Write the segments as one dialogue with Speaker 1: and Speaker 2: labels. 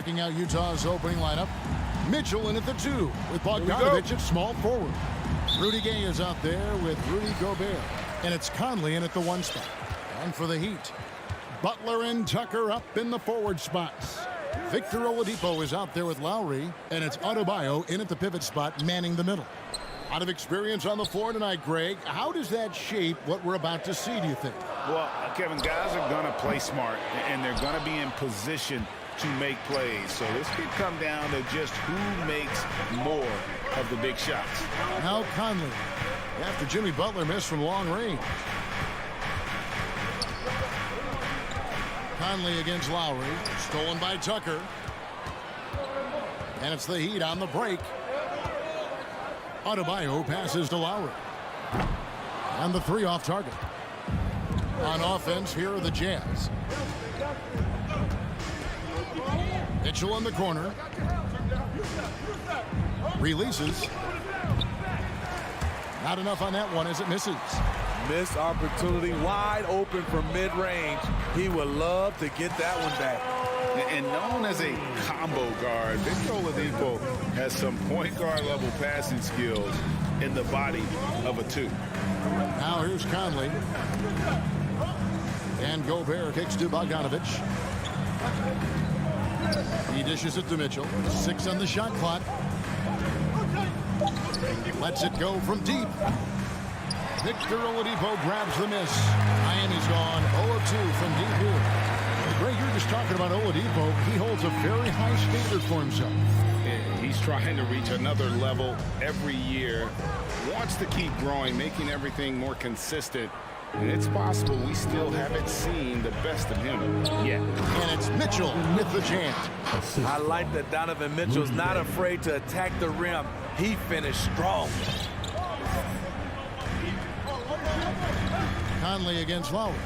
Speaker 1: checking out Utah's opening lineup. Mitchell in at the 2 with Bogdanovich at small forward. Rudy Gay is out there with Rudy Gobert. And it's Conley in at the 1 spot. And for the Heat, Butler and Tucker up in the forward spots. Victor Oladipo is out there with Lowry. And it's Adebayo in at the pivot spot, manning the middle. A lot of experience on the floor tonight, Greg. How does that shape what we're about to see, do you think?
Speaker 2: Well, Kevin, guys are going to play smart, and they're going to be in position to make plays. So this could come down to just who makes more of the big shots.
Speaker 1: Now Conley, after Jimmy Butler missed from long range. Conley against Lowry, stolen by Tucker. And it's the Heat on the break. Adebayo passes to Lowry. And the 3 off target. On offense, here are the Jazz. Mitchell in the corner. Releases. Not enough on that one as it misses.
Speaker 3: Missed opportunity, wide open from mid-range. He would love to get that one back.
Speaker 2: And known as a combo guard, Victor Oladipo has some point guard level passing skills in the body of a 2.
Speaker 1: Now here's Conley. And Gobert kicks to Bogdanovich. He dishes it to Mitchell. 6 on the shot clock. Lets it go from deep. Victor Oladipo grabs the miss. Miami's gone 0-2 from deep here. Greg, you're just talking about Oladipo. He holds a very high standard for himself.
Speaker 2: He's trying to reach another level every year. Wants to keep growing, making everything more consistent. And it's possible we still haven't seen the best of him yet.
Speaker 1: And it's Mitchell with the jam.
Speaker 3: I like that Donovan Mitchell's not afraid to attack the rim. He finished strong.
Speaker 1: Conley against Lowry.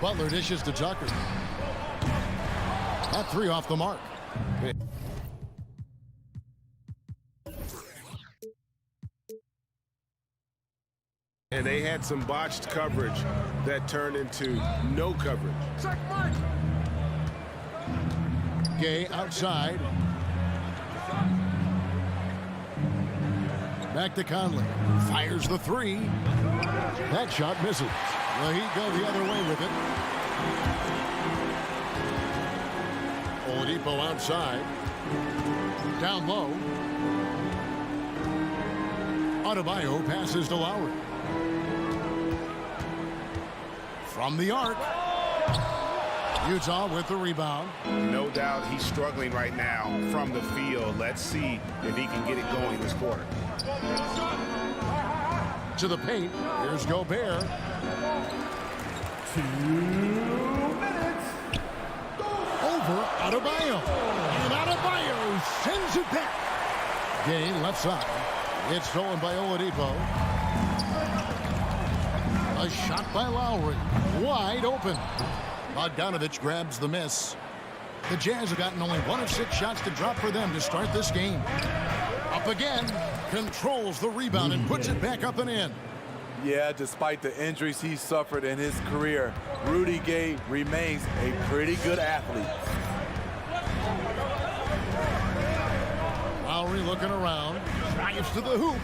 Speaker 1: Butler dishes to Tucker. That 3 off the mark.
Speaker 4: And they had some botched coverage that turned into no coverage.
Speaker 1: Gay outside. Back to Conley. Fires the 3. That shot misses. The Heat go the other way with it. Oladipo outside. Down low. Adebayo passes to Lowry. From the arc. Utah with the rebound.
Speaker 2: No doubt he's struggling right now from the field. Let's see if he can get it going this quarter.
Speaker 1: To the paint. Here's Gobert.
Speaker 5: 2 minutes.
Speaker 1: Over Adebayo. And Adebayo sends it back. Gay left side. It's stolen by Oladipo. A shot by Lowry. Wide open. Bogdanovich grabs the miss. The Jazz have gotten only 1 of 6 shots to drop for them to start this game. Up again. Controls the rebound and puts it back up and in.
Speaker 3: Yeah, despite the injuries he suffered in his career, Rudy Gay remains a pretty good athlete.
Speaker 1: Lowry looking around. Drives to the hoop.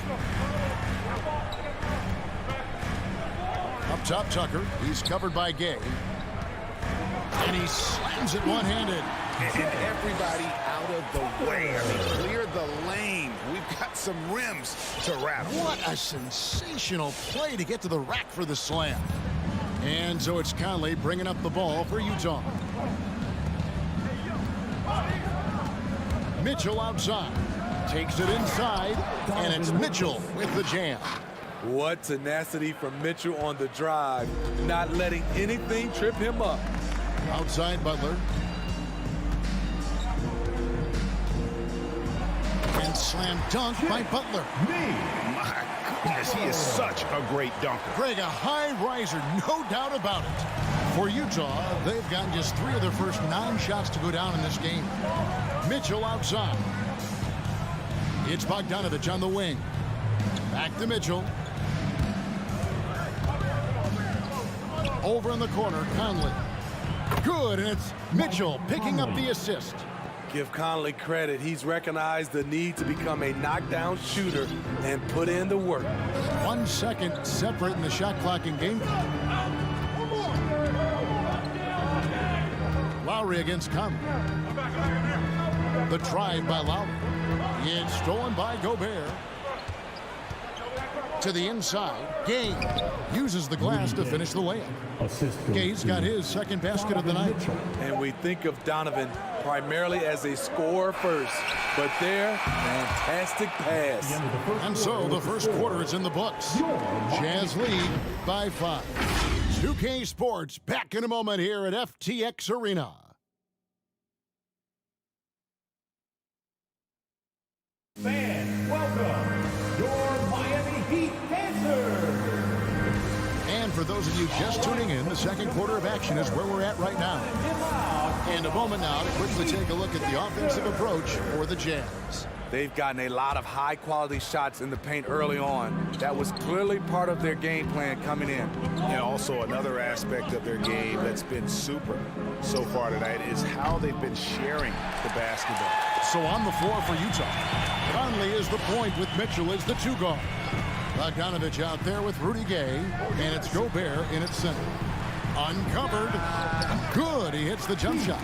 Speaker 1: Up top, Tucker. He's covered by Gay. And he slams it one-handed.
Speaker 2: And everybody out of the way. I mean, clear the lane. We've got some rims to rattle.
Speaker 1: What a sensational play to get to the rack for the slam. And so it's Conley bringing up the ball for Utah. Mitchell outside. Takes it inside. And it's Mitchell with the jam.
Speaker 3: What tenacity from Mitchell on the drive, not letting anything trip him up.
Speaker 1: Outside Butler. And slam dunk by Butler.
Speaker 2: My goodness, he is such a great dunker.
Speaker 1: Greg, a high riser, no doubt about it. For Utah, they've gotten just 3 of their first 9 shots to go down in this game. Mitchell outside. It's Bogdanovich on the wing. Back to Mitchell. Over in the corner, Conley. Good, and it's Mitchell picking up the assist.
Speaker 3: Give Conley credit. He's recognized the need to become a knockdown shooter and put in the work.
Speaker 1: 1 second separating the shot clock in game. Lowry against Conley. The drive by Lowry. It's stolen by Gobert. To the inside. Gay uses the glass to finish the layup. Gay's got his second basket of the night.
Speaker 3: And we think of Donovan primarily as a scorer first, but there, fantastic pass.
Speaker 1: And so the first quarter is in the books. Jazz lead by 5. 2K Sports back in a moment here at FTX Arena.
Speaker 5: Fans, welcome your Miami Heat dancers.
Speaker 1: And for those of you just tuning in, the second quarter of action is where we're at right now. And a moment now to quickly take a look at the offensive approach for the Jazz.
Speaker 3: They've gotten a lot of high-quality shots in the paint early on. That was clearly part of their game plan coming in.
Speaker 2: And also another aspect of their game that's been super so far tonight is how they've been sharing the basketball.
Speaker 1: So on the floor for Utah, Conley is the point with Mitchell as the 2 guard. Bogdanovich out there with Rudy Gay, and it's Gobert in its center. Uncovered. Good. He hits the jump shot.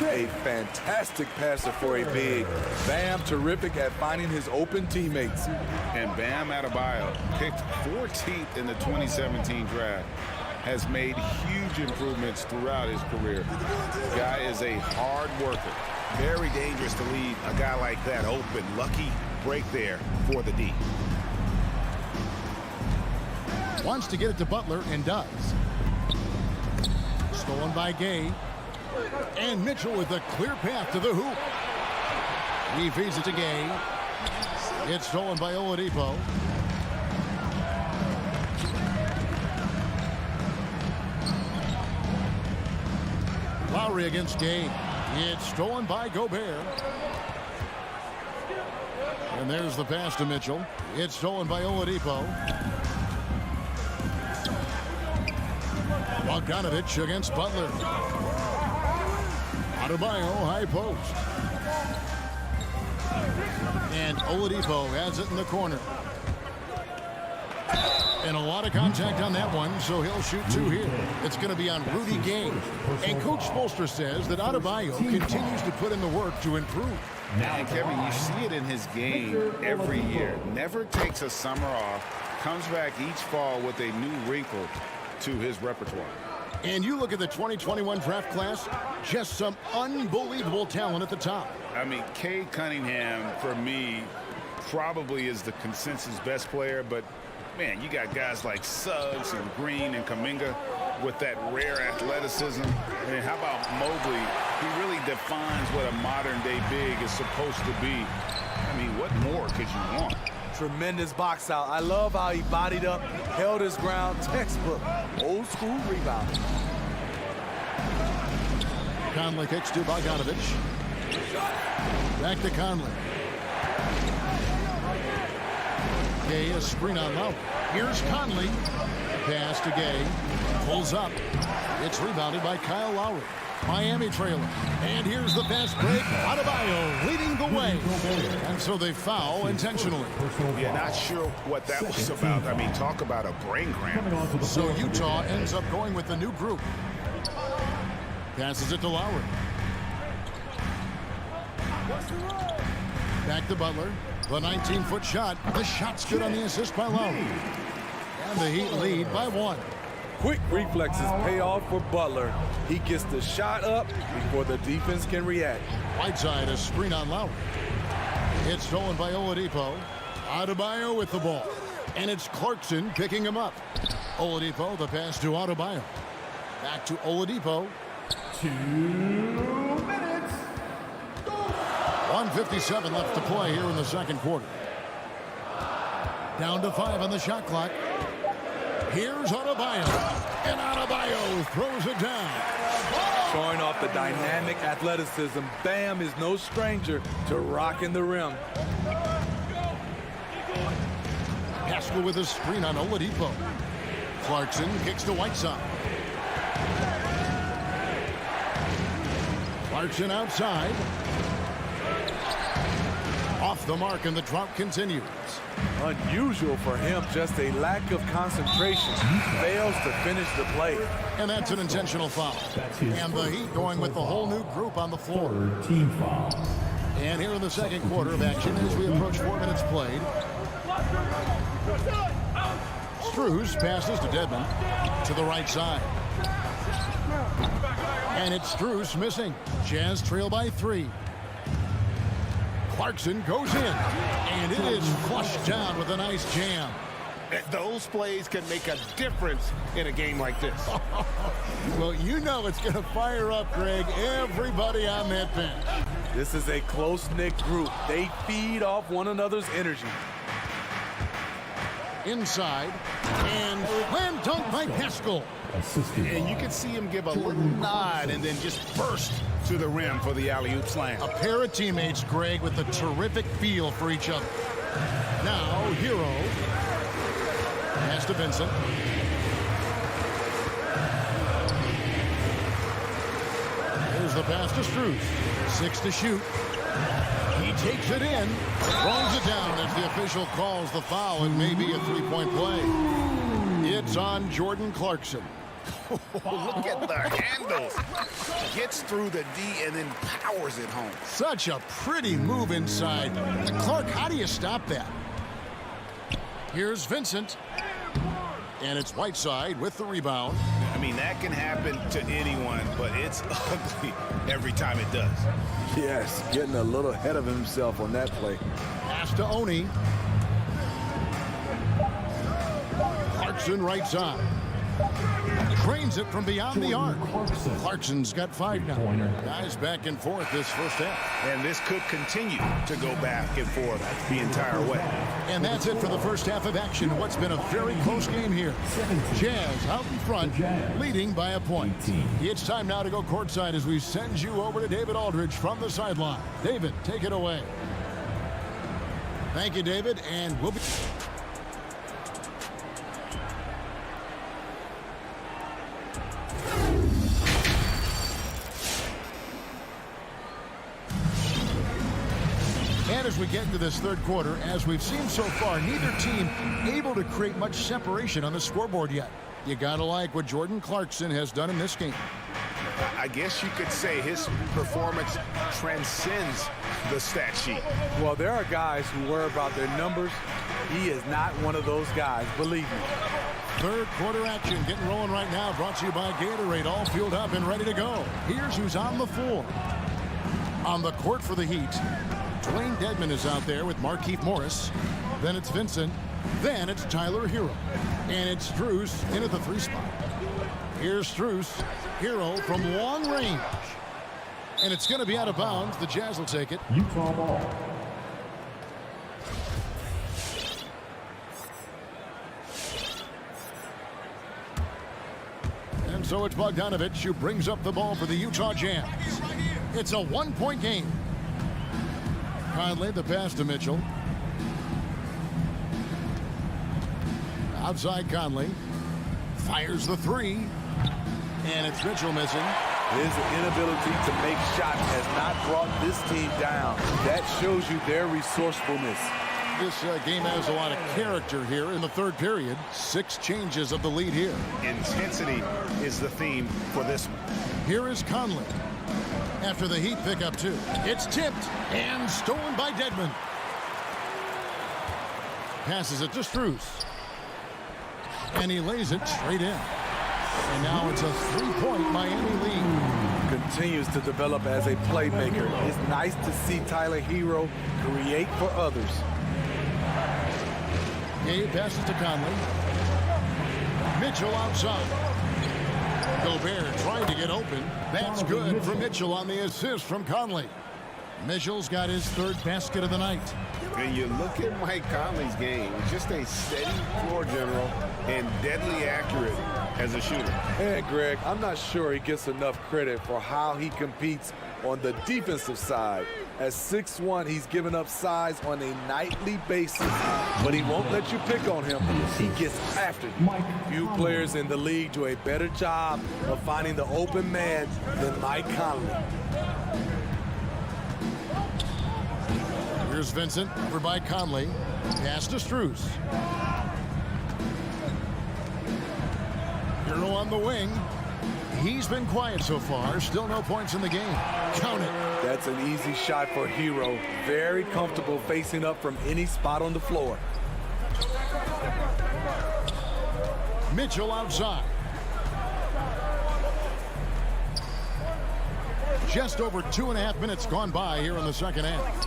Speaker 3: A fantastic passer for a big. Bam, terrific at finding his open teammates.
Speaker 2: And Bam Adebayo, picked 14th in the 2017 draft, has made huge improvements throughout his career. The guy is a hard worker. Very dangerous to leave a guy like that open. Lucky break there for the D.
Speaker 1: Wants to get it to Butler and does. Stolen by Gay. And Mitchell with a clear path to the hoop. He feeds it to Gay. It's stolen by Oladipo. Lowry against Gay. It's stolen by Gobert. And there's the pass to Mitchell. It's stolen by Oladipo. Bogdanovich against Butler. Adebayo, high post. And Oladipo has it in the corner. And a lot of contact on that one, so he'll shoot 2 here. It's going to be on Rudy Gay. And Coach Spoelstra says that Adebayo continues to put in the work to improve.
Speaker 2: And Kevin, you see it in his game every year. Never takes a summer off. Comes back each fall with a new wrinkle to his repertoire.
Speaker 1: And you look at the 2021 draft class, just some unbelievable talent at the top.
Speaker 2: I mean, Cade Cunningham, for me, probably is the consensus best player, but man, you got guys like Suggs and Green and Kuminga with that rare athleticism. And how about Mobley? He really defines what a modern-day big is supposed to be. I mean, what more could you want?
Speaker 3: Tremendous box out. I love how he bodied up, held his ground. Textbook, old school rebound.
Speaker 1: Conley kicks to Bogdanovich. Back to Conley. Gay, a screen on Lowry. Here's Conley. Pass to Gay. Pulls up. It's rebounded by Kyle Lowry. Miami trailing. And here's the fast break. Adebayo leading the way. And so they foul intentionally.
Speaker 2: Yeah, not sure what that was about. I mean, talk about a brain cramp.
Speaker 1: So Utah ends up going with the new group. Passes it to Lowry. Back to Butler. The 19-foot shot. The shot's good on the assist by Lowry. And the Heat lead by 1.
Speaker 3: Quick reflexes pay off for Butler. He gets the shot up before the defense can react.
Speaker 1: Whiteside, a screen on Lowry. It's stolen by Oladipo. Adebayo with the ball. And it's Clarkson picking him up. Oladipo, the pass to Adebayo. Back to Oladipo.
Speaker 5: 2 minutes.
Speaker 1: 1:57 left to play here in the second quarter. Down to 5 on the shot clock. Here's Adebayo. And Adebayo throws it down.
Speaker 3: Showing off the dynamic athleticism, Bam is no stranger to rocking the rim.
Speaker 1: Haskell with a screen on Oladipo. Clarkson kicks to Whiteside. Clarkson outside. Off the mark, and the drought continues.
Speaker 3: Unusual for him, just a lack of concentration. Fails to finish the play.
Speaker 1: And that's an intentional foul. And the Heat going with the whole new group on the floor.
Speaker 5: Team foul.
Speaker 1: And here in the second quarter of action as we approach 4 minutes played. Strus passes to Dedmon to the right side. And it's Strus missing. Jazz trail by 3. Clarkson goes in, and it is flushed down with a nice jam.
Speaker 2: Those plays can make a difference in a game like this.
Speaker 1: Well, you know it's going to fire up, Greg, everybody on that bench.
Speaker 3: This is a close-knit group. They feed off one another's energy.
Speaker 1: Inside, and slam dunk by Pascal.
Speaker 2: And you can see him give a little nod and then just burst to the rim for the alley-oop slam.
Speaker 1: A pair of teammates, Greg, with a terrific feel for each other. Now, Hero. Pass to Vincent. Here's the pass to Strus. 6 to shoot. He takes it in, throws it down as the official calls the foul. It may be a 3-point play. It's on Jordan Clarkson.
Speaker 2: Look at the handles. Gets through the D and then powers it home.
Speaker 1: Such a pretty move inside. Clark, how do you stop that? Here's Vincent. And it's Whiteside with the rebound.
Speaker 2: I mean, that can happen to anyone, but it's ugly every time it does.
Speaker 3: Yes, getting a little ahead of himself on that play.
Speaker 1: Pass to Oni. Clarkson right side. Trains it from beyond the arc. Clarkson's got 5 now. Guys back and forth this first half.
Speaker 2: And this could continue to go back and forth the entire way.
Speaker 1: And that's it for the first half of action. What's been a very close game here. Jazz out in front, leading by a point. It's time now to go courtside as we send you over to David Aldridge from the sideline. David, take it away. Thank you, David, and we'll be... And as we get into this third quarter, as we've seen so far, neither team able to create much separation on the scoreboard yet. You gotta like what Jordan Clarkson has done in this game.
Speaker 2: I guess you could say his performance transcends the stat sheet.
Speaker 3: Well, there are guys who worry about their numbers. He is not one of those guys, believe me.
Speaker 1: Third quarter action getting rolling right now, brought to you by Gatorade, all fueled up and ready to go. Here's who's on the floor. On the court for the Heat, Dwayne Dedmon is out there with Markieff Morris. Then it's Vincent. Then it's Tyler Hero. And it's Strus in at the 3 spot. Here's Strus. Hero from long range. And it's going to be out of bounds. The Jazz will take it.
Speaker 5: Utah ball.
Speaker 1: And so it's Bogdanovich who brings up the ball for the Utah Jazz. It's a 1-point game. Conley, the pass to Mitchell. Outside Conley. Fires the 3. And it's Mitchell missing.
Speaker 3: His inability to make shots has not brought this team down. That shows you their resourcefulness.
Speaker 1: This game has a lot of character here in the third period. 6 changes of the lead here.
Speaker 2: Intensity is the theme for this one.
Speaker 1: Here is Conley. After the Heat pick up 2. It's tipped and stolen by Dedmon. Passes it to Strus. And he lays it straight in. And now it's a 3-point Miami lead.
Speaker 3: Continues to develop as a playmaker. It's nice to see Tyler Hero create for others.
Speaker 1: Gabe passes to Conley. Mitchell outside. Gobert trying to get open. That's good for Mitchell on the assist from Conley. Mitchell's got his 3rd basket of the night.
Speaker 2: When you look at Mike Conley's game, just a steady floor general and deadly accurate as a shooter.
Speaker 3: And Greg, I'm not sure he gets enough credit for how he competes on the defensive side. At 6'1", he's given up size on a nightly basis, but he won't let you pick on him. He gets after you. Few players in the league do a better job of finding the open man than Mike Conley.
Speaker 1: Here's Vincent over by Conley. Pass to Strus. Hero on the wing. He's been quiet so far. Still no points in the game. Count it.
Speaker 3: That's an easy shot for Hero. Very comfortable facing up from any spot on the floor.
Speaker 1: Mitchell outside. Just over 2.5 minutes gone by here in the second half.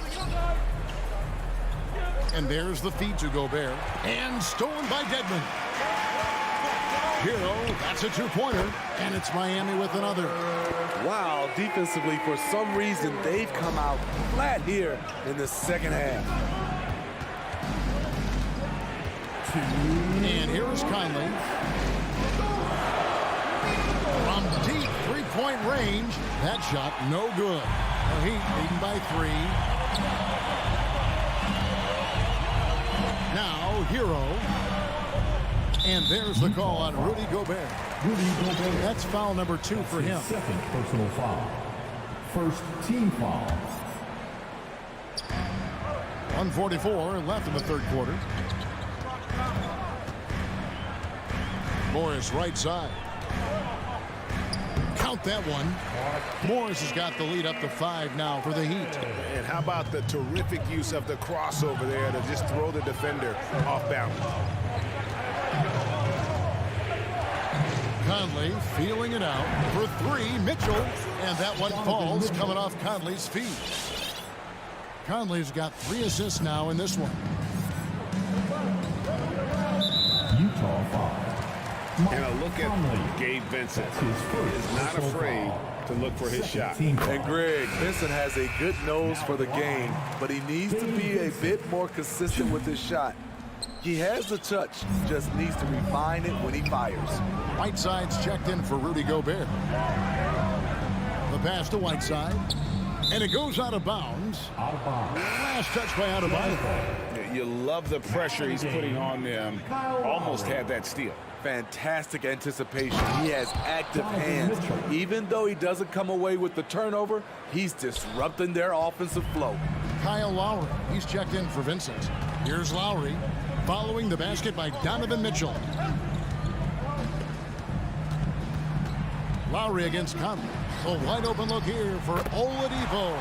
Speaker 1: And there's the feed to Gobert. And stolen by Dedmon. Hero, that's a two-pointer. And it's Miami with another.
Speaker 3: Wow, defensively, for some reason, they've come out flat here in the second half.
Speaker 1: And here's Conley. From deep three-point range, that shot no good. The Heat leading by 3. Now, Hero. And there's the call on Rudy Gobert. That's foul number 2 for him.
Speaker 5: Second personal foul. First team foul.
Speaker 1: 1:44 left in the third quarter. Morris right side. Count that one. Morris has got the lead up to 5 now for the Heat.
Speaker 4: And how about the terrific use of the crossover there to just throw the defender off balance?
Speaker 1: Conley feeling it out for 3. Mitchell. And that one falls coming off Conley's feet. Conley's got 3 assists now in this one.
Speaker 5: Utah foul.
Speaker 2: And a look at Gabe Vincent. He is not afraid to look for his shot.
Speaker 3: And Greg, Vincent has a good nose for the game, but he needs to be a bit more consistent with his shot. He has the touch, just needs to refine it when he fires.
Speaker 1: Whiteside's checked in for Rudy Gobert. The pass to Whiteside. And it goes out of bounds. Last touch by Adebayo.
Speaker 2: You love the pressure he's putting on them. Almost had that steal.
Speaker 3: Fantastic anticipation. He has active hands. Even though he doesn't come away with the turnover, he's disrupting their offensive flow.
Speaker 1: Kyle Lowry, he's checked in for Vincent. Here's Lowry, following the basket by Donovan Mitchell. Lowry against Conley. A wide open look here for Oladipo.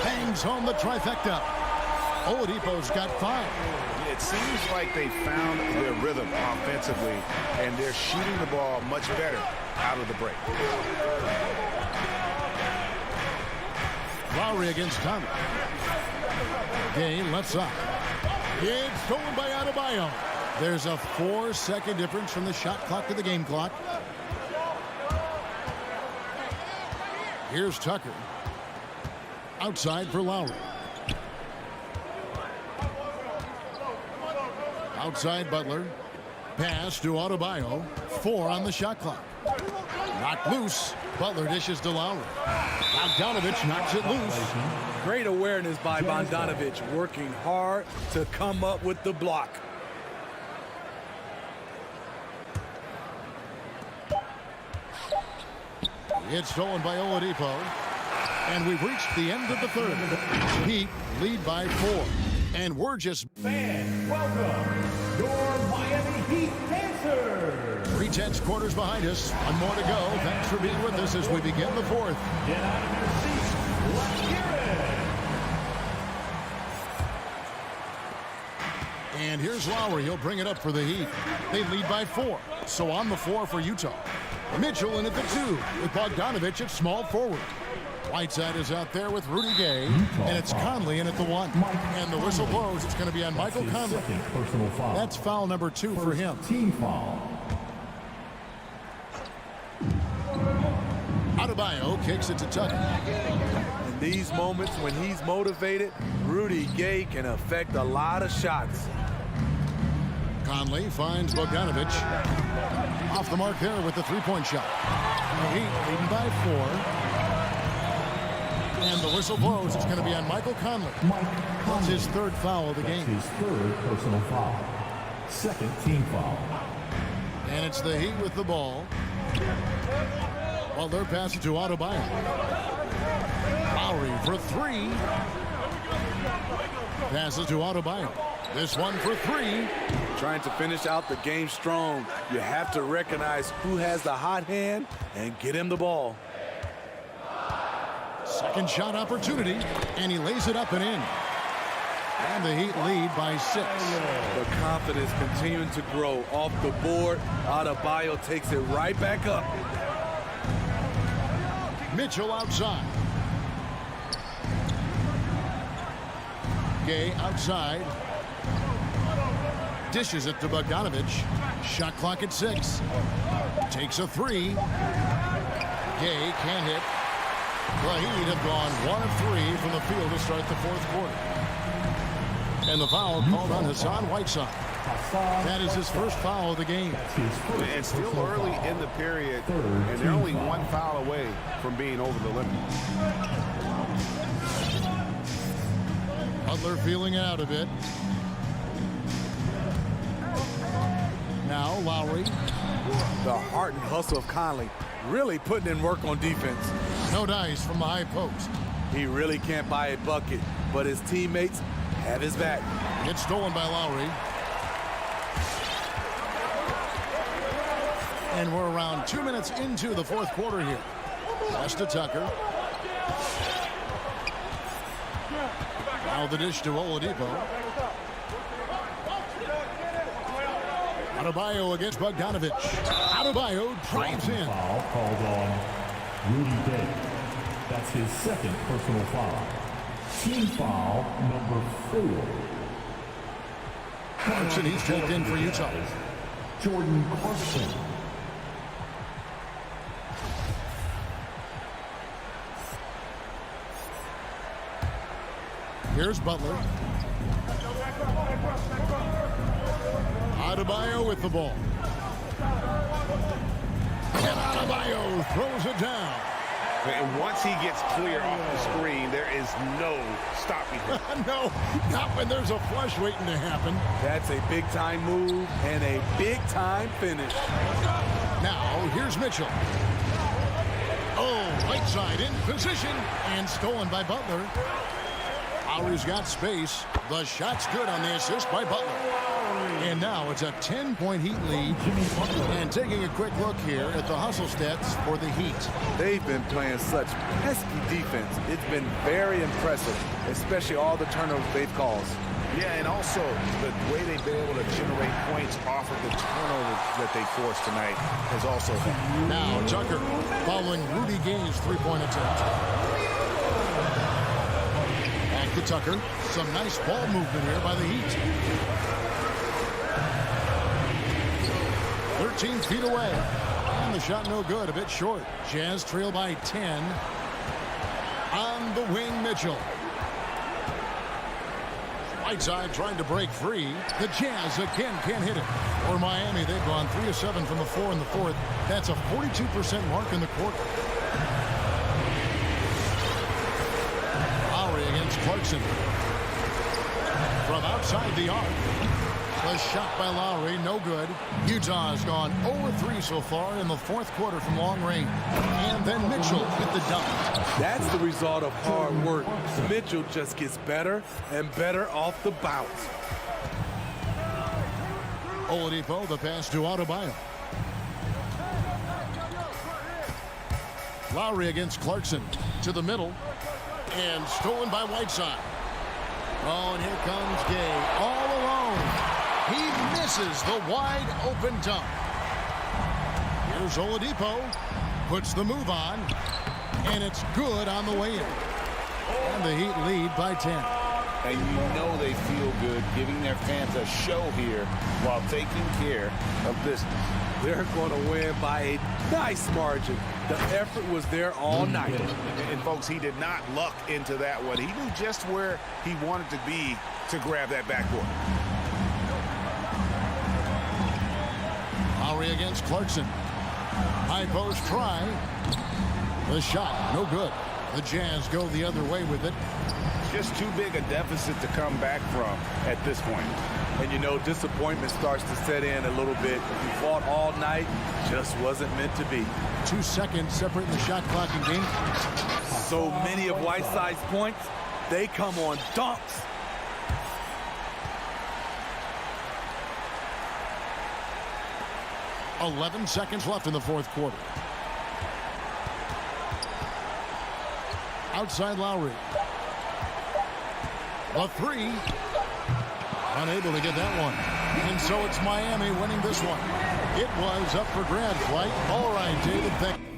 Speaker 1: Hangs home the trifecta. Oladipo's got 5.
Speaker 2: It seems like they found their rhythm offensively, and they're shooting the ball much better out of the break.
Speaker 1: Lowry against Conley. Gay left side. It's stolen by Adebayo. There's a 4-second difference from the shot clock to the game clock. Here's Tucker. Outside for Lowry. Outside Butler. Pass to Adebayo. 4 on the shot clock. Knocked loose. Butler dishes to Lowry. Bogdanovich knocks it loose.
Speaker 3: Great awareness by Bogdanovich, working hard to come up with the block.
Speaker 1: It's stolen by Oladipo. And we've reached the end of the third. Heat lead by 4. And we're just...
Speaker 5: Fans, welcome your Miami Heat dancers.
Speaker 1: 3 tenths quarters behind us. 1 more to go. Thanks for being with us as we begin the 4th.
Speaker 5: Get out of your seats. Let's hear it.
Speaker 1: And here's Lowry. He'll bring it up for the Heat. They lead by 4. So on the 4 for Utah. Mitchell in at the 2 with Bogdanovich at small forward. Whiteside is out there with Rudy Gay, and it's Conley in at the 1. And the whistle blows. It's going to be on Michael Conley.
Speaker 5: Personal foul.
Speaker 1: That's foul number 2 for him.
Speaker 5: Team foul.
Speaker 1: Adebayo kicks it to Tucker.
Speaker 3: In these moments when he's motivated, Rudy Gay can affect a lot of shots.
Speaker 1: Conley finds Bogdanovich. Off the mark there with the 3-point shot. The Heat leading by 4. And the whistle blows. It's going to be on Michael Conley. That's his 3rd foul of the game.
Speaker 5: His 3rd personal foul. Second team foul.
Speaker 1: And it's the Heat with the ball. Well, they're passing to Adebayo. Lowry for 3. Passes to Adebayo. This one for three.
Speaker 3: Trying to finish out the game strong. You have to recognize who has the hot hand and get him the ball.
Speaker 1: Second shot opportunity, and he lays it up and in. And the Heat lead by 6.
Speaker 3: The confidence continuing to grow off the board. Adebayo takes it right back up.
Speaker 1: Mitchell outside. Gay outside. Dishes it to Bogdanovich. Shot clock at 6. Takes a 3. Gay can't hit. The Heat have gone 1 of 3 from the field to start the fourth quarter. And the foul called on Hassan Whiteside. That is his first foul of the game.
Speaker 4: And still early in the period, and they're only 1 foul away from being over the limit.
Speaker 1: Butler feeling it out a bit. Now Lowry.
Speaker 3: The heart and hustle of Conley really putting in work on defense.
Speaker 1: No dice from the high post.
Speaker 3: He really can't buy a bucket, but his teammates have his back.
Speaker 1: It's stolen by Lowry. And we're around 2 minutes into the fourth quarter here. Pass to Tucker. Now the dish to Oladipo. Adebayo against Bogdanovich. Adebayo drives in.
Speaker 5: Foul called on Rudy Gay. That's his second personal foul. Team foul number 4.
Speaker 1: Clarkson, he's checked in for Utah.
Speaker 5: Jordan Clarkson.
Speaker 1: Here's Butler. Adebayo with the ball. And Adebayo throws it down.
Speaker 2: And once he gets clear off the screen, there is no stopping him.
Speaker 1: No, not when there's a flush waiting to happen.
Speaker 3: That's a big-time move and a big-time finish.
Speaker 1: Now, here's Mitchell. Oh, right side in position and stolen by Butler. Lowry's got space. The shot's good on the assist by Butler. And now it's a 10-point Heat lead. And taking a quick look here at the hustle stats for the Heat.
Speaker 3: They've been playing such pesky defense. It's been very impressive, especially all the turnovers they've caused.
Speaker 2: Yeah, and also the way they've been able to generate points off of the turnovers that they forced tonight has also helped.
Speaker 1: Now Tucker following Rudy Gay's three-point attempt. Back to Tucker. Some nice ball movement here by the Heat. 13 feet away. And the shot no good, a bit short. Jazz trail by 10. On the wing, Mitchell. Whiteside trying to break free. The Jazz again can't hit it. For Miami, they've gone 3 of 7 from the floor in the fourth. That's a 42% mark in the quarter. Lowry against Clarkson. From outside the arc. The shot by Lowry, no good. Utah has gone 0-3 so far in the fourth quarter from long range. And then Mitchell with the dunk.
Speaker 3: That's the result of hard work. Mitchell just gets better and better off the bounce.
Speaker 1: Oladipo, the pass to Adebayo. Lowry against Clarkson to the middle. And stolen by Whiteside. Oh, and here comes Gay all alone. He misses the wide open dunk. Here's Oladipo. Puts the move on. And it's good on the way in. And the Heat lead by 10.
Speaker 2: And you know they feel good giving their fans a show here while taking care of business.
Speaker 3: They're going to win by a nice margin. The effort was there all night.
Speaker 2: And folks, he did not luck into that one. He knew just where he wanted to be to grab that backboard.
Speaker 1: Lowry against Clarkson. High post try. The shot, no good. The Jazz go the other way with it.
Speaker 2: Just too big a deficit to come back from at this point.
Speaker 3: And you know, disappointment starts to set in a little bit. You fought all night, just wasn't meant to be.
Speaker 1: 2 seconds separating the shot clock and game.
Speaker 3: So many of Whiteside's points, they come on dunks.
Speaker 1: 11 seconds left in the fourth quarter. Outside Lowry. A three. Unable to get that one. And so it's Miami winning this one. It was up for grabs, right? All right, David, thank you.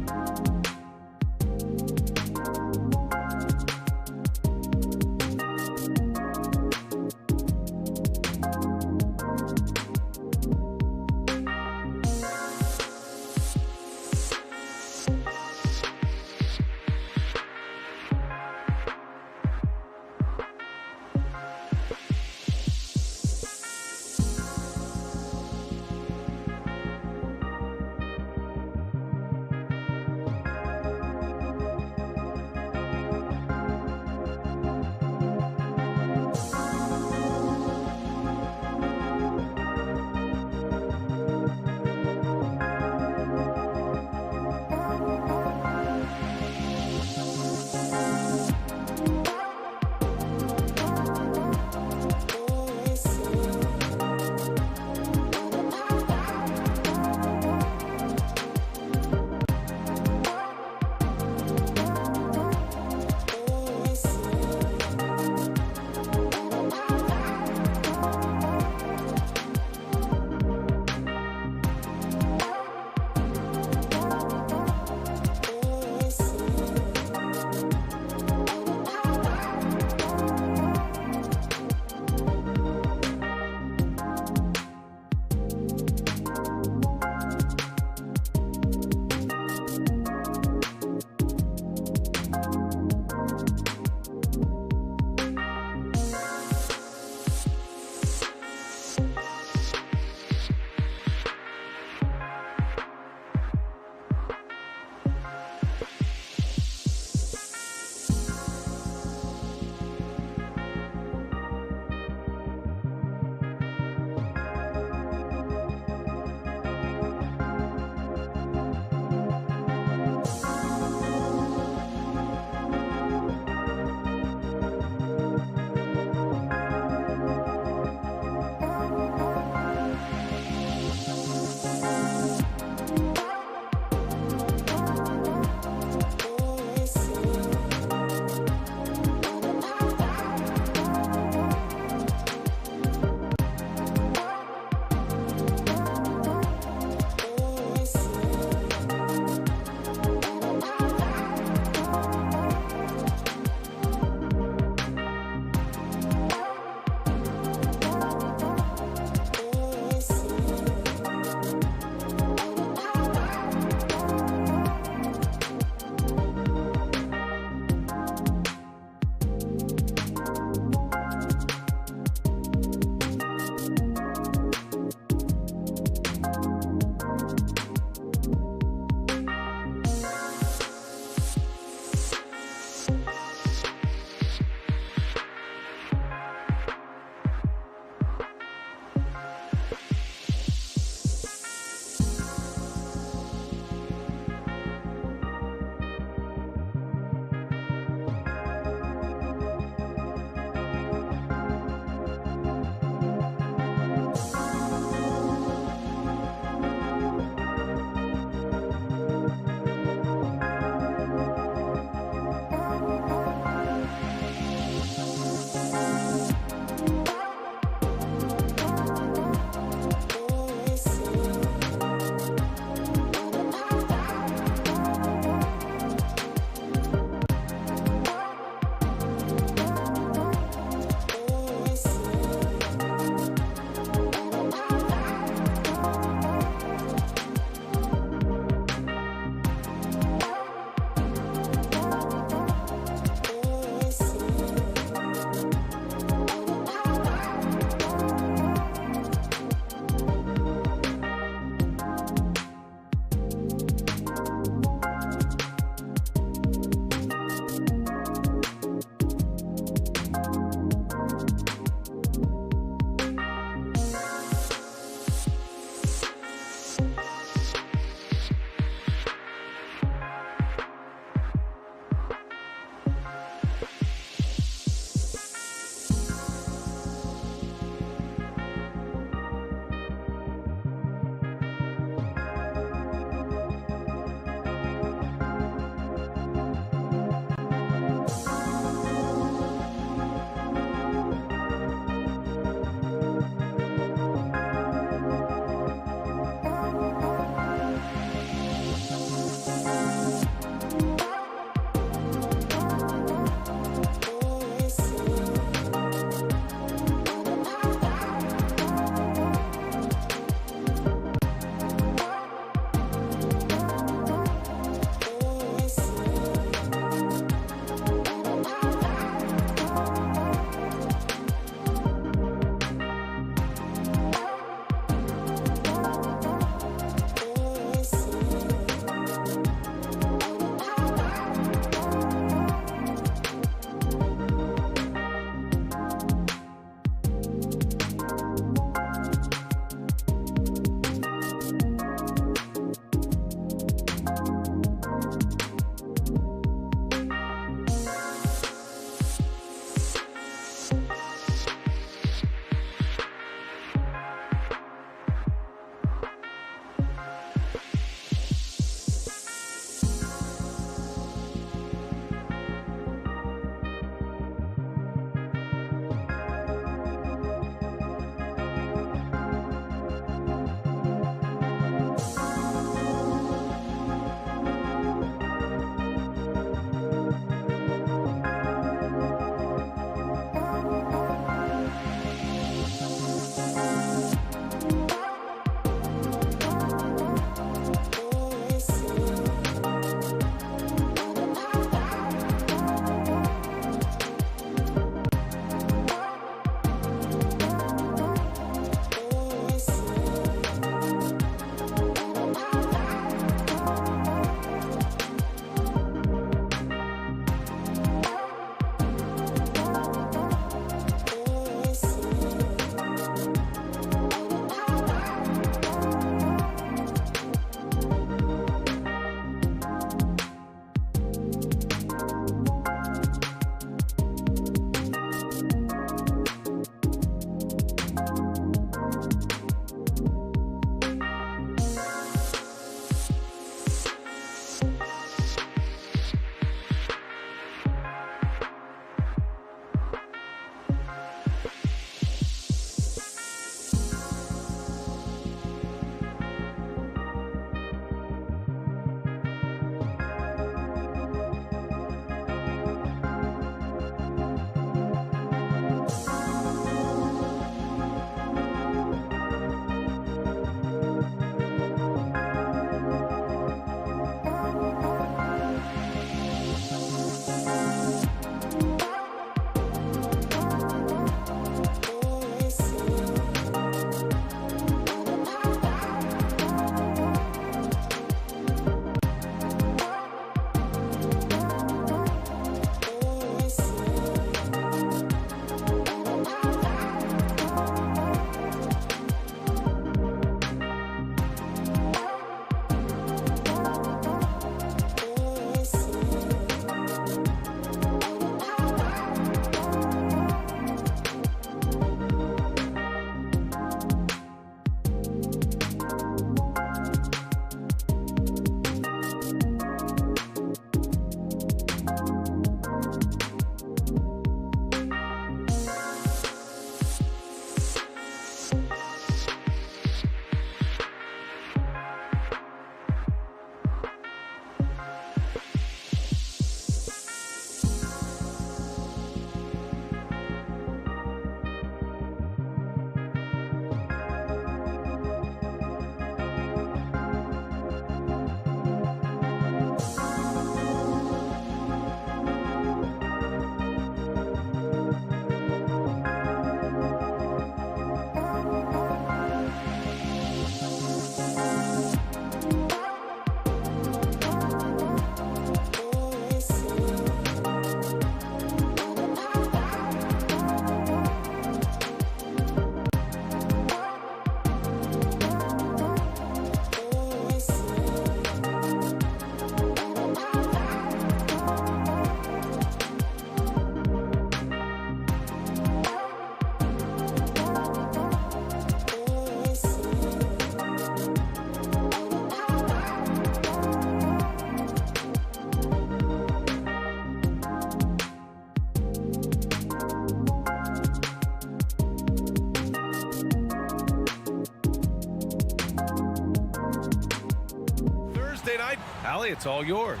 Speaker 6: night. Allie, it's all yours.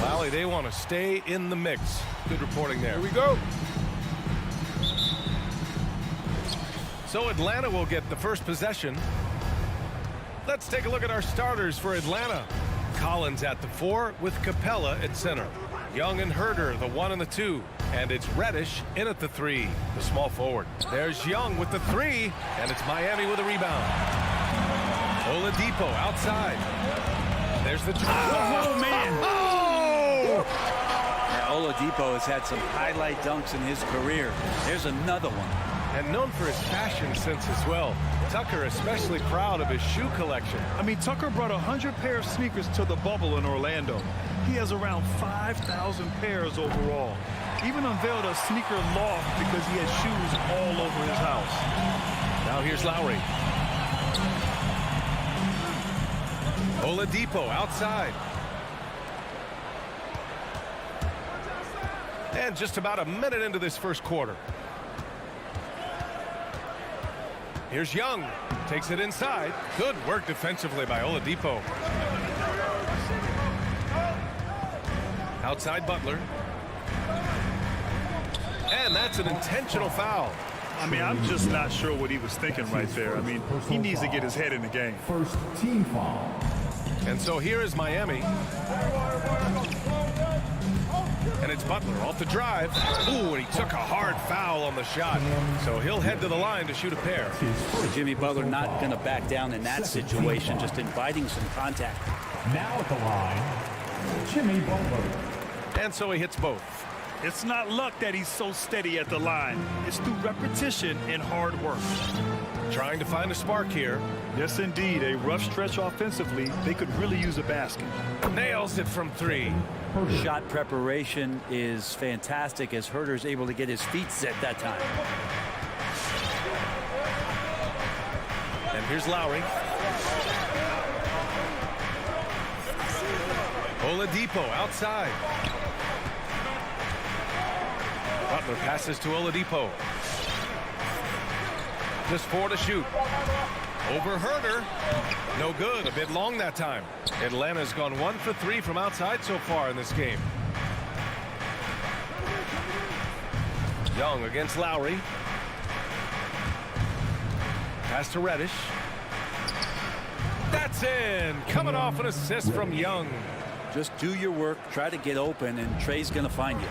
Speaker 6: Allie, they want to stay in the mix. Good reporting there.
Speaker 2: Here we go.
Speaker 6: So Atlanta will get the first possession. Let's take a look at our starters for Atlanta. Collins at the 4 with Capella at center. Young and Herder, the 1 and the 2. And it's Reddish in at the 3, the small forward. There's Young with the 3, and it's Miami with a rebound. Oladipo outside. There's the
Speaker 7: Oh, man.
Speaker 6: Oh!
Speaker 7: Yeah, Oladipo has had some highlight dunks in his career. There's another one.
Speaker 6: And known for his fashion sense as well. Tucker especially proud of his shoe collection.
Speaker 8: I mean, Tucker brought 100 pair of sneakers to the bubble in Orlando. He has around 5,000 pairs overall. Even unveiled a sneaker loft because he has shoes all over his house.
Speaker 6: Now here's Lowry. Oladipo outside. And just about a minute into this first quarter. Here's Young. Takes it inside. Good work defensively by Oladipo. Outside Butler. And that's an intentional foul.
Speaker 8: I mean, I'm just not sure what he was thinking right there. I mean, he needs to get his head in the game.
Speaker 5: First team foul.
Speaker 6: And so here is Miami. And it's Butler off the drive. Ooh, and he took a hard foul on the shot. So he'll head to the line to shoot a pair.
Speaker 7: Jimmy Butler not going to back down in that situation, just inviting some contact.
Speaker 5: Now at the line, Jimmy Butler.
Speaker 6: And so he hits both.
Speaker 8: It's not luck that he's so steady at the line. It's through repetition and hard work.
Speaker 6: Trying to find a spark here.
Speaker 8: Yes, indeed. A rough stretch offensively. They could really use a basket.
Speaker 6: Nails it from 3.
Speaker 7: Shot preparation is fantastic as Herder's able to get his feet set that time.
Speaker 6: And here's Lowry. Oladipo outside. Butler passes to Oladipo. Just 4 to shoot. Over Herder. No good. A bit long that time. Atlanta's gone 1 for 3 from outside so far in this game. Young against Lowry. Pass to Reddish. That's in. Coming off an assist from Young.
Speaker 7: Just do your work, try to get open, and Trey's going to find you.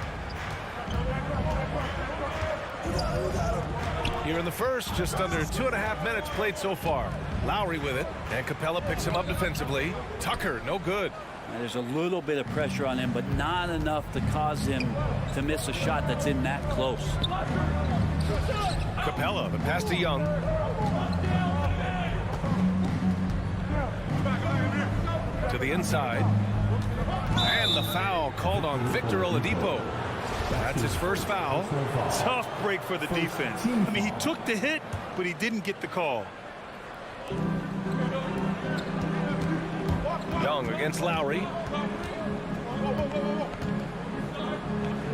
Speaker 6: Here in the first, just under 2.5 minutes played so far. Lowry with it, and Capella picks him up defensively. Tucker, no good.
Speaker 7: Now, there's a little bit of pressure on him, but not enough to cause him to miss a shot that's in that close.
Speaker 6: Capella, the pass to Young. To the inside. And the foul called on Victor Oladipo. That's his first foul.
Speaker 8: Tough break for the defense. I mean, he took the hit, but he didn't get the call.
Speaker 6: Young against Lowry.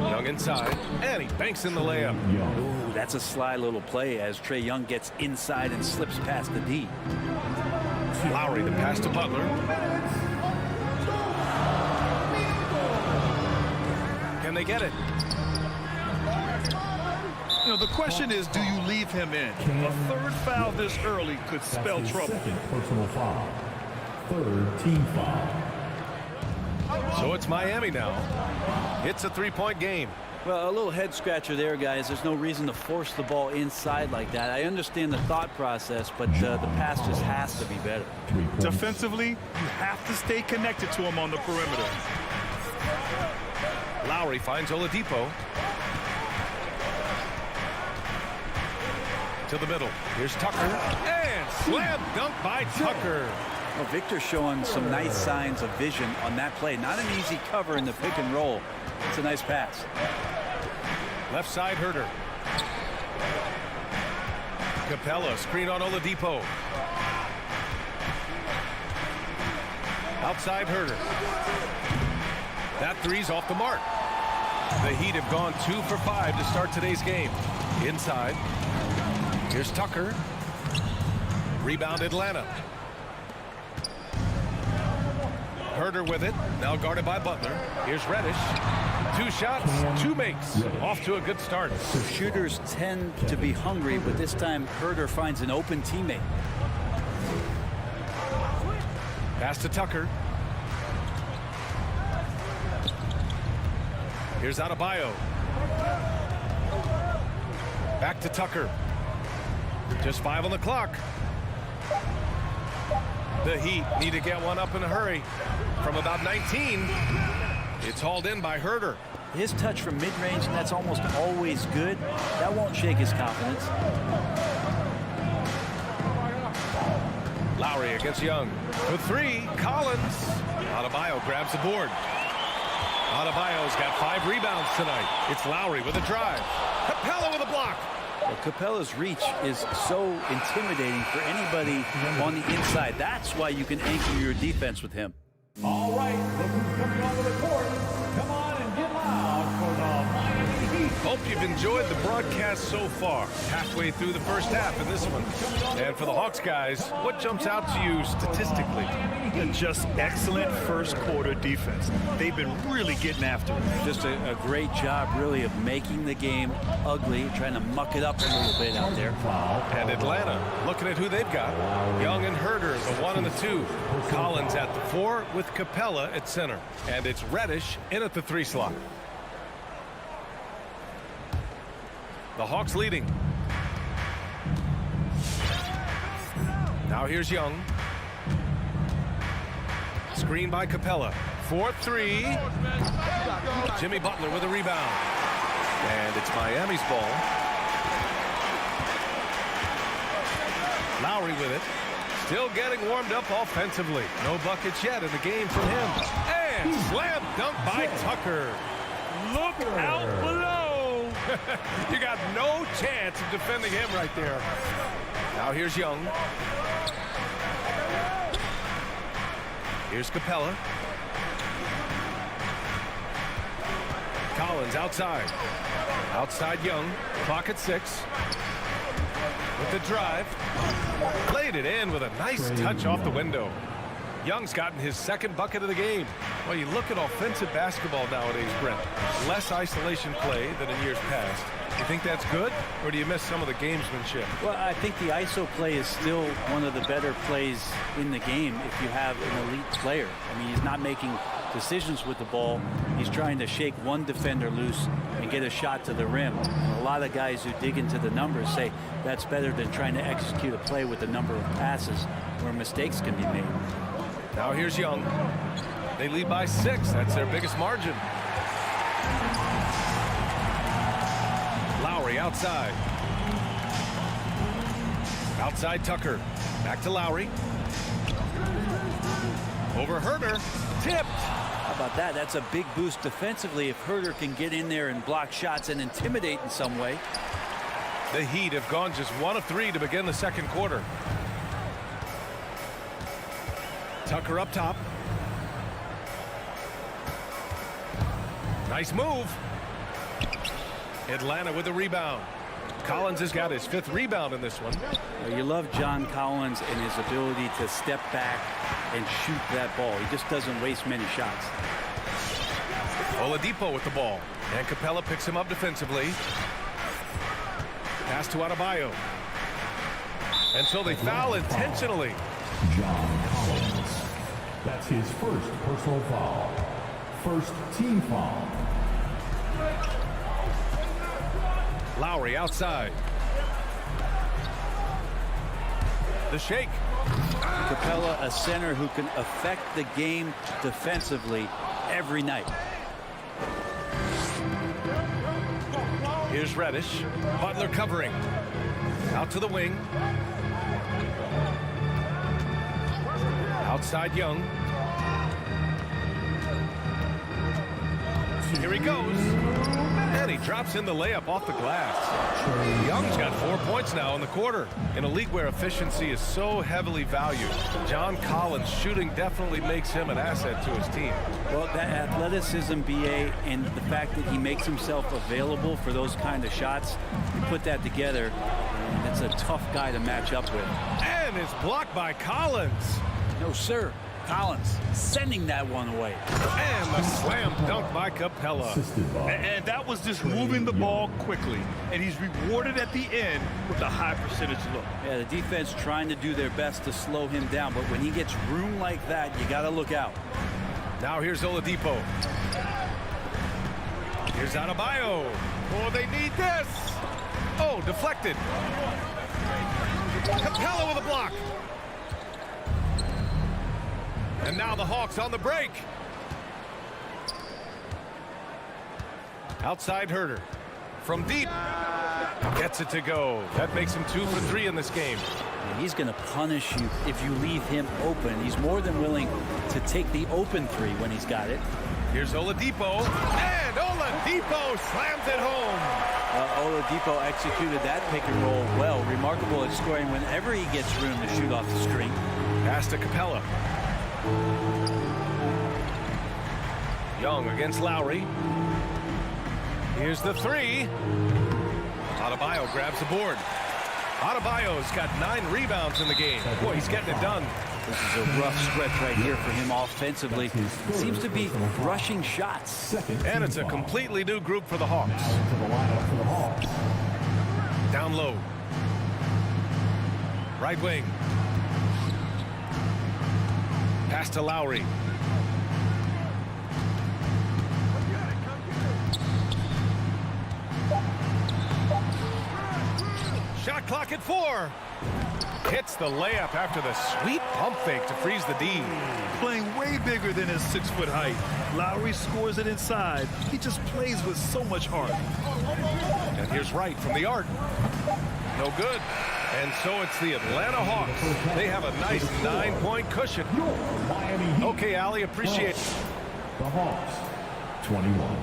Speaker 6: Young inside, and he banks in the layup.
Speaker 7: Ooh, that's a sly little play as Trey Young gets inside and slips past the D.
Speaker 6: Lowry, the pass to Butler. Can they get it?
Speaker 8: You know, the question is, do you leave him in? A third foul this early could spell
Speaker 5: That's his
Speaker 8: trouble.
Speaker 5: second personal foul. Third team foul.
Speaker 6: So it's Miami now. It's a 3-point game.
Speaker 7: Well, a little head scratcher there, guys. There's no reason to force the ball inside like that. I understand the thought process, but the pass just has to be better.
Speaker 8: Defensively, you have to stay connected to him on the perimeter.
Speaker 6: Lowry finds Oladipo. To the middle. Here's Tucker. And slam dunk by Tucker.
Speaker 7: Well, Victor's showing some nice signs of vision on that play. Not an easy cover in the pick and roll. It's a nice pass.
Speaker 6: Left side, Herder. Capella, screen on Oladipo. Outside, Herder. That three's off the mark. The Heat have gone 2 for 5 to start today's game. Inside. Here's Tucker. Rebound Atlanta. Herder with it. Now guarded by Butler. Here's Reddish. 2 shots, 2 makes. Off to a good start.
Speaker 7: So shooters tend to be hungry, but this time Herder finds an open teammate.
Speaker 6: Pass to Tucker. Here's Adebayo. Back to Tucker. Just 5 on the clock. The Heat need to get one up in a hurry. From about 19, it's hauled in by Herder.
Speaker 7: His touch from mid-range, and that's almost always good. That won't shake his confidence.
Speaker 6: Lowry against Young. For 3, Collins. Adebayo grabs the board. Adebayo's got 5 rebounds tonight. It's Lowry with a drive. Capella with a block.
Speaker 7: Well, Capella's reach is so intimidating for anybody on the inside. That's why you can anchor your defense with him.
Speaker 5: All right, look who's coming onto the court. Come on and get loud for the Miami Heat.
Speaker 6: Hope you've enjoyed the broadcast so far. Halfway through the first half in this one. And for the Hawks guys, what jumps out to you statistically?
Speaker 8: Just excellent first quarter defense. They've been really getting after it.
Speaker 7: Just a great job, really, of making the game ugly, trying to muck it up a little bit out there.
Speaker 6: And Atlanta, looking at who they've got. Young and Herder, the 1 and the 2. Collins at the 4 with Capella at center. And it's Reddish in at the 3 slot. The Hawks leading. Now here's Young. Screen by Capella. 4-3. Jimmy Butler with a rebound. And it's Miami's ball. Lowry with it. Still getting warmed up offensively. No buckets yet in the game from him. And slam dunk by Tucker.
Speaker 8: Look out below.
Speaker 6: You got no chance of defending him right there. Now here's Young. Here's Capella. Collins outside. Outside Young. Clock at 6. With the drive. Played it in with a nice touch off the window. Young's gotten his 2nd bucket of the game. Well, you look at offensive basketball nowadays, Brent. Less isolation play than in years past. You think that's good, or do you miss some of the gamesmanship?
Speaker 7: Well, I think the ISO play is still one of the better plays in the game if you have an elite player. I mean, he's not making decisions with the ball. He's trying to shake one defender loose and get a shot to the rim. And a lot of guys who dig into the numbers say that's better than trying to execute a play with a number of passes where mistakes can be made.
Speaker 6: Now here's Young. They lead by 6. That's their biggest margin. Lowry outside. Outside Tucker. Back to Lowry. Over Herder. Tipped.
Speaker 7: How about that? That's a big boost defensively if Herder can get in there and block shots and intimidate in some way.
Speaker 6: The Heat have gone just 1 of 3 to begin the 2nd quarter. Tucker up top. Nice move. Atlanta with the rebound. Collins has got his 5th rebound in this one.
Speaker 7: Well, you love John Collins and his ability to step back and shoot that ball. He just doesn't waste many shots.
Speaker 6: Oladipo with the ball. And Capella picks him up defensively. Pass to Adebayo. And so they foul intentionally.
Speaker 5: John Collins. That's his 1st personal foul. 1st team foul.
Speaker 6: Lowry outside. The shake.
Speaker 7: Capella, a center who can affect the game defensively every night.
Speaker 6: Here's Reddish. Butler covering. Out to the wing. Outside Young. Here he goes. And he drops in the layup off the glass. Young's got 4 points now in the quarter. In a league where efficiency is so heavily valued, John Collins' shooting definitely makes him an asset to his team.
Speaker 7: Well, that athleticism, BA, and the fact that he makes himself available for those kind of shots, you put that together, and it's a tough guy to match up with.
Speaker 6: And it's blocked by Collins.
Speaker 7: No, sir. Collins sending that one away.
Speaker 6: And the slam dunk by Capella.
Speaker 5: Assisted by
Speaker 8: And that was just moving the ball quickly. And he's rewarded at the end with a high percentage look.
Speaker 7: Yeah, the defense trying to do their best to slow him down, but when he gets room like that, you got to look out.
Speaker 6: Now here's Oladipo. Here's Adebayo. Oh, they need this. Oh, deflected. Capella with a block. And now the Hawks on the break. Outside Herter. From deep. Gets it to go. That makes him 2 for 3 in this game.
Speaker 7: And he's going to punish you if you leave him open. He's more than willing to take the open three when he's got it.
Speaker 6: Here's Oladipo. And Oladipo slams it home.
Speaker 7: Oladipo executed that pick and roll well. Remarkable at scoring whenever he gets room to shoot off the screen.
Speaker 6: Pass to Capella. Young against Lowry. Here's the three. Adebayo grabs the board. Adebayo's got 9 rebounds in the game. Boy, he's getting it done.
Speaker 7: This is a rough stretch right here for him offensively. Seems to be rushing shots.
Speaker 6: And it's a completely new group for the Hawks.
Speaker 5: to the lineup for the Hawks.
Speaker 6: Down low. Right wing. Pass to Lowry. Shot clock at 4. Hits the layup after the sweet pump fake to freeze the D.
Speaker 8: Playing way bigger than his 6-foot height. Lowry scores it inside. He just plays with so much heart.
Speaker 6: And here's Wright from the arc. No good. And so it's the Atlanta Hawks. They have a nice 9-point cushion.
Speaker 5: Miami Heat.
Speaker 6: Okay, Allie, appreciate it.
Speaker 5: The Hawks, 21.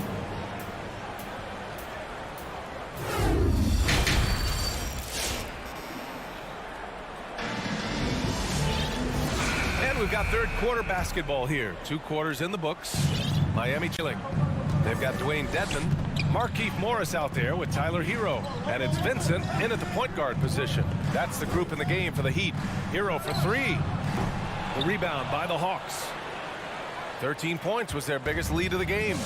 Speaker 6: And we've got third quarter basketball here. 2 quarters in the books. Miami chilling. They've got Dwayne Dedman, Markieff Morris out there with Tyler Hero. And it's Vincent in at the point guard position. That's the group in the game for the Heat. Hero for 3. The rebound by the Hawks. 13 points was their biggest lead of the game.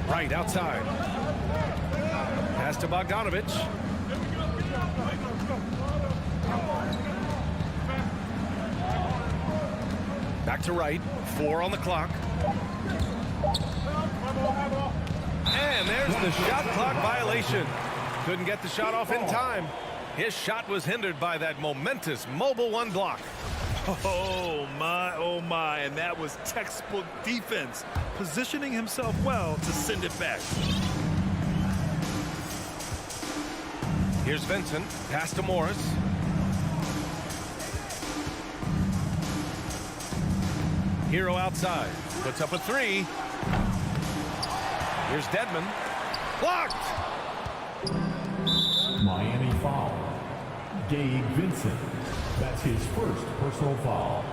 Speaker 6: Right outside. Pass to Bogdanovich. Back to Wright. 4 on the clock. And there's the shot clock violation. Couldn't get the shot off in time. His shot was hindered by that momentous mobile 1 block.
Speaker 8: Oh my, and that was textbook defense, positioning himself well to send it back.
Speaker 6: Here's Vincent, pass to Morris. Hero outside, puts up a 3. Here's Dedman, blocked!
Speaker 5: Miami foul. Gabe Vincent. That's his first personal foul.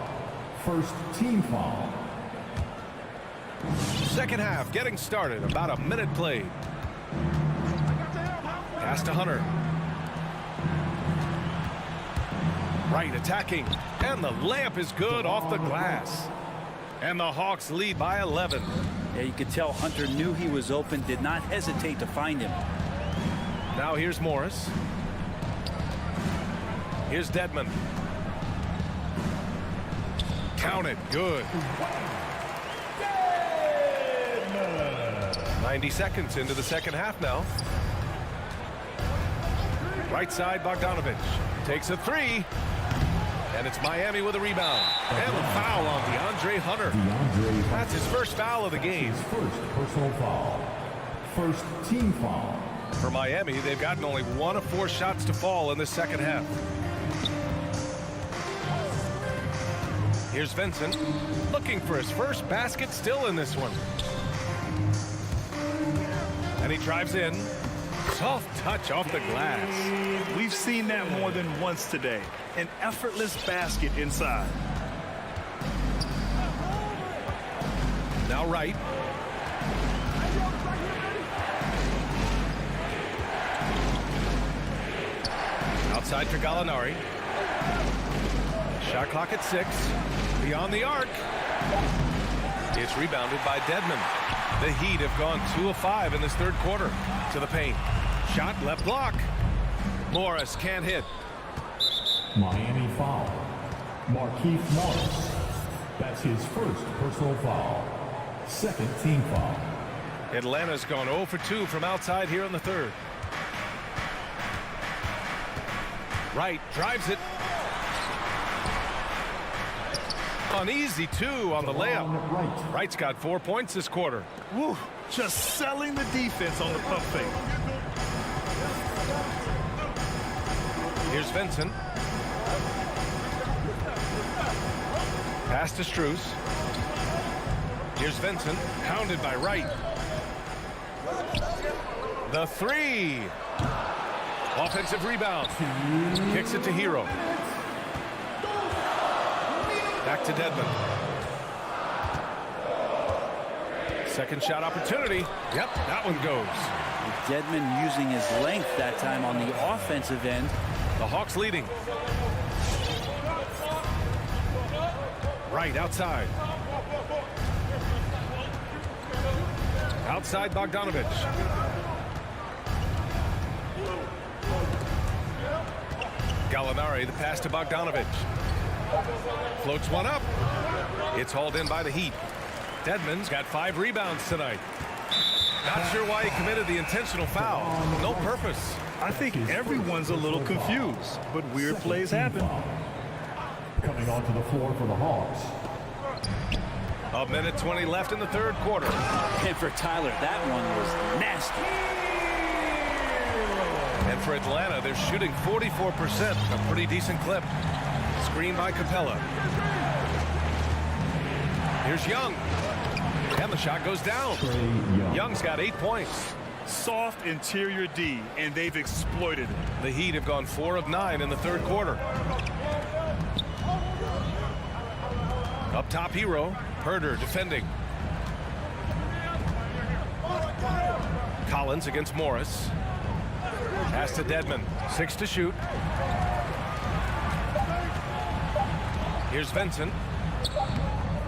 Speaker 5: First team foul.
Speaker 6: Second half getting started, about a minute played. Pass to Hunter. Right attacking, and the layup is good off the glass. And the Hawks lead by 11.
Speaker 7: Yeah, you could tell Hunter knew he was open, did not hesitate to find him.
Speaker 6: Now here's Morris. Here's Dedman. Count it, good. 90 seconds into the second half now. Right side, Bogdanovich takes a 3. And it's Miami with a rebound. And a foul on DeAndre Hunter. That's his first foul of the game.
Speaker 5: His first personal foul. First team foul.
Speaker 6: For Miami, they've gotten only 1 of 4 shots to fall in the second half. Here's Vincent, looking for his first basket, still in this one. And he drives in. Soft touch off the glass.
Speaker 8: We've seen that more than once today. An effortless basket inside.
Speaker 6: Now Wright. Outside for Gallinari. Shot clock at 6. Beyond the arc. It's rebounded by Dedmon. The Heat have gone 2 of 5 in this third quarter. To the paint. Shot left block. Morris can't hit.
Speaker 5: Miami foul. Markieff Morris. That's his first personal foul. Second team foul.
Speaker 6: Atlanta's gone 0 for 2 from outside here in the third. Wright drives it. An easy 2 on the layup. Wright's got 4 points this quarter.
Speaker 8: Woo, just selling the defense on the pump fake.
Speaker 6: Here's Vincent. Pass to Strus. Here's Vincent, pounded by Wright. The 3. Offensive rebound. Kicks it to Hero. Back to Dedmon. Second shot opportunity. Yep, that one goes.
Speaker 7: Dedmon using his length that time on the offensive end.
Speaker 6: The Hawks leading. Right outside. Outside Bogdanovich. Gallinari, the pass to Bogdanovich. Floats one up. It's hauled in by the Heat. Dedmon's got 5 rebounds tonight. Not sure why he committed the intentional foul. No purpose.
Speaker 8: I think everyone's a little confused, but weird plays happen.
Speaker 5: Coming onto the floor for the Hawks.
Speaker 6: A minute 20 left in the third quarter.
Speaker 7: And for Tyler, that one was nasty.
Speaker 6: And for Atlanta, they're shooting 44%, a pretty decent clip. Screen by Capella. Here's Young. And the shot goes down. Young's got 8 points.
Speaker 8: Soft interior D, and they've exploited it.
Speaker 6: The Heat have gone 4 of 9 in the third quarter. Up top, Hero. Herder defending. Collins against Morris. Pass to Dedmon. 6 to shoot. Here's Vincent.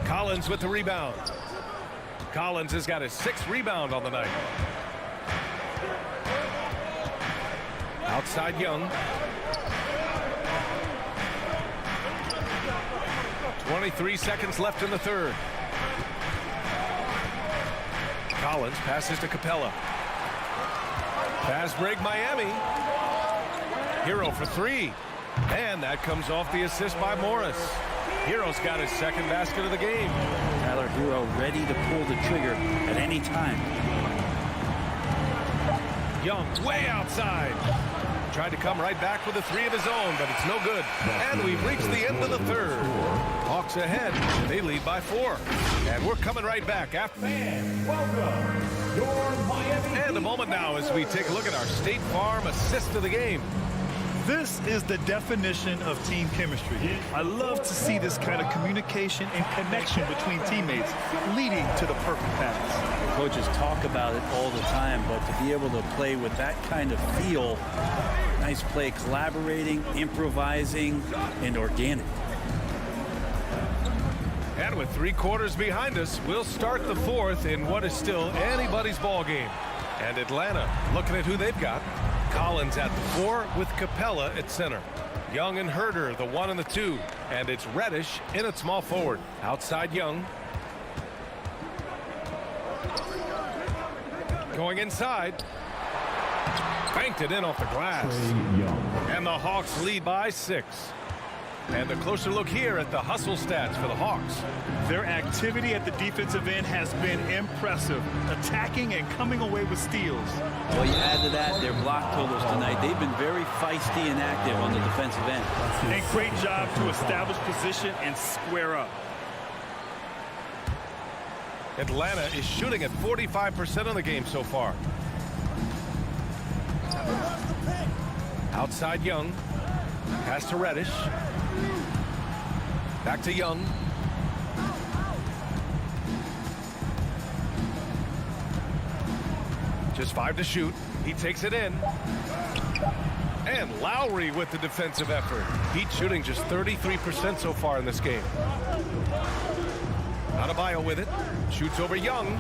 Speaker 6: Collins with the rebound. Collins has got his 6th rebound on the night. Outside Young. 23 seconds left in the third. Collins passes to Capella. Fast break Miami. Hero for 3. And that comes off the assist by Morris. Hero's got his 2nd basket of the game.
Speaker 7: Tyler Hero ready to pull the trigger at any time.
Speaker 6: Young way outside. Tried to come right back with a 3 of his own, but it's no good. And we've reached the end of the third. Hawks ahead. They lead by 4. And we're coming right back after.
Speaker 5: Welcome, your Miami.
Speaker 6: And a moment now as we take a look at our State Farm assist of the game.
Speaker 8: This is the definition of team chemistry. I love to see this kind of communication and connection between teammates leading to the perfect pass.
Speaker 7: Coaches talk about it all the time, but to be able to play with that kind of feel, nice play, collaborating, improvising, and organic.
Speaker 6: And with 3 quarters behind us, we'll start the 4th in what is still anybody's ball game. And Atlanta looking at who they've got. Collins at the 4 with Capella at center. Young and Herder, the 1 and the 2. And it's Reddish in at small forward. Outside Young. Going inside. Banked it in off the glass. And the Hawks lead by 6. And a closer look here at the hustle stats for the Hawks.
Speaker 8: Their activity at the defensive end has been impressive, attacking and coming away with steals.
Speaker 7: Well, you add to that their block totals tonight. They've been very feisty and active on the defensive end.
Speaker 8: And great job to establish position and square up.
Speaker 6: Atlanta is shooting at 45% of the game so far. Outside Young. Pass to Reddish. Back to Young. Just 5 to shoot. He takes it in. And Lowry with the defensive effort. Heat shooting just 33% so far in this game. Adebayo with it. Shoots over Young.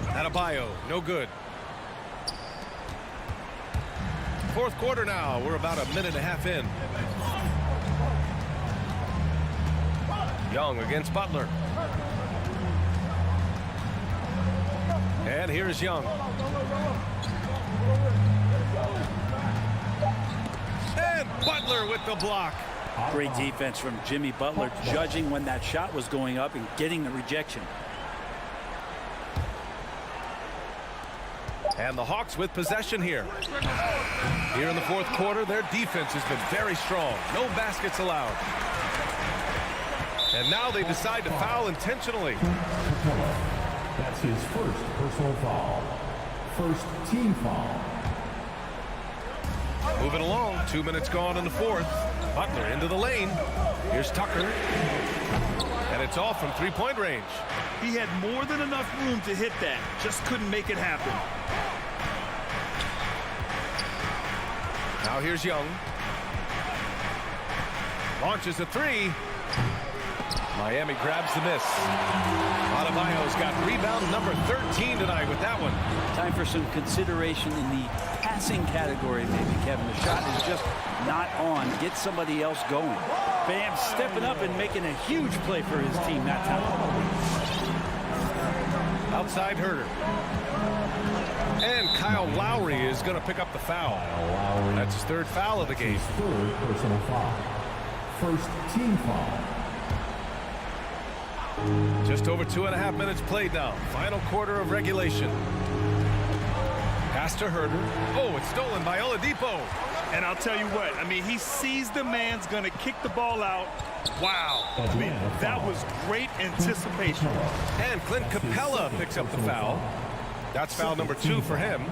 Speaker 6: Adebayo, no good. Fourth quarter now. We're about a minute and a half in. Young against Butler. And here's Young. And Butler with the block.
Speaker 7: Great defense from Jimmy Butler, judging when that shot was going up and getting the rejection.
Speaker 6: And the Hawks with possession here. Here in the fourth quarter, their defense has been very strong. No baskets allowed. And now they decide to foul intentionally.
Speaker 5: That's his first personal foul. First team foul.
Speaker 6: Moving along, 2 minutes gone in the fourth. Butler into the lane. Here's Tucker. And it's off from three-point range.
Speaker 8: He had more than enough room to hit that. Just couldn't make it happen.
Speaker 6: Now here's Young. Launches a three. Miami grabs the miss. Adebayo's got rebound number 13 tonight with that one.
Speaker 7: Time for some consideration in the passing category, maybe, Kevin. The shot is just not on. Get somebody else going. Bam stepping up and making a huge play for his team that time.
Speaker 6: Outside Herter. And Kyle Lowry is going to pick up the foul. That's his third foul of the game.
Speaker 5: Third personal foul. First team foul.
Speaker 6: Just over 2.5 minutes played now. Final quarter of regulation. Pass to Herter. Oh, it's stolen by Oladipo.
Speaker 8: And I'll tell you what, I mean, he sees the man's going to kick the ball out. Wow. I mean, that was great anticipation.
Speaker 6: And Clint Capella picks up the foul. That's foul number 2 for him.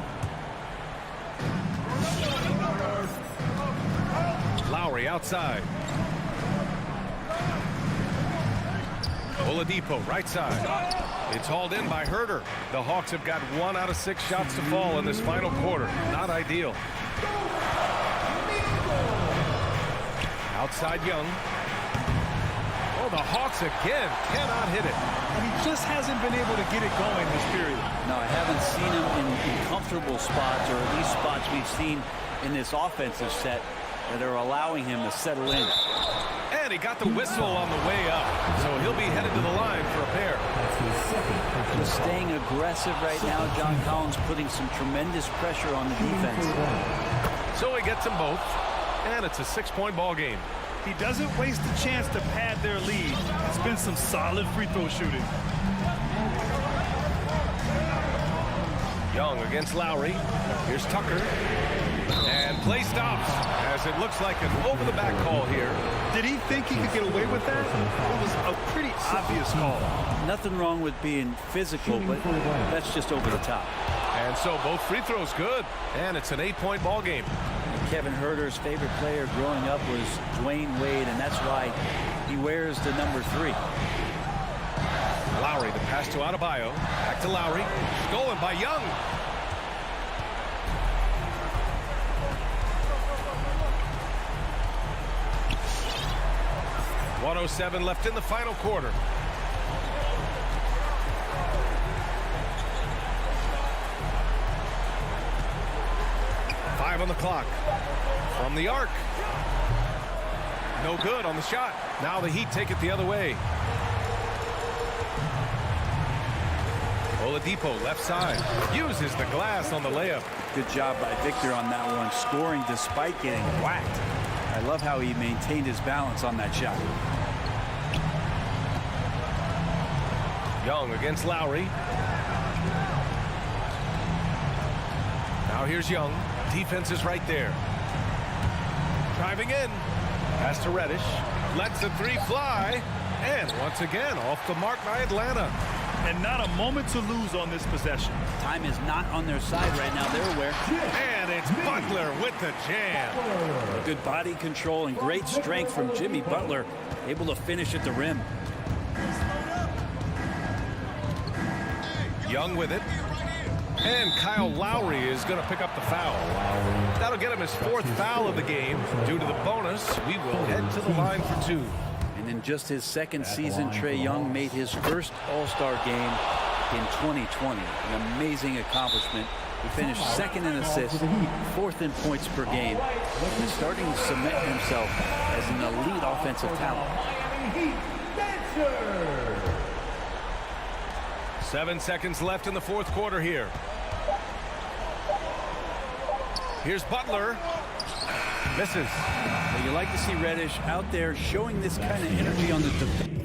Speaker 6: Lowry outside. Oladipo right side. It's hauled in by Herter. The Hawks have got 1 out of 6 shots to fall in this final quarter. Not ideal. Outside Young. Oh, the Hawks again cannot hit it.
Speaker 8: And he just hasn't been able to get it going this period.
Speaker 7: No, I haven't seen him in comfortable spots, or at least spots we've seen in this offensive set that are allowing him to settle in.
Speaker 6: And he got the whistle on the way up, so he'll be headed to the line for a pair.
Speaker 7: Just staying aggressive right now. John Collins putting some tremendous pressure on the defense.
Speaker 6: So he gets them both, and it's a 6-point ball game.
Speaker 8: He doesn't waste a chance to pad their lead. It's been some solid free throw shooting.
Speaker 6: Young against Lowry. Here's Tucker. And play stops as it looks like an over-the-back call here.
Speaker 8: Did he think he could get away with that? It was a pretty obvious call.
Speaker 7: Nothing wrong with being physical, but that's just over the top.
Speaker 6: And so both free throws good. And it's an 8-point ball game.
Speaker 7: Kevin Herter's favorite player growing up was Dwayne Wade, and that's why he wears the number 3.
Speaker 6: Lowry, the pass to Adebayo. Back to Lowry. Stolen by Young. .107 left in the final quarter. On the clock. From the arc. No good on the shot. Now the Heat take it the other way. Oladipo left side. Uses the glass on the layup.
Speaker 7: Good job by Victor on that one. Scoring despite getting whacked. I love how he maintained his balance on that shot.
Speaker 6: Young against Lowry. Now here's Young. Defense is right there. Driving in. Pass to Reddish. Lets the 3 fly. And once again, off the mark by Atlanta.
Speaker 8: And not a moment to lose on this possession.
Speaker 7: Time is not on their side right now. They're aware.
Speaker 6: And it's Butler with the jam.
Speaker 7: Good body control and great strength from Jimmy Butler. Able to finish at the rim.
Speaker 6: Young with it. And Kyle Lowry is going to pick up the foul. That'll get him his 4th foul of the game. Due to the bonus, we will head to the line for 2.
Speaker 7: And in just his 2nd season, Trae Young made his first All-Star game in 2020. An amazing accomplishment. He finished 2nd in assists, 4th in points per game, and is starting to cement himself as an elite offensive talent.
Speaker 6: 7 seconds left in the 4th quarter here. Here's Butler. Misses.
Speaker 7: But you like to see Reddish out there showing this kind of energy on the defense.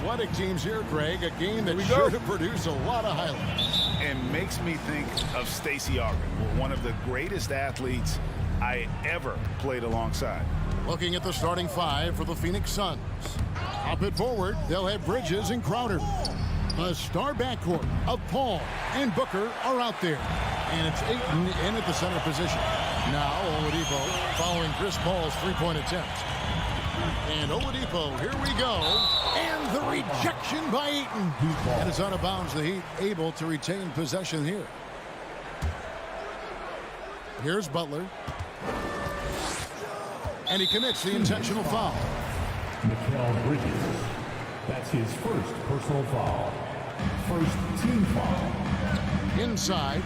Speaker 1: athletic teams here, Greg. A game that's sure to produce a lot of highlights.
Speaker 2: And makes me think of Stacey Augmon, one of the greatest athletes I ever played alongside.
Speaker 1: Looking at the starting five for the Phoenix Suns. Up it forward, they'll have Bridges and Crowder. A star backcourt of Paul and Booker are out there. And it's Ayton in at the center position. Now Oladipo following Chris Paul's three-point attempt. And Oladipo, here we go. And the rejection by Ayton. And it's out of bounds. The Heat able to retain possession here. Here's Butler. And he commits the intentional foul.
Speaker 5: Mikal Bridges. That's his first personal foul. First team foul.
Speaker 1: Inside.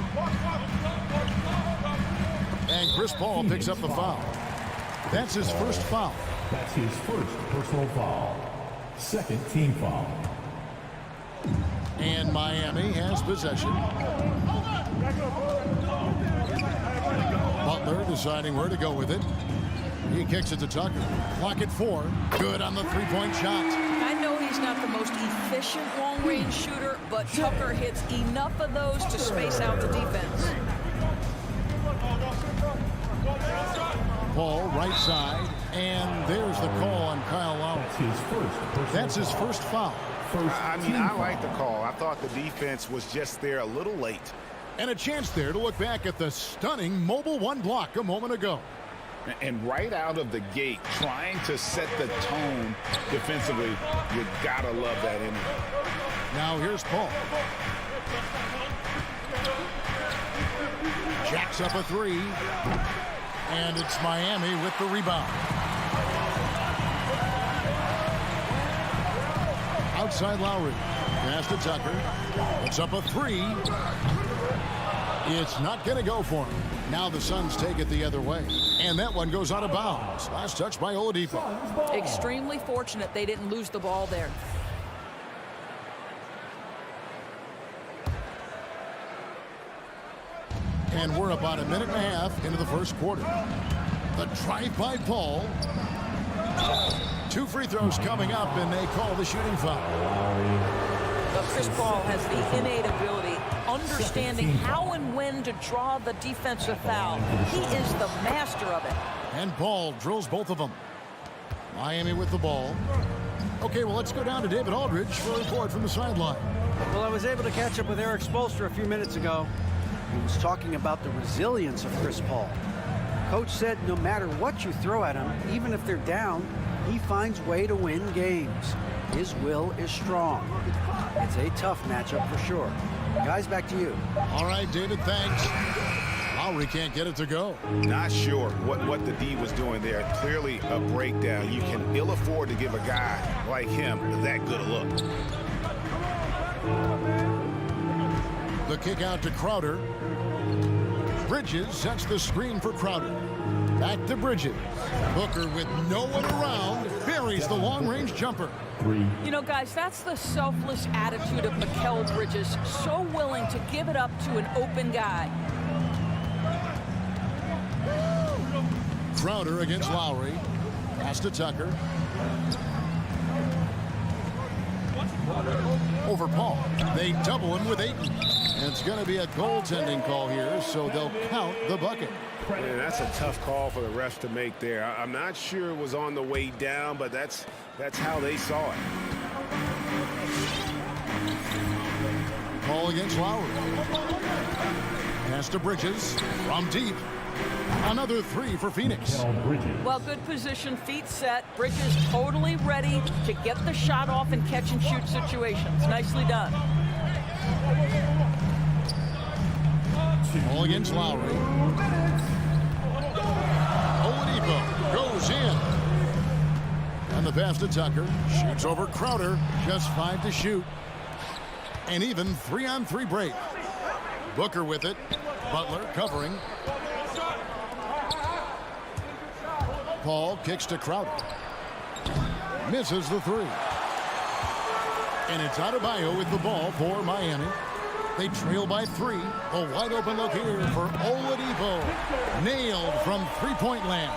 Speaker 1: And Chris Paul picks up the foul. That's his first foul.
Speaker 5: That's his first personal foul. Second team foul.
Speaker 1: And Miami has possession. Butler deciding where to go with it. He kicks it to Tucker. Clock at 4. Good on the three-point shot.
Speaker 9: I know he's not the most efficient long-range shooter, but Tucker hits enough of those to space out the defense.
Speaker 1: Paul, right side. And there's the call on Kyle Lowry. That's his first foul.
Speaker 2: I like the call. I thought the defense was just there a little late.
Speaker 1: And a chance there to look back at the stunning mobile one block a moment ago.
Speaker 2: And right out of the gate, trying to set the tone defensively, you gotta love that energy.
Speaker 1: Now here's Paul. Jacks up a three. And it's Miami with the rebound. Outside Lowry. Pass to Tucker. It's up a three. It's not going to go for him. Now the Suns take it the other way. And that one goes out of bounds. Last touch by Oladipo.
Speaker 9: Extremely fortunate they didn't lose the ball there.
Speaker 1: And we're about a minute and a half into the first quarter. The drive by Paul. 2 free throws coming up, and they call the shooting foul.
Speaker 9: But Chris Paul has the innate ability, understanding how and when to draw the defensive foul. He is the master of it.
Speaker 1: And Paul drills both of them. Miami with the ball. Okay, well, let's go down to David Aldridge for a report from the sideline.
Speaker 10: Well, I was able to catch up with Eric Spoelstra a few minutes ago. He was talking about the resilience of Chris Paul. Coach said no matter what you throw at him, even if they're down, he finds a way to win games. His will is strong. It's a tough matchup for sure. Guys, back to you.
Speaker 1: All right, David, thanks. Lowry can't get it to go.
Speaker 2: Not sure what the D was doing there. Clearly a breakdown. You can ill afford to give a guy like him that good a look.
Speaker 1: The kick out to Crowder. Bridges sets the screen for Crowder. Back to Bridges. Booker with no one around buries the long-range jumper.
Speaker 9: You know, guys, that's the selfless attitude of Mikal Bridges. So willing to give it up to an open guy.
Speaker 1: Crowder against Lowry. Pass to Tucker. Over Paul. They double him with Ayton. And it's going to be a goaltending call here, so they'll count the bucket.
Speaker 4: Man, that's a tough call for the refs to make there. I'm not sure it was on the way down, but that's how they saw it.
Speaker 1: Paul against Lowry. Pass to Bridges from deep. Another three for Phoenix.
Speaker 9: Well, good position, feet set. Bridges totally ready to get the shot off in catch-and-shoot situations. Nicely done.
Speaker 1: Paul against Lowry. Oladipo goes in. And the pass to Tucker. Shoots over Crowder. Just 5 to shoot. And even 3-on-3 break. Booker with it. Butler covering. Paul kicks to Crowder. Misses the three. And it's Adebayo with the ball for Miami. They trail by 3. A wide open look here for Oladipo. Nailed from three-point land.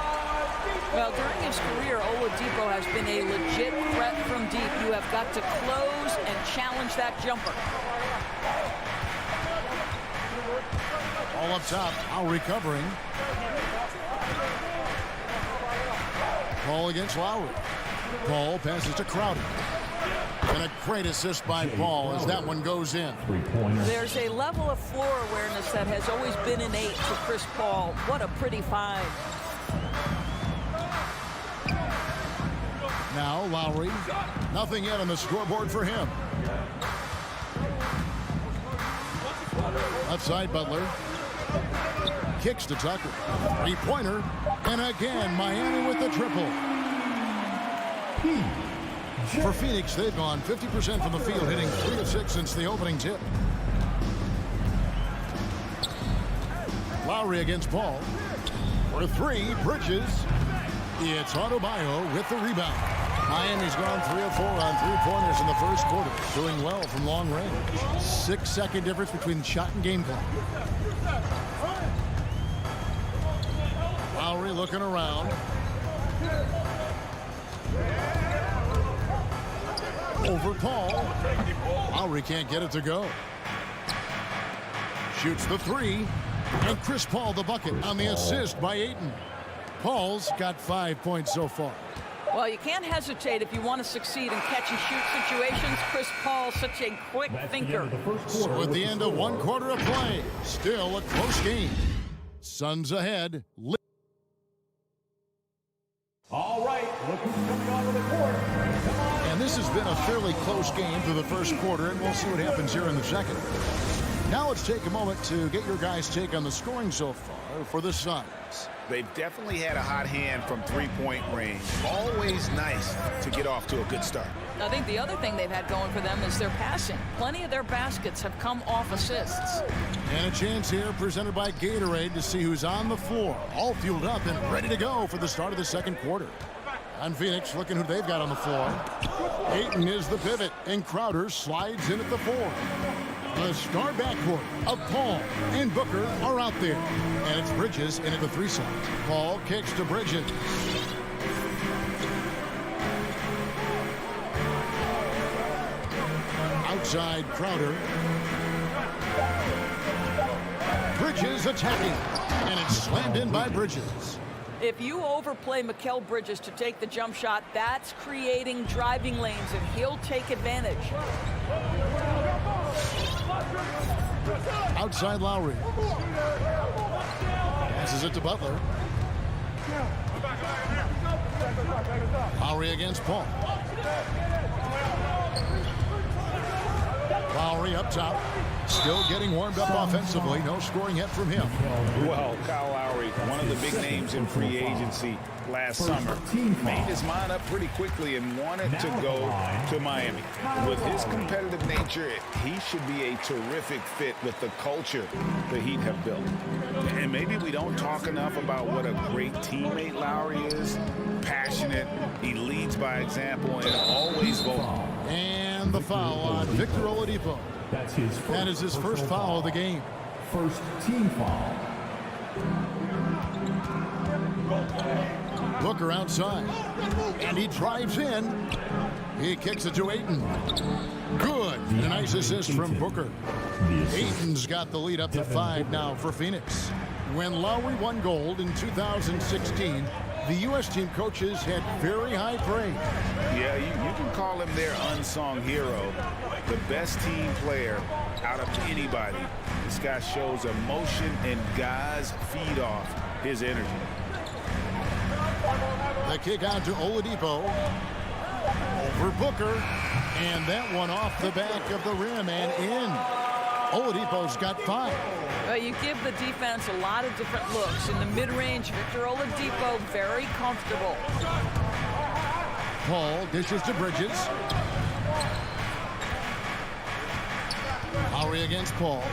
Speaker 9: Well, during his career, Oladipo has been a legit threat from deep. You have got to close and challenge that jumper.
Speaker 1: All up top, Lowry covering. Paul against Lowry. Paul passes to Crowder. And a great assist by Paul as that one goes in.
Speaker 9: There's a level of floor awareness that has always been innate to Chris Paul. What a pretty find.
Speaker 1: Now Lowry. Nothing yet on the scoreboard for him. Left side, Butler. Kicks to Tucker. Three-pointer. And again, Miami with the triple. For Phoenix, they've gone 50% from the field, hitting 3 of 6 since the opening tip. Lowry against Paul. For 3, Bridges. It's Adebayo with the rebound. Miami's gone 3 of 4 on three-pointers in the first quarter, doing well from long range. 6-second difference between shot and game clock. Lowry looking around. Over Paul. Lowry can't get it to go. Shoots the 3. And Chris Paul the bucket on the assist by Ayton. Paul's got 5 points so far.
Speaker 9: Well, you can't hesitate if you want to succeed in catch-and-shoot situations. Chris Paul, such a quick thinker.
Speaker 1: So at the end of 1 quarter of play, still a close game. Suns ahead.
Speaker 5: All right, look who's coming onto the court.
Speaker 1: And this has been a fairly close game through the first quarter, and we'll see what happens here in the second. Now let's take a moment to get your guys' take on the scoring so far for the Suns.
Speaker 2: They've definitely had a hot hand from three-point range. Always nice to get off to a good start.
Speaker 9: I think the other thing they've had going for them is their passing. Plenty of their baskets have come off assists.
Speaker 1: And a chance here presented by Gatorade to see who's on the floor. All fueled up and ready to go for the start of the second quarter. On Phoenix, looking who they've got on the floor. Ayton is the pivot, and Crowder slides in at the 4. The star backcourt of Paul and Booker are out there. And it's Bridges in at the 3 side. Paul kicks to Bridges. Outside Crowder. Bridges attacking. And it's slammed in by Bridges.
Speaker 9: If you overplay Mikal Bridges to take the jump shot, that's creating driving lanes, and he'll take advantage.
Speaker 1: Outside Lowry. Passes it to Butler. Lowry against Paul. Lowry up top. Still getting warmed up offensively. No scoring yet from him.
Speaker 2: Well, Kyle Lowry, one of the big names in free agency last summer, made his mind up pretty quickly and wanted to go to Miami. With his competitive nature, he should be a terrific fit with the culture the Heat have built. And maybe we don't talk enough about what a great teammate Lowry is. Passionate, he leads by example, and always vocal.
Speaker 1: And the foul on Victor Oladipo. That is his first foul of the game.
Speaker 5: First team foul.
Speaker 1: Booker outside. And he drives in. He kicks it to Ayton. Good. And a nice assist from Booker. Ayton's got the lead up to 5 now for Phoenix. When Lowry won gold in 2016, the U.S. team coaches had very high praise.
Speaker 2: Yeah, you can call him their unsung hero. The best team player out of anybody. This guy shows emotion, and guys feed off his energy.
Speaker 1: The kick out to Oladipo. Over Booker. And that one off the back of the rim and in. Oladipo's got 5.
Speaker 9: Well, you give the defense a lot of different looks. In the mid-range, Victor Oladipo very comfortable.
Speaker 1: Paul dishes to Bridges. Lowry against Paul.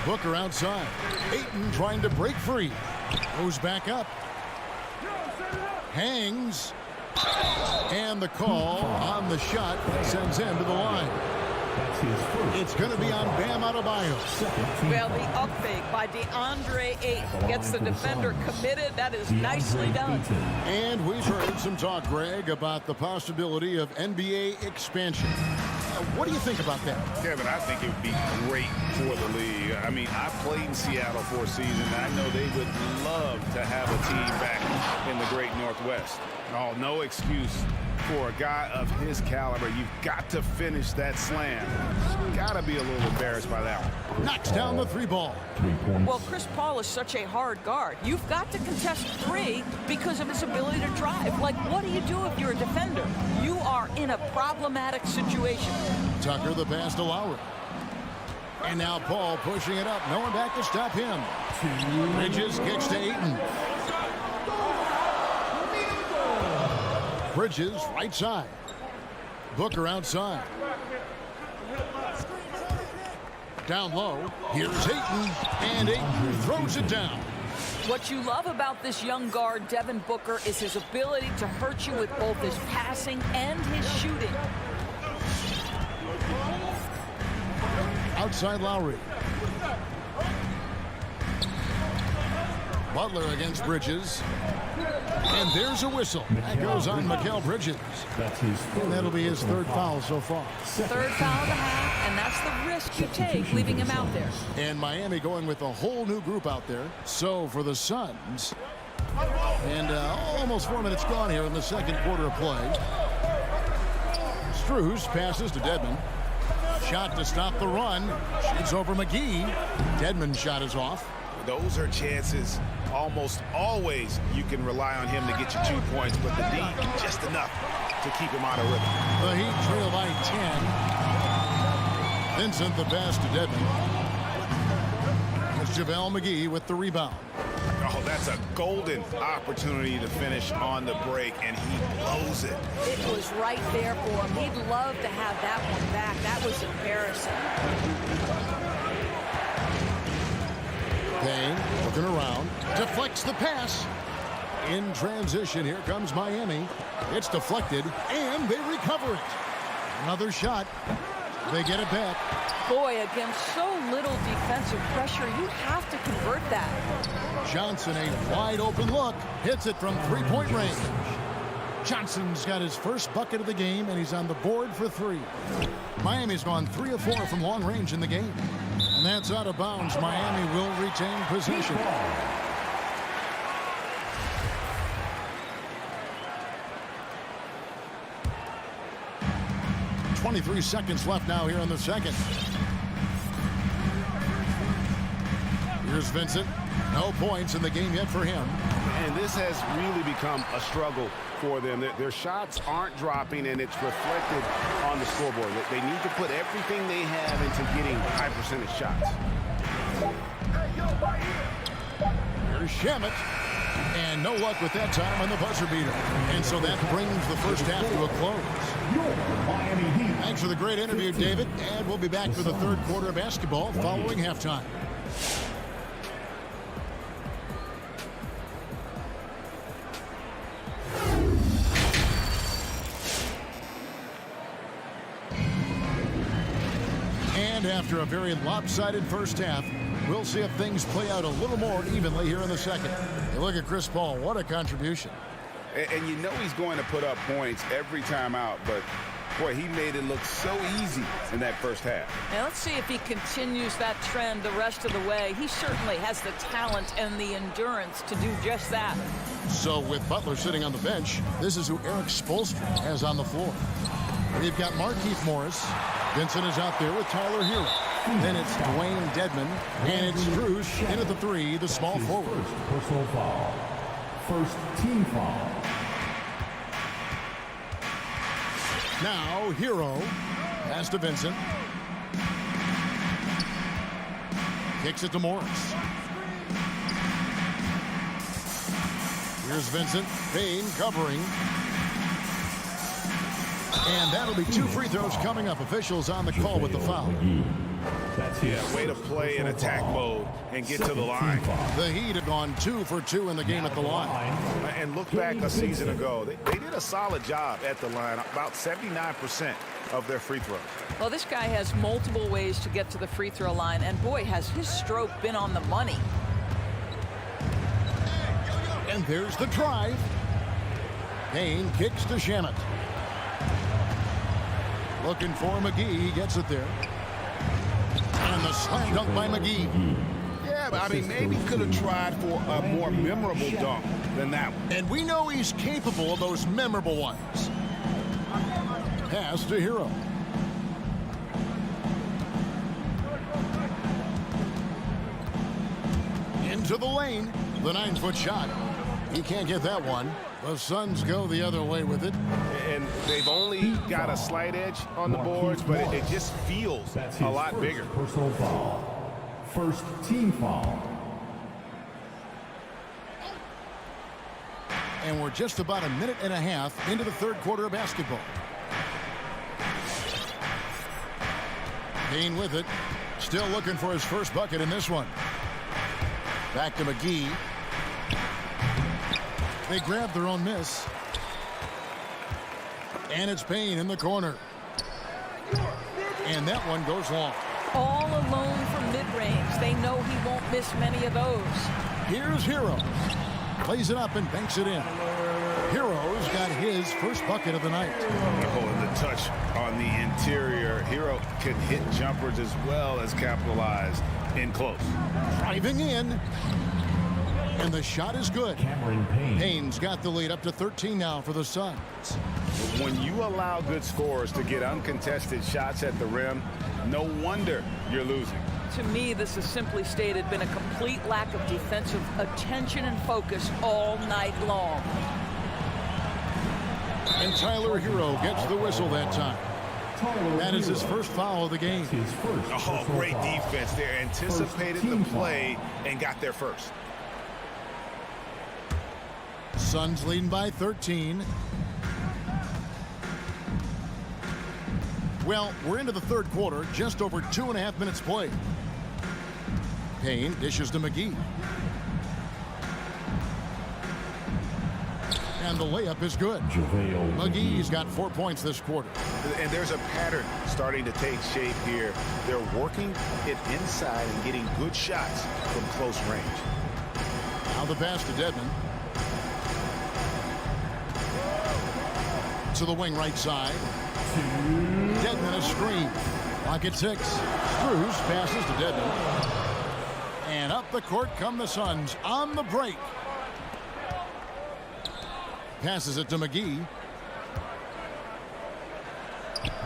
Speaker 1: Booker outside. Ayton trying to break free. Goes back up. Hangs. And the call on the shot sends him to the line.
Speaker 5: That's his first.
Speaker 1: It's going to be on Bam Adebayo.
Speaker 9: Well, the up fake by DeAndre Ayton gets the defender committed. That is nicely done.
Speaker 1: And we've heard some talk, Greg, about the possibility of NBA expansion. What do you think about that?
Speaker 2: Kevin, I think it would be great for the league. I mean, I played in Seattle for a season, and I know they would love to have a team back in the great Northwest. Oh, no excuse for a guy of his caliber. You've got to finish that slam. Got to be a little embarrassed by that one.
Speaker 1: Knocks down the 3 ball.
Speaker 5: 3 points.
Speaker 9: Well, Chris Paul is such a hard guard. You've got to contest 3 because of his ability to drive. Like, what do you do if you're a defender? You are in a problematic situation.
Speaker 1: Tucker the pass to Lowry. And now Paul pushing it up. No one back to stop him. Bridges kicks to Ayton. Bridges right side. Booker outside. Down low. Here's Ayton. And Ayton throws it down.
Speaker 9: What you love about this young guard, Devin Booker, is his ability to hurt you with both his passing and his shooting.
Speaker 1: Outside Lowry. Butler against Bridges. And there's a whistle. That goes on Mikal Bridges.
Speaker 5: That's his
Speaker 1: And that'll be his 3rd foul so far.
Speaker 9: 3rd foul of the half, and that's the risk you take, leaving him out there.
Speaker 1: And Miami going with a whole new group out there. So for the Suns. And almost 4 minutes gone here in the 2nd quarter of play. Strus passes to Dedmon. Shot to stop the run. Shoots over McGee. Dedmon's shot is off.
Speaker 2: Those are chances almost always you can rely on him to get you 2 points, but the D just enough to keep him out of rhythm.
Speaker 1: The Heat trail by 10. Vincent the pass to Dedmon. It's JaVale McGee with the rebound.
Speaker 2: Oh, that's a golden opportunity to finish on the break, and he blows it.
Speaker 9: It was right there for him. He'd love to have that one back. That was embarrassing.
Speaker 1: Payne looking around, deflects the pass. In transition, here comes Miami. It's deflected, and they recover it. Another shot. They get it back.
Speaker 9: Boy, against so little defensive pressure, you have to convert that.
Speaker 1: Johnson, a wide open look, hits it from 3-point range. Johnson's got his first bucket of the game, and he's on the board for 3. Miami's gone 3 of 4 from long range in the game. And that's out of bounds. Miami will retain possession. 23 seconds left now here in the 2nd. Here's Vincent. No points in the game yet for him.
Speaker 2: And this has really become a struggle for them. Their shots aren't dropping, and it's reflected on the scoreboard. They need to put everything they have into getting high percentage shots.
Speaker 1: Here's Shamet. And no luck with that time on the buzzer beater. And so that brings the first half to a close. Thanks for the great interview, David. And we'll be back for the 3rd quarter of basketball following halftime. And after a very lopsided first half, we'll see if things play out a little more evenly here in the 2nd. Hey, look at Chris Paul. What a contribution.
Speaker 2: And you know he's going to put up points every time out, but boy, he made it look so easy in that first half.
Speaker 9: Now let's see if he continues that trend the rest of the way. He certainly has the talent and the endurance to do just that.
Speaker 1: So with Butler sitting on the bench, this is who Eric Spoelstra has on the floor. We've got Markieff Morris. Vincent is out there with Tyler Hero. Then it's Dwayne Dedmon. And it's Strus in at the 3, the small forward.
Speaker 5: First personal foul. First team foul.
Speaker 1: Now Hero. Pass to Vincent. Kicks it to Morris. Here's Vincent. Payne covering. And that'll be 2 free throws coming up. Officials on the call with the foul.
Speaker 4: Yeah, way to play in attack mode and get to the line.
Speaker 1: The Heat have gone 2 for 2 in the game at the line.
Speaker 4: And look back a season ago. They did a solid job at the line, about 79% of their free throws.
Speaker 9: Well, this guy has multiple ways to get to the free throw line, and boy, has his stroke been on the money.
Speaker 1: And there's the drive. Payne kicks to Shamet. Looking for McGee. He gets it there. And the slam dunk by McGee.
Speaker 2: Yeah, but I mean, maybe could have tried for a more memorable dunk than that one.
Speaker 1: And we know he's capable of those memorable ones. Pass to Hero. Into the lane. The 9-foot shot. He can't get that one. The Suns go the other way with it.
Speaker 4: And they've only got a slight edge on the boards, but it just feels a lot bigger.
Speaker 5: Personal foul. First team foul.
Speaker 1: And we're just about a minute and a half into the third quarter of basketball. Payne with it. Still looking for his first bucket in this one. Back to McGee. They grab their own miss. And it's Payne in the corner. And that one goes long.
Speaker 9: All alone from mid-range. They know he won't miss many of those.
Speaker 1: Here's Hero. Plays it up and banks it in. Hero's got his first bucket of the night.
Speaker 2: Oh, and the touch on the interior. Hero can hit jumpers as well as capitalize in close.
Speaker 1: Driving in. And the shot is good.
Speaker 5: Cameron Payne.
Speaker 1: Payne's got the lead up to 13 now for the Suns.
Speaker 2: When you allow good scorers to get uncontested shots at the rim, no wonder you're losing.
Speaker 9: To me, this has simply stated been a complete lack of defensive attention and focus all night long.
Speaker 1: And Tyler Hero gets the whistle that time. That is his first foul of the game.
Speaker 2: Oh, great defense there. Anticipated the play and got there first.
Speaker 1: Suns leading by 13. Well, we're into the third quarter, just over 2.5 minutes played. Payne dishes to McGee. And the layup is good. McGee's got 4 points this quarter.
Speaker 2: And there's a pattern starting to take shape here. They're working it inside and getting good shots from close range.
Speaker 1: Now the pass to Dedmon. To the wing right side. Dedmon a screen. Clock at 6. Strus passes to Dedmon. And up the court come the Suns on the break. Passes it to McGee.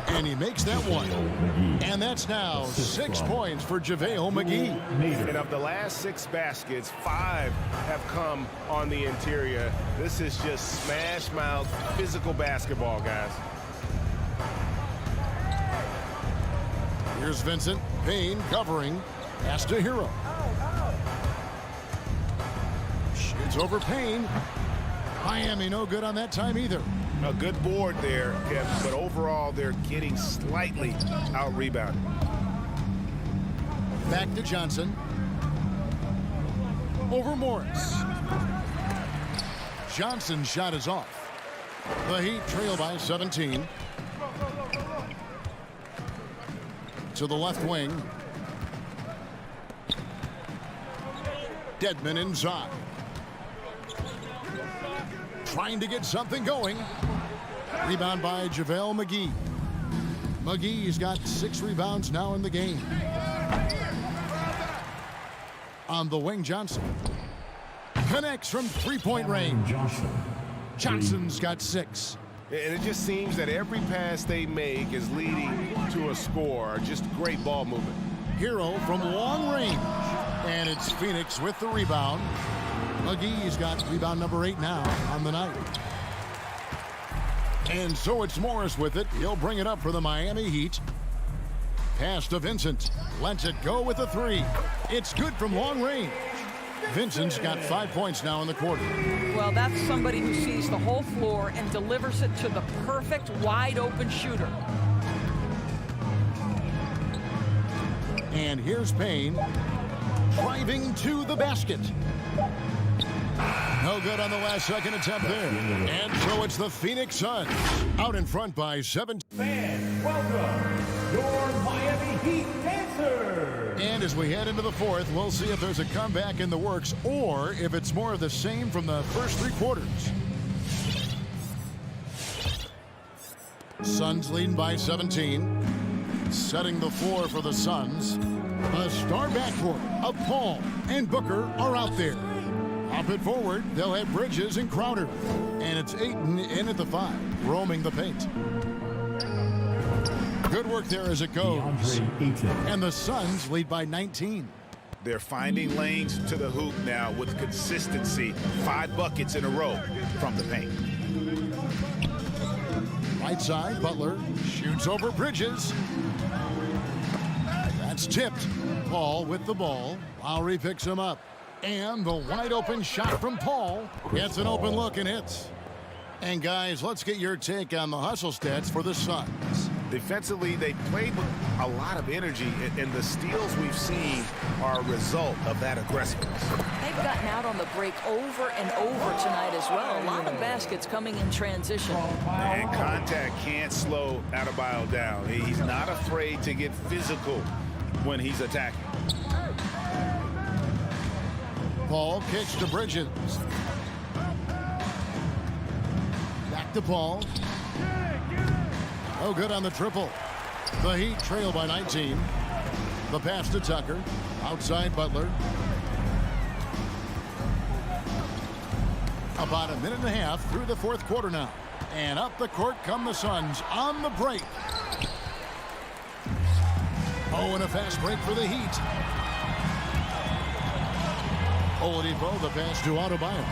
Speaker 1: And he makes that one. And that's now 6 points for JaVale McGee.
Speaker 4: And of the last 6 baskets, 5 have come on the interior. This is just smash mouth physical basketball, guys.
Speaker 1: Here's Vincent. Payne covering. Pass to Hero. Shoots over Payne. Miami no good on that time either.
Speaker 4: A good board there, Kevin, but overall they're getting slightly out-rebounded.
Speaker 1: Back to Johnson. Over Morris. Johnson's shot is off. The Heat trail by 17. To the left wing. Dedmon inside. Trying to get something going. Rebound by JaVale McGee. McGee's got 6 rebounds now in the game. On the wing, Johnson. Connects from 3-point range. Johnson's got 6.
Speaker 4: And it just seems that every pass they make is leading to a score. Just great ball movement.
Speaker 1: Hero from long range. And it's Phoenix with the rebound. McGee's got rebound number 8 now on the night. And so it's Morris with it. He'll bring it up for the Miami Heat. Pass to Vincent. Lets it go with a 3. It's good from long range. Vincent's got 5 points now in the quarter.
Speaker 9: Well, that's somebody who sees the whole floor and delivers it to the perfect wide-open shooter.
Speaker 1: And here's Payne driving to the basket. No good on the last second attempt there. And so it's the Phoenix Suns out in front by 7.
Speaker 5: Fans, welcome your Miami Heat dancers.
Speaker 1: And as we head into the fourth, we'll see if there's a comeback in the works or if it's more of the same from the first 3 quarters. Suns leading by 17. Setting the floor for the Suns. A star backcourt of Paul and Booker are out there. Up it forward, they'll have Bridges and Crowder. And it's Ayton in at the 5, roaming the paint. Good work there as it goes. And the Suns lead by 19.
Speaker 2: They're finding lanes to the hoop now with consistency. 5 buckets in a row from the paint.
Speaker 1: Right side, Butler shoots over Bridges. That's tipped. Paul with the ball. Lowry picks him up. And the wide open shot from Paul gets an open look and hits. And guys, let's get your take on the hustle stats for the Suns.
Speaker 2: Defensively, they played with a lot of energy, and the steals we've seen are a result of that aggressiveness.
Speaker 9: They've gotten out on the break over and over tonight as well. A lot of baskets coming in transition.
Speaker 2: And contact can't slow Adebayo down. He's not afraid to get physical when he's attacking.
Speaker 1: Paul kicks to Bridges. Back to Paul. Oh, good on the triple. The Heat trail by 19. The pass to Tucker. Outside Butler. About a minute and a half through the fourth quarter now. And up the court come the Suns on the break. Oh, and a fast break for the Heat. Oladipo, the pass to Adebayo.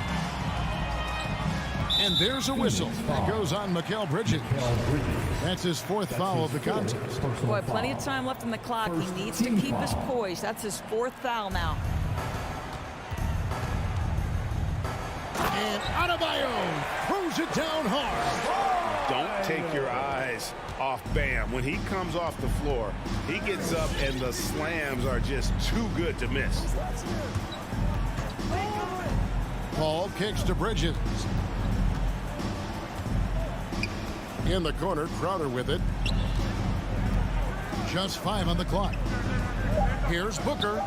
Speaker 1: And there's a whistle that goes on Mikal Bridges. That's his 4th foul of the contest.
Speaker 9: Boy, plenty of time left in the clock. He needs to keep his poise. That's his 4th foul now.
Speaker 1: And Adebayo throws it down hard.
Speaker 2: Don't take your eyes off Bam. When he comes off the floor, he gets up and the slams are just too good to miss.
Speaker 1: Paul kicks to Bridges. In the corner, Crowder with it. Just 5 on the clock. Here's Booker.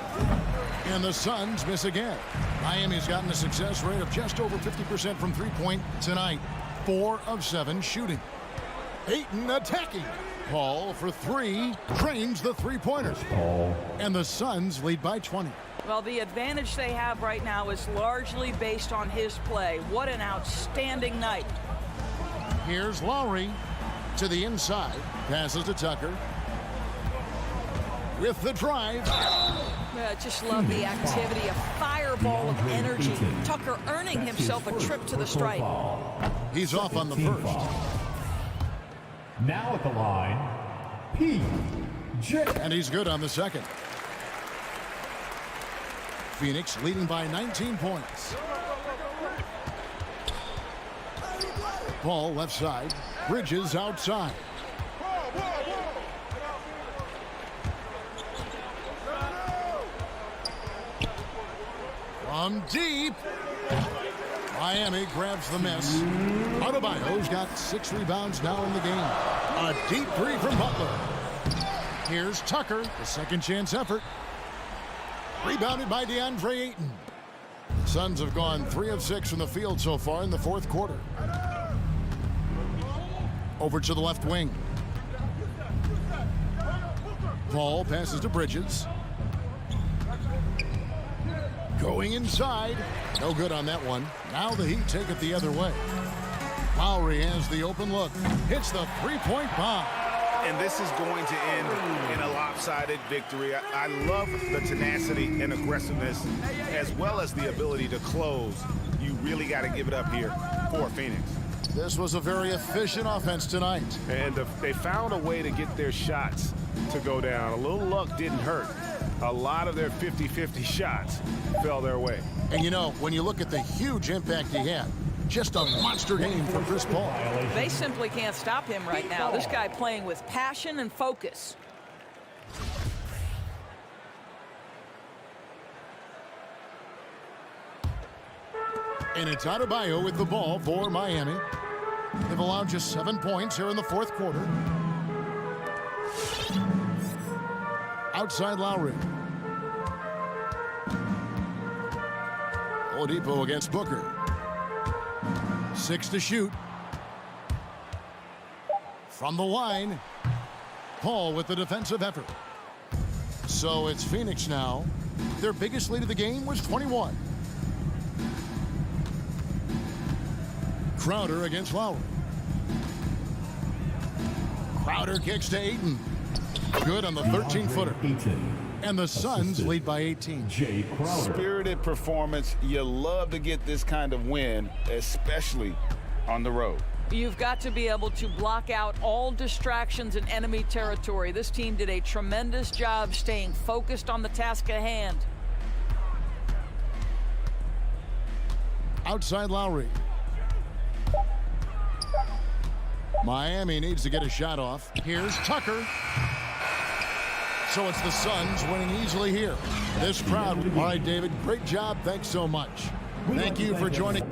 Speaker 1: And the Suns miss again. Miami's gotten a success rate of just over 50% from three-point tonight. 4 of 7 shooting. Ayton attacking. Paul for 3 drains the three-pointers. And the Suns lead by 20.
Speaker 9: Well, the advantage they have right now is largely based on his play. What an outstanding night.
Speaker 1: Here's Lowry to the inside. Passes to Tucker. With the drive.
Speaker 9: I just love the activity, a fireball of energy. Tucker earning himself a trip to the stripe.
Speaker 1: He's off on the first.
Speaker 5: Now at the line, P.J.
Speaker 1: And he's good on the second. Phoenix leading by 19 points. Paul left side. Bridges outside. From deep. Miami grabs the miss. Adebayo's got 6 rebounds now in the game. A deep 3 from Butler. Here's Tucker, the second chance effort. Rebounded by DeAndre Ayton. Suns have gone 3 of 6 from the field so far in the fourth quarter. Over to the left wing. Paul passes to Bridges. Going inside. No good on that one. Now the Heat take it the other way. Lowry has the open look. Hits the three-point bomb.
Speaker 2: And this is going to end in a lopsided victory. I love the tenacity and aggressiveness as well as the ability to close. You really got to give it up here for Phoenix.
Speaker 1: This was a very efficient offense tonight.
Speaker 4: And they found a way to get their shots to go down. A little luck didn't hurt. a lot of their 50-50 shots fell their way.
Speaker 1: And you know, when you look at the huge impact he had, just a monster game for Chris Paul.
Speaker 9: They simply can't stop him right now. This guy playing with passion and focus.
Speaker 1: And it's Adebayo with the ball for Miami. They've allowed just 7 points here in the fourth quarter. Outside Lowry. Oladipo against Booker. 6 to shoot. From the line, Paul with the defensive effort. So it's Phoenix now. Their biggest lead of the game was 21. Crowder against Lowry. Crowder kicks to Ayton. Good on the 13-footer. And the Suns lead by 18.
Speaker 5: Jay Crowder.
Speaker 2: Spirited performance. You love to get this kind of win, especially on the road.
Speaker 9: You've got to be able to block out all distractions in enemy territory. This team did a tremendous job staying focused on the task at hand.
Speaker 1: Outside Lowry. Miami needs to get a shot off. Here's Tucker. So it's the Suns winning easily here. This crowd. All right, David, great job. Thanks so much. Thank you for joining.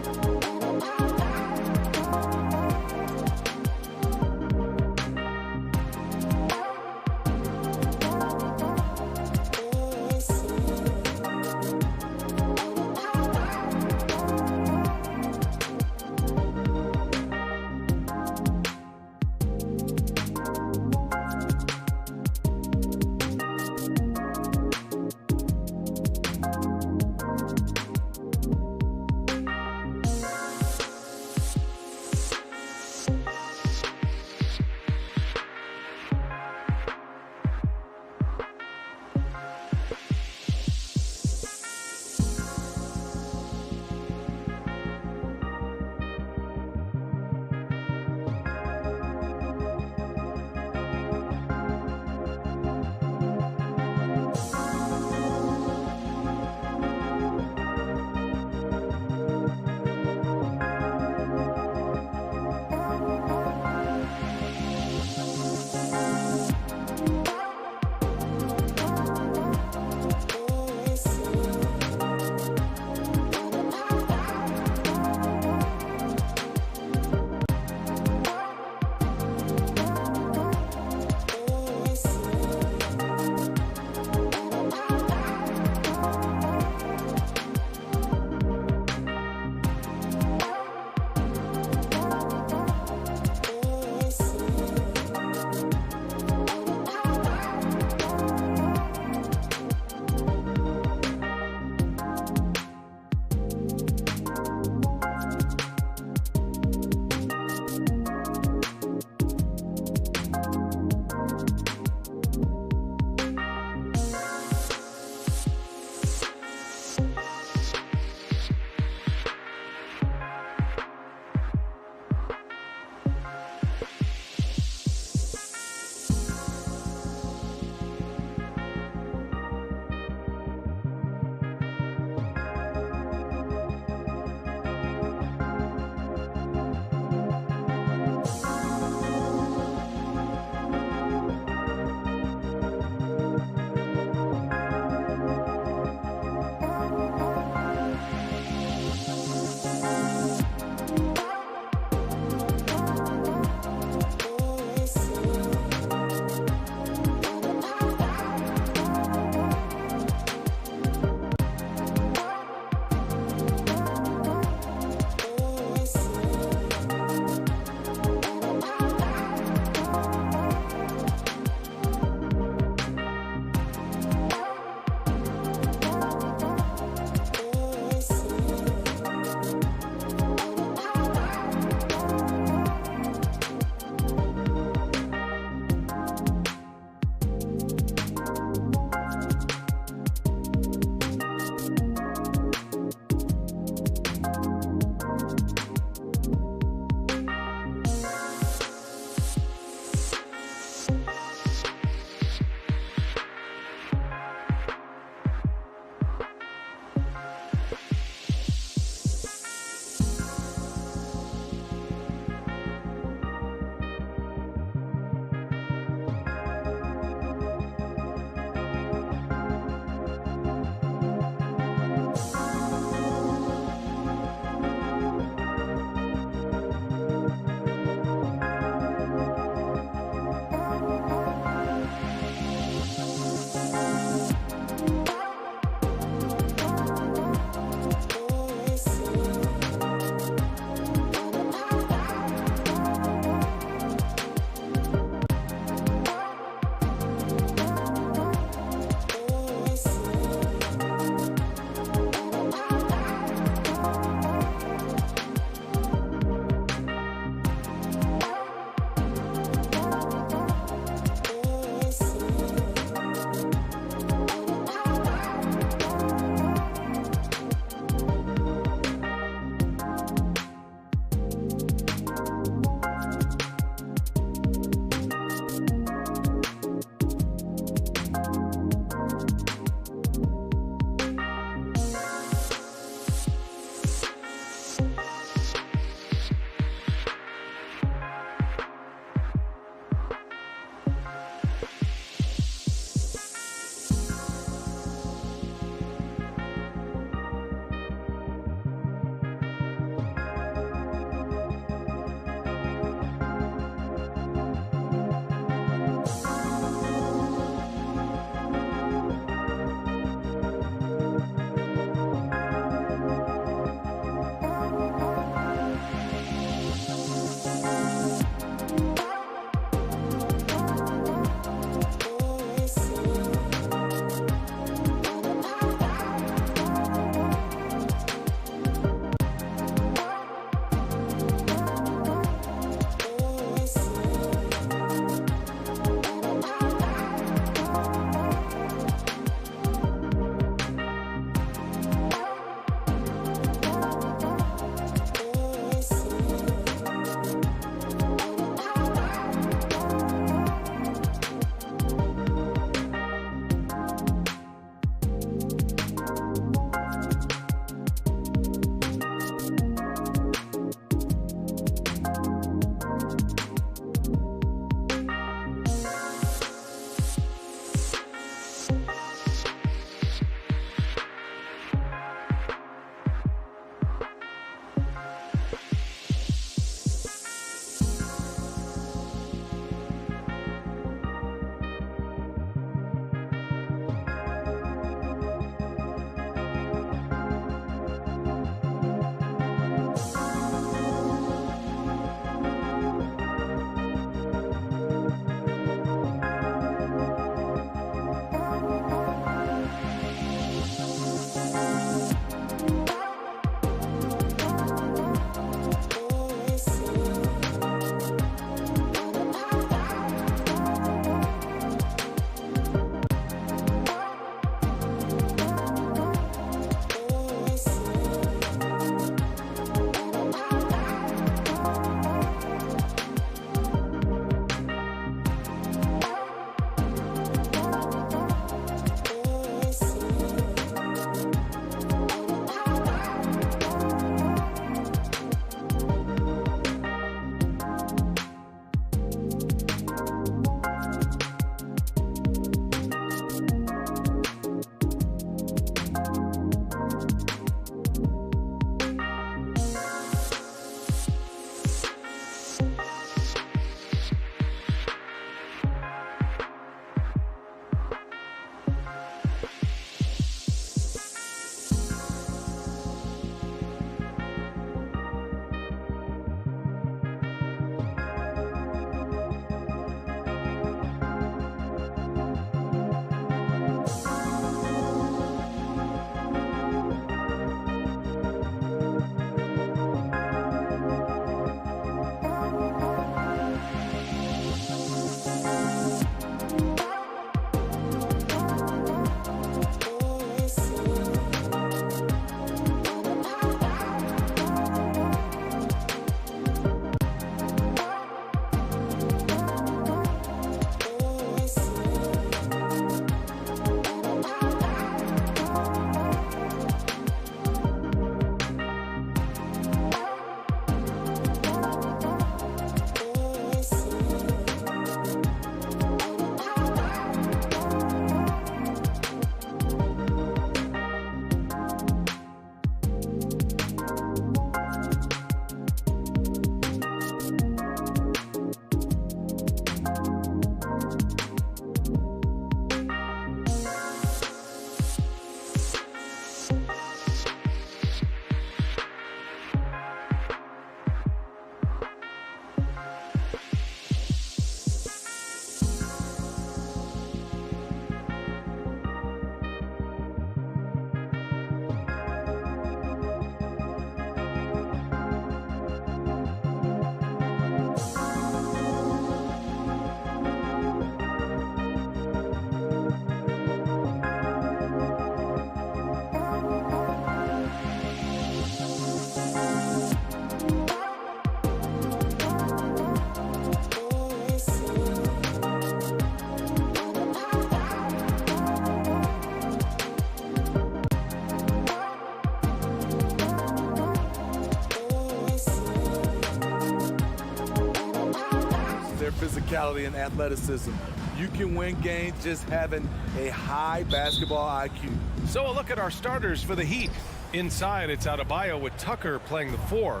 Speaker 3: physicality and athleticism. You can win games just having a high basketball IQ.
Speaker 6: So a look at our starters for the Heat. Inside, it's Adebayo with Tucker playing the 4.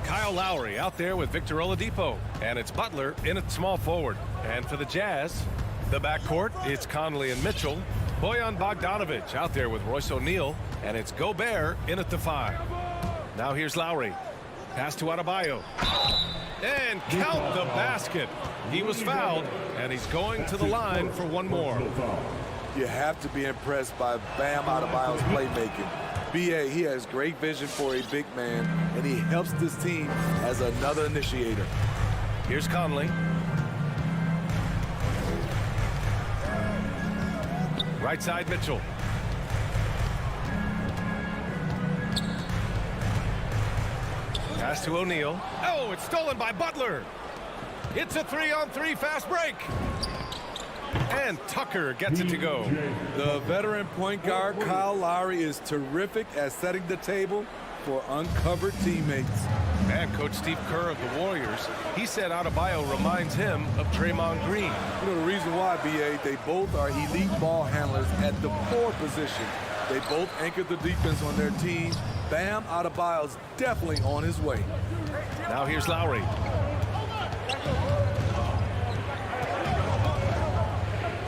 Speaker 6: Kyle Lowry out there with Victor Oladipo. And it's Butler in at small forward. And for the Jazz, the backcourt, it's Conley and Mitchell. Bojan Bogdanovic out there with Royce O'Neal. And it's Gobert in at the 5. Now here's Lowry. Pass to Adebayo. And count the basket. He was fouled, and he's going to the line for one more.
Speaker 3: You have to be impressed by Bam Adebayo's playmaking. B.A., he has great vision for a big man, and he helps this team as another initiator.
Speaker 6: Here's Conley. Right side, Mitchell. Pass to O'Neal. Oh, it's stolen by Butler. It's a 3-on-3 fast break. And Tucker gets it to go.
Speaker 3: The veteran point guard, Kyle Lowry, is terrific at setting the table for uncovered teammates.
Speaker 6: And Coach Steve Kerr of the Warriors, he said Adebayo reminds him of Draymond Green.
Speaker 3: You know the reason why, B.A., they both are elite ball handlers at the 4 position. They both anchor the defense on their team. Bam Adebayo's definitely on his way.
Speaker 6: Now here's Lowry.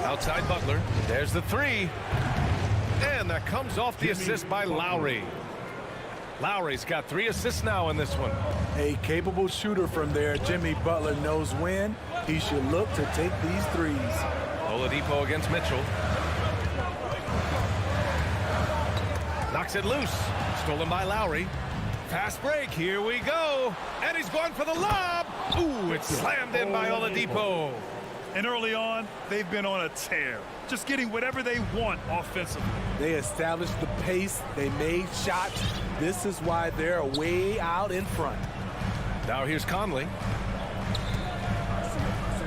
Speaker 6: Outside Butler. There's the 3. And that comes off the assist by Lowry. Lowry's got 3 assists now in this one.
Speaker 3: A capable shooter from there. Jimmy Butler knows when he should look to take these threes.
Speaker 6: Oladipo against Mitchell. Knocks it loose. Stolen by Lowry. Fast break. Here we go. And he's going for the lob. Ooh, it's slammed in by Oladipo.
Speaker 8: And early on, they've been on a tear, just getting whatever they want offensively.
Speaker 3: They established the pace. They made shots. This is why they're way out in front.
Speaker 6: Now here's Conley.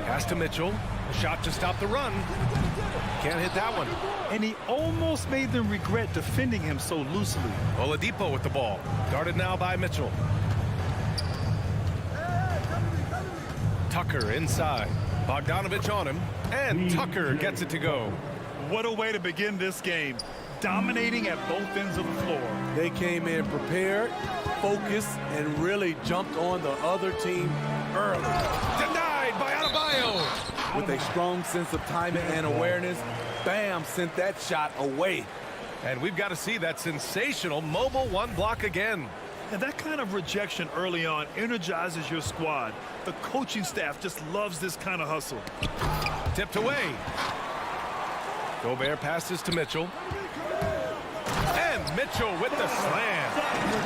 Speaker 6: Pass to Mitchell. A shot to stop the run. Can't hit that one.
Speaker 8: And he almost made them regret defending him so loosely.
Speaker 6: Oladipo with the ball. Guarded now by Mitchell. Tucker inside. Bogdanovic on him. And Tucker gets it to go.
Speaker 8: What a way to begin this game. Dominating at both ends of the floor.
Speaker 3: They came in prepared, focused, and really jumped on the other team early.
Speaker 6: Denied by Adebayo.
Speaker 3: With a strong sense of timing and awareness, Bam sent that shot away.
Speaker 6: And we've got to see that sensational mobile 1 block again.
Speaker 8: And that kind of rejection early on energizes your squad. The coaching staff just loves this kind of hustle.
Speaker 6: Tipped away. Gobert passes to Mitchell. And Mitchell with the slam.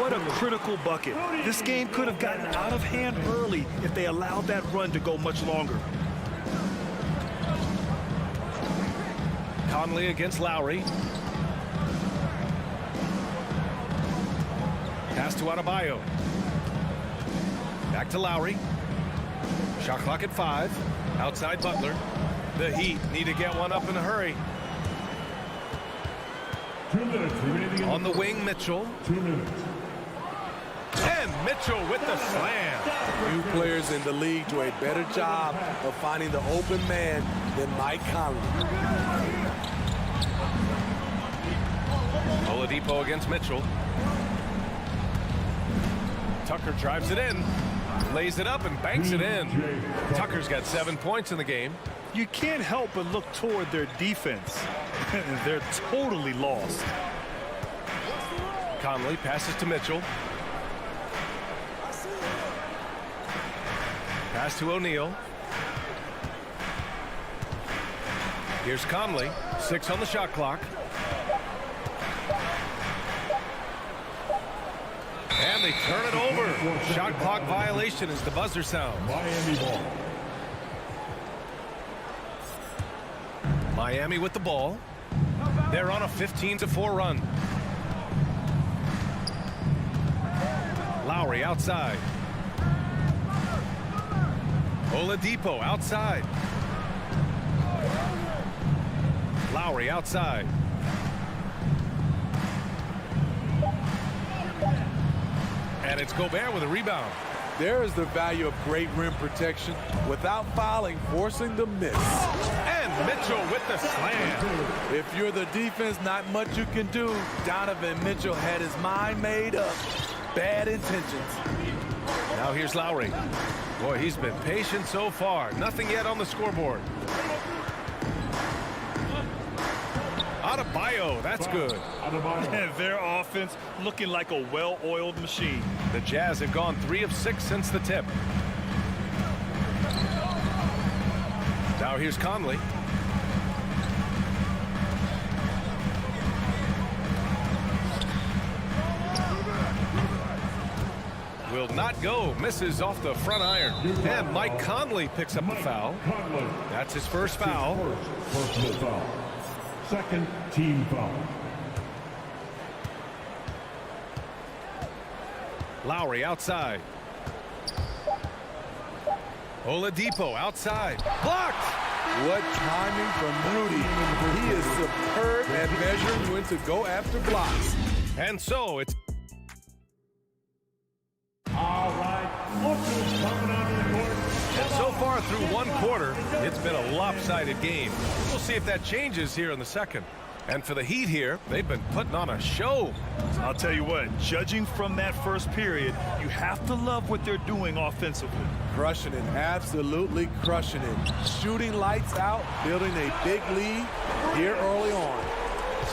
Speaker 8: What a critical bucket. This game could have gotten out of hand early if they allowed that run to go much longer.
Speaker 6: Conley against Lowry. Pass to Adebayo. Back to Lowry. Shot clock at 5. Outside Butler. The Heat need to get one up in a hurry.
Speaker 5: 2 minutes remaining.
Speaker 6: On the wing, Mitchell.
Speaker 5: 2 minutes.
Speaker 6: And Mitchell with the slam.
Speaker 3: Few players in the league do a better job of finding the open man than Mike Conley.
Speaker 6: Oladipo against Mitchell. Tucker drives it in, lays it up and banks it in. Tucker's got 7 points in the game.
Speaker 8: You can't help but look toward their defense. They're totally lost.
Speaker 6: Conley passes to Mitchell. Pass to O'Neal. Here's Conley. 6 on the shot clock. And they turn it over. Shot clock violation as the buzzer sounds.
Speaker 5: Miami ball.
Speaker 6: Miami with the ball. They're on a 15-4 run. Lowry outside. Oladipo outside. Lowry outside. And it's Gobert with a rebound.
Speaker 3: There is the value of great rim protection without fouling, forcing the miss.
Speaker 6: And Mitchell with the slam.
Speaker 3: If you're the defense, not much you can do. Donovan Mitchell had his mind made up. Bad intentions.
Speaker 6: Now here's Lowry. Boy, he's been patient so far. Nothing yet on the scoreboard. Adebayo, that's good.
Speaker 8: And their offense looking like a well-oiled machine.
Speaker 6: The Jazz have gone 3 of 6 since the tip. Now here's Conley. Will not go. Misses off the front iron. And Mike Conley picks up the foul. That's his first foul.
Speaker 5: Personal foul. Second team foul.
Speaker 6: Lowry outside. Oladipo outside. Blocked.
Speaker 3: What timing from Rudy. He is superb at measuring when to go after blocks.
Speaker 6: And so it's
Speaker 5: All right, look who's coming onto the court.
Speaker 6: And so far through one quarter, it's been a lopsided game. We'll see if that changes here in the second. And for the Heat here, they've been putting on a show.
Speaker 8: I'll tell you what, judging from that first period, you have to love what they're doing offensively.
Speaker 3: Crushing it, absolutely crushing it. Shooting lights out, building a big lead here early on.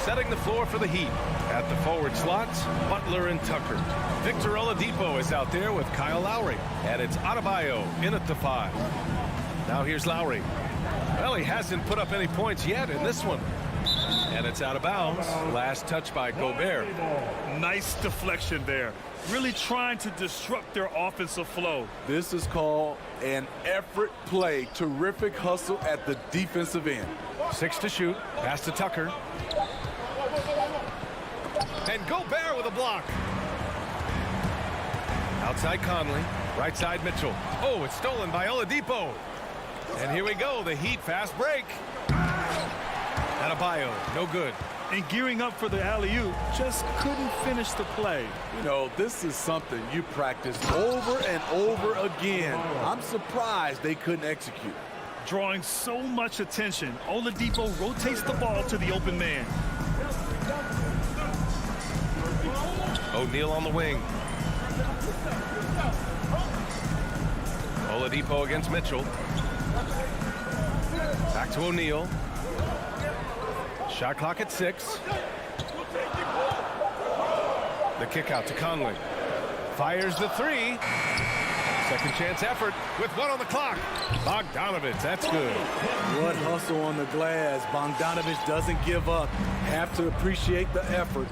Speaker 6: Setting the floor for the Heat. At the forward slots, Butler and Tucker. Victor Oladipo is out there with Kyle Lowry. And it's Adebayo in at the 5. Now here's Lowry. Well, he hasn't put up any points yet in this one. And it's out of bounds. Last touch by Gobert.
Speaker 8: Nice deflection there. Really trying to disrupt their offensive flow.
Speaker 3: This is called an effort play. Terrific hustle at the defensive end.
Speaker 6: 6 to shoot. Pass to Tucker. And Gobert with a block. Outside Conley. Right side Mitchell. Oh, it's stolen by Oladipo. And here we go. The Heat fast break. Adebayo, no good.
Speaker 8: And gearing up for the alley-oop, just couldn't finish the play.
Speaker 3: You know, this is something you practice over and over again. I'm surprised they couldn't execute.
Speaker 8: Drawing so much attention, Oladipo rotates the ball to the open man.
Speaker 6: O'Neal on the wing. Oladipo against Mitchell. Back to O'Neal. Shot clock at 6. The kick out to Conley. Fires the 3. Second chance effort with 1 on the clock. Bogdanovich, that's good.
Speaker 3: What hustle on the glass. Bogdanovich doesn't give up. Have to appreciate the effort.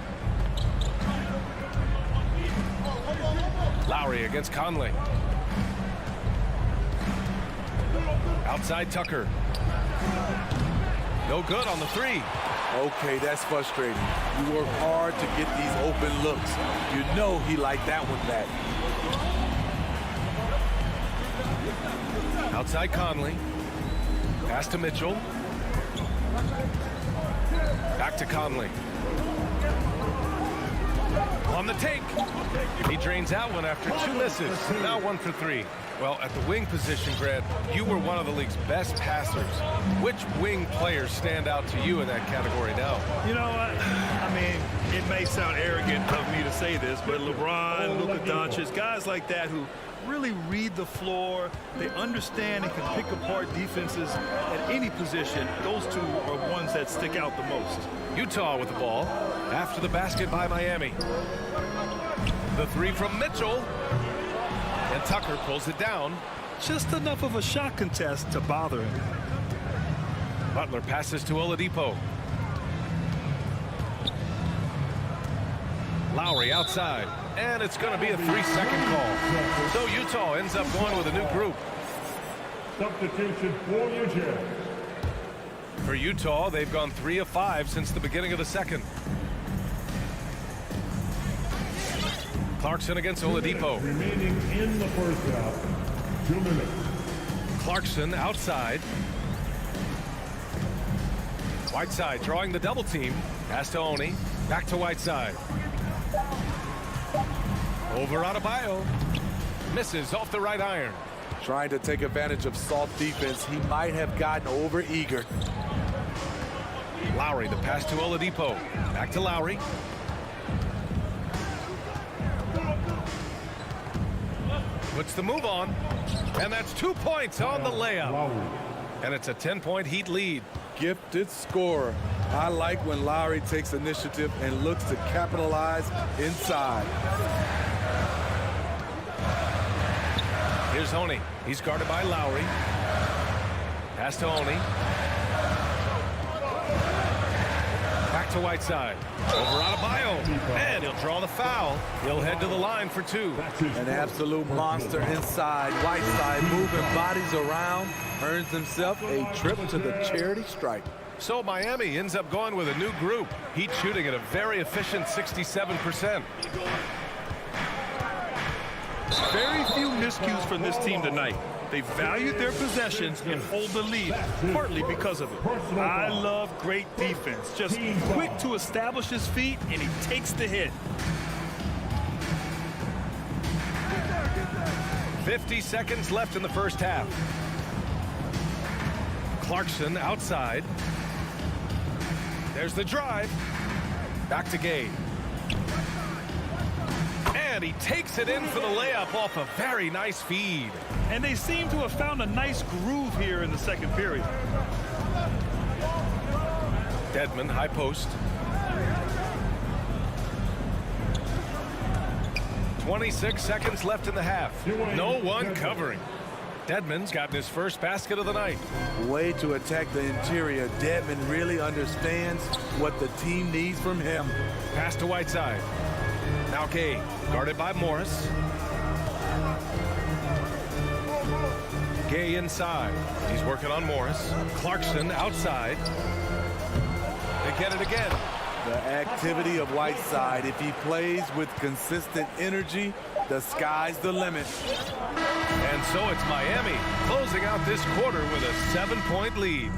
Speaker 6: Lowry against Conley. Outside Tucker. No good on the 3.
Speaker 3: Okay, that's frustrating. You work hard to get these open looks. You know he liked that one back.
Speaker 6: Outside Conley. Pass to Mitchell. Back to Conley. On the take. He drains that one after 2 misses. Now 1 for 3. Well, at the wing position, Grant, you were one of the league's best passers. Which wing players stand out to you in that category now?
Speaker 8: You know what? I mean, it may sound arrogant of me to say this, but LeBron, Luka Doncic, guys like that who really read the floor, they understand and can pick apart defenses at any position. Those two are ones that stick out the most.
Speaker 6: Utah with the ball after the basket by Miami. The 3 from Mitchell. And Tucker pulls it down.
Speaker 8: Just enough of a shot contest to bother him.
Speaker 6: Butler passes to Oladipo. Lowry outside. And it's going to be a 3-second call. So Utah ends up going with a new group.
Speaker 5: Substitution for your Jazz.
Speaker 6: For Utah, they've gone 3 of 5 since the beginning of the second. Clarkson against Oladipo.
Speaker 5: Remaining in the first half, 2 minutes.
Speaker 6: Clarkson outside. Whiteside drawing the double team. Pass to Oni. Back to Whiteside. Over Adebayo. Misses off the right iron.
Speaker 3: Trying to take advantage of soft defense. He might have gotten over eager.
Speaker 6: Lowry, the pass to Oladipo. Back to Lowry. Puts the move on. And that's 2 points on the layup. And it's a 10-point Heat lead.
Speaker 3: Gifted scorer. I like when Lowry takes initiative and looks to capitalize inside.
Speaker 6: Here's Oni. He's guarded by Lowry. Pass to Oni. Back to Whiteside. Over Adebayo. And he'll draw the foul. He'll head to the line for 2.
Speaker 3: An absolute monster inside. Whiteside moving bodies around. Earns himself a trip to the charity stripe.
Speaker 6: So Miami ends up going with a new group. Heat shooting at a very efficient 67%.
Speaker 8: Very few miscues from this team tonight. They valued their possessions and hold the lead, partly because of it. I love great defense. Just quick to establish his feet, and he takes the hit.
Speaker 6: 50 seconds left in the first half. Clarkson outside. There's the drive. Back to Gay. And he takes it in for the layup off a very nice feed.
Speaker 8: And they seem to have found a nice groove here in the second period.
Speaker 6: Dedmon, high post. 26 seconds left in the half. No one covering. Dedmon's gotten his first basket of the night.
Speaker 3: Way to attack the interior. Dedmon really understands what the team needs from him.
Speaker 6: Pass to Whiteside. Now Gay, guarded by Morris. Gay inside. He's working on Morris. Clarkson outside. They get it again.
Speaker 3: The activity of Whiteside, if he plays with consistent energy, the sky's the limit.
Speaker 6: And so it's Miami closing out this quarter with a 7-point lead.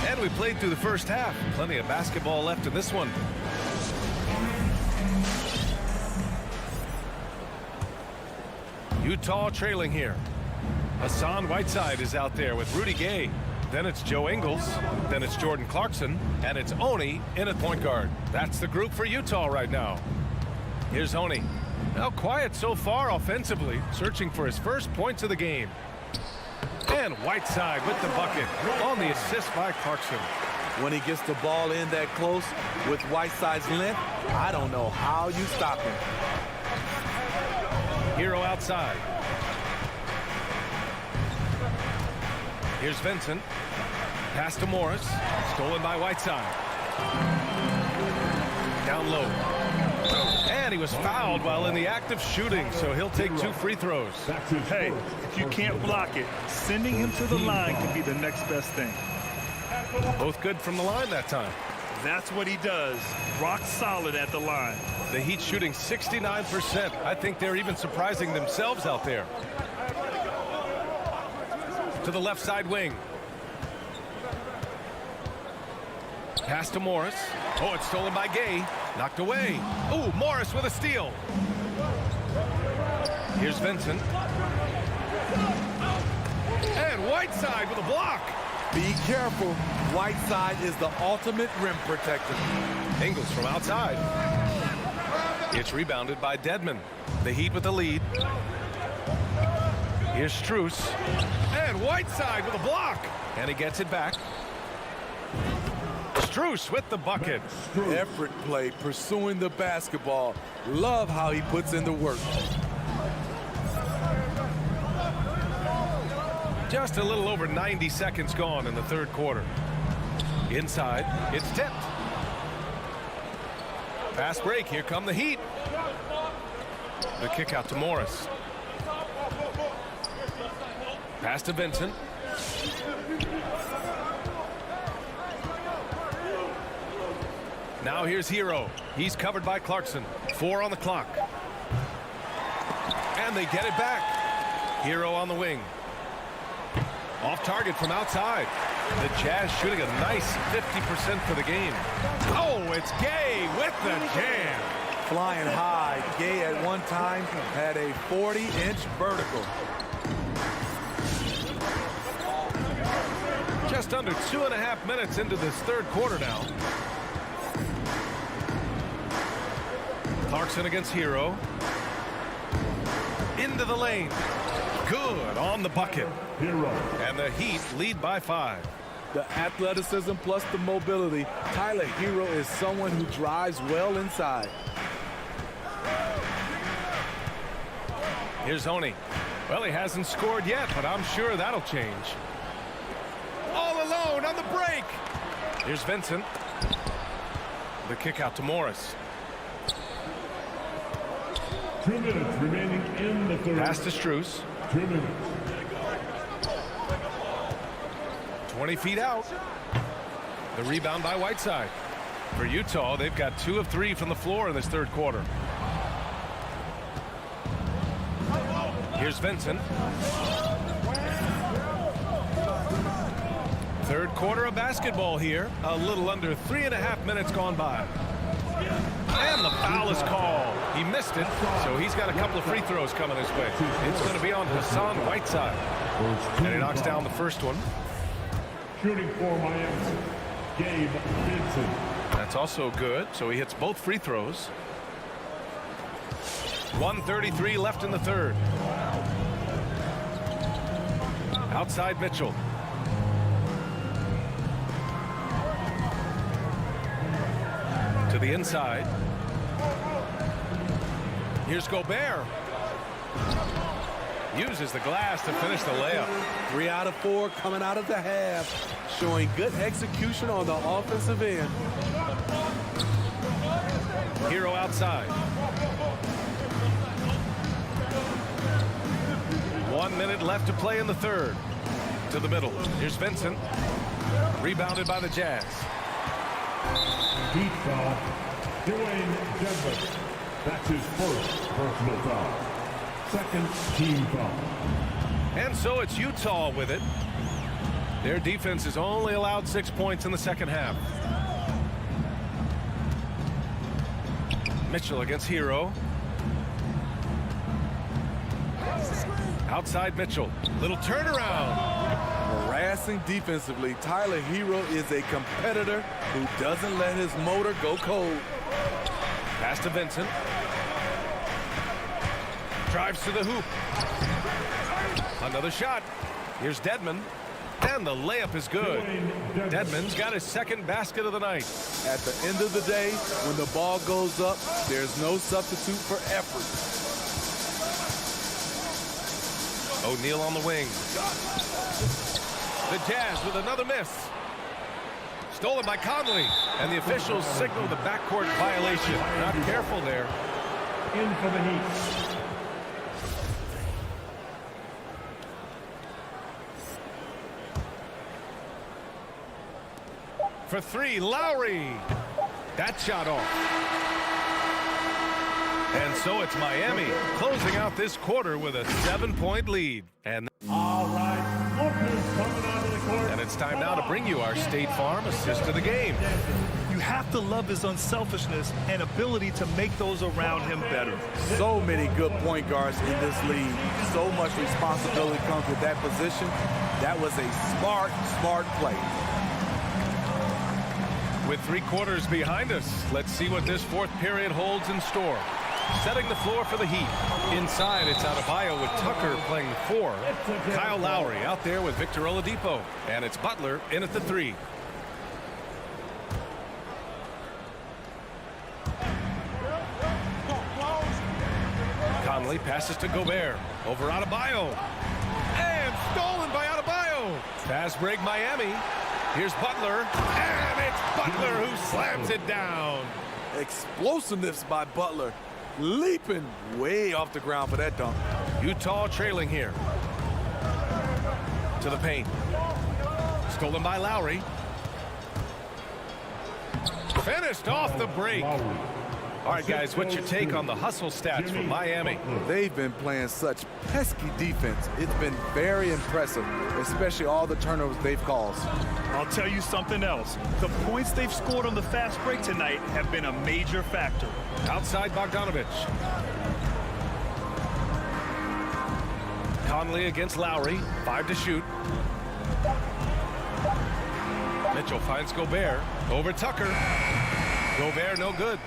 Speaker 6: And we played through the first half. Plenty of basketball left in this one. Utah trailing here. Hassan Whiteside is out there with Rudy Gay. Then it's Joe Ingles. Then it's Jordan Clarkson. And it's Oni in at point guard. That's the group for Utah right now. Here's Oni. Now quiet so far offensively, searching for his first points of the game. And Whiteside with the bucket on the assist by Clarkson.
Speaker 3: When he gets the ball in that close with Whiteside's length, I don't know how you stop him.
Speaker 6: Hero outside. Here's Vincent. Pass to Morris. Stolen by Whiteside. Down low. And he was fouled while in the act of shooting, so he'll take 2 free throws.
Speaker 8: Hey, if you can't block it, sending him to the line can be the next best thing.
Speaker 6: Both good from the line that time.
Speaker 8: That's what he does. Rock solid at the line.
Speaker 6: The Heat shooting 69%. I think they're even surprising themselves out there. To the left side wing. Pass to Morris. Oh, it's stolen by Gay. Knocked away. Oh, Morris with a steal. Here's Vincent. And Whiteside with a block.
Speaker 3: Be careful. Whiteside is the ultimate rim protector.
Speaker 6: Ingles from outside. It's rebounded by Dedmon. The Heat with the lead. Here's Strus. And Whiteside with a block. And he gets it back. Strus with the bucket.
Speaker 3: Effort play, pursuing the basketball. Love how he puts in the work.
Speaker 6: Just a little over 90 seconds gone in the third quarter. Inside, it's tipped. Fast break, here come the Heat. The kick out to Morris. Pass to Vincent. Now here's Hero. He's covered by Clarkson. 4 on the clock. And they get it back. Hero on the wing. Off target from outside. The Jazz shooting a nice 50% for the game. Oh, it's Gay with the jam.
Speaker 3: Flying high. Gay at one time had a 40-inch vertical.
Speaker 6: Just under 2.5 minutes into this third quarter now. Clarkson against Hero. Into the lane. Good on the bucket.
Speaker 5: Hero.
Speaker 6: And the Heat lead by 5.
Speaker 3: The athleticism plus the mobility. Tyler Hero is someone who drives well inside.
Speaker 6: Here's Oni. Well, he hasn't scored yet, but I'm sure that'll change. All alone on the break. Here's Vincent. The kick out to Morris.
Speaker 5: 2 minutes remaining in the third.
Speaker 6: Pass to Strus.
Speaker 5: 2 minutes.
Speaker 6: 20 feet out. The rebound by Whiteside. For Utah, they've got 2 of 3 from the floor in this third quarter. Here's Vincent. Third quarter of basketball here. A little under 3.5 minutes gone by. And the foul is called. He missed it, so he's got a couple of free throws coming his way. It's going to be on Hassan Whiteside. And he knocks down the first one.
Speaker 5: Shooting for Miami, Gabe Vincent.
Speaker 6: That's also good, so he hits both free throws. 1:33 left in the third. Outside Mitchell. To the inside. Here's Gobert. Uses the glass to finish the layup.
Speaker 3: 3 out of 4 coming out of the half. Showing good execution on the offensive end.
Speaker 6: Hero outside. 1 minute left to play in the third. To the middle. Here's Vincent. Rebounded by the Jazz.
Speaker 5: Heat foul. Dwayne Denver. That's his first personal foul. Second team foul.
Speaker 6: And so it's Utah with it. Their defense has only allowed 6 points in the second half. Mitchell against Hero. Outside Mitchell. Little turnaround.
Speaker 3: Harassing defensively. Tyler Hero is a competitor who doesn't let his motor go cold.
Speaker 6: Pass to Vincent. Drives to the hoop. Another shot. Here's Dedmon. And the layup is good. Dedmon's got his second basket of the night.
Speaker 3: At the end of the day, when the ball goes up, there's no substitute for effort.
Speaker 6: O'Neal on the wing. The Jazz with another miss. Stolen by Conley. And the officials signal the backcourt violation. Not careful there.
Speaker 5: In for the Heat.
Speaker 6: For 3, Lowry. That shot off. And so it's Miami closing out this quarter with a 7-point lead. And
Speaker 5: All right, Lucas coming onto the court.
Speaker 6: it's time now to bring you our State Farm assist of the game.
Speaker 8: You have to love his unselfishness and ability to make those around him better.
Speaker 3: So many good point guards in this league. So much responsibility comes with that position. That was a smart play.
Speaker 6: With 3 quarters behind us, let's see what this fourth period holds in store. Setting the floor for the Heat. Inside, it's Adebayo with Tucker playing 4. Kyle Lowry out there with Victor Oladipo. And it's Butler in at the 3. Conley passes to Gobert. Over Adebayo. And stolen by Adebayo. Fast break Miami. Here's Butler. And it's Butler who slams it down.
Speaker 3: Explosiveness by Butler. Leaping way off the ground for that dunk.
Speaker 6: Utah trailing here. To the paint. Stolen by Lowry. Finished off the break. All right, guys, what's your take on the hustle stats from Miami?
Speaker 3: They've been playing such pesky defense. It's been very impressive, especially all the turnovers they've caused.
Speaker 8: I'll tell you something else. The points they've scored on the fast break tonight have been a major factor.
Speaker 6: Outside Bogdanovich. Conley against Lowry. 5 to shoot. Mitchell finds Gobert. Over Tucker. Gobert no good.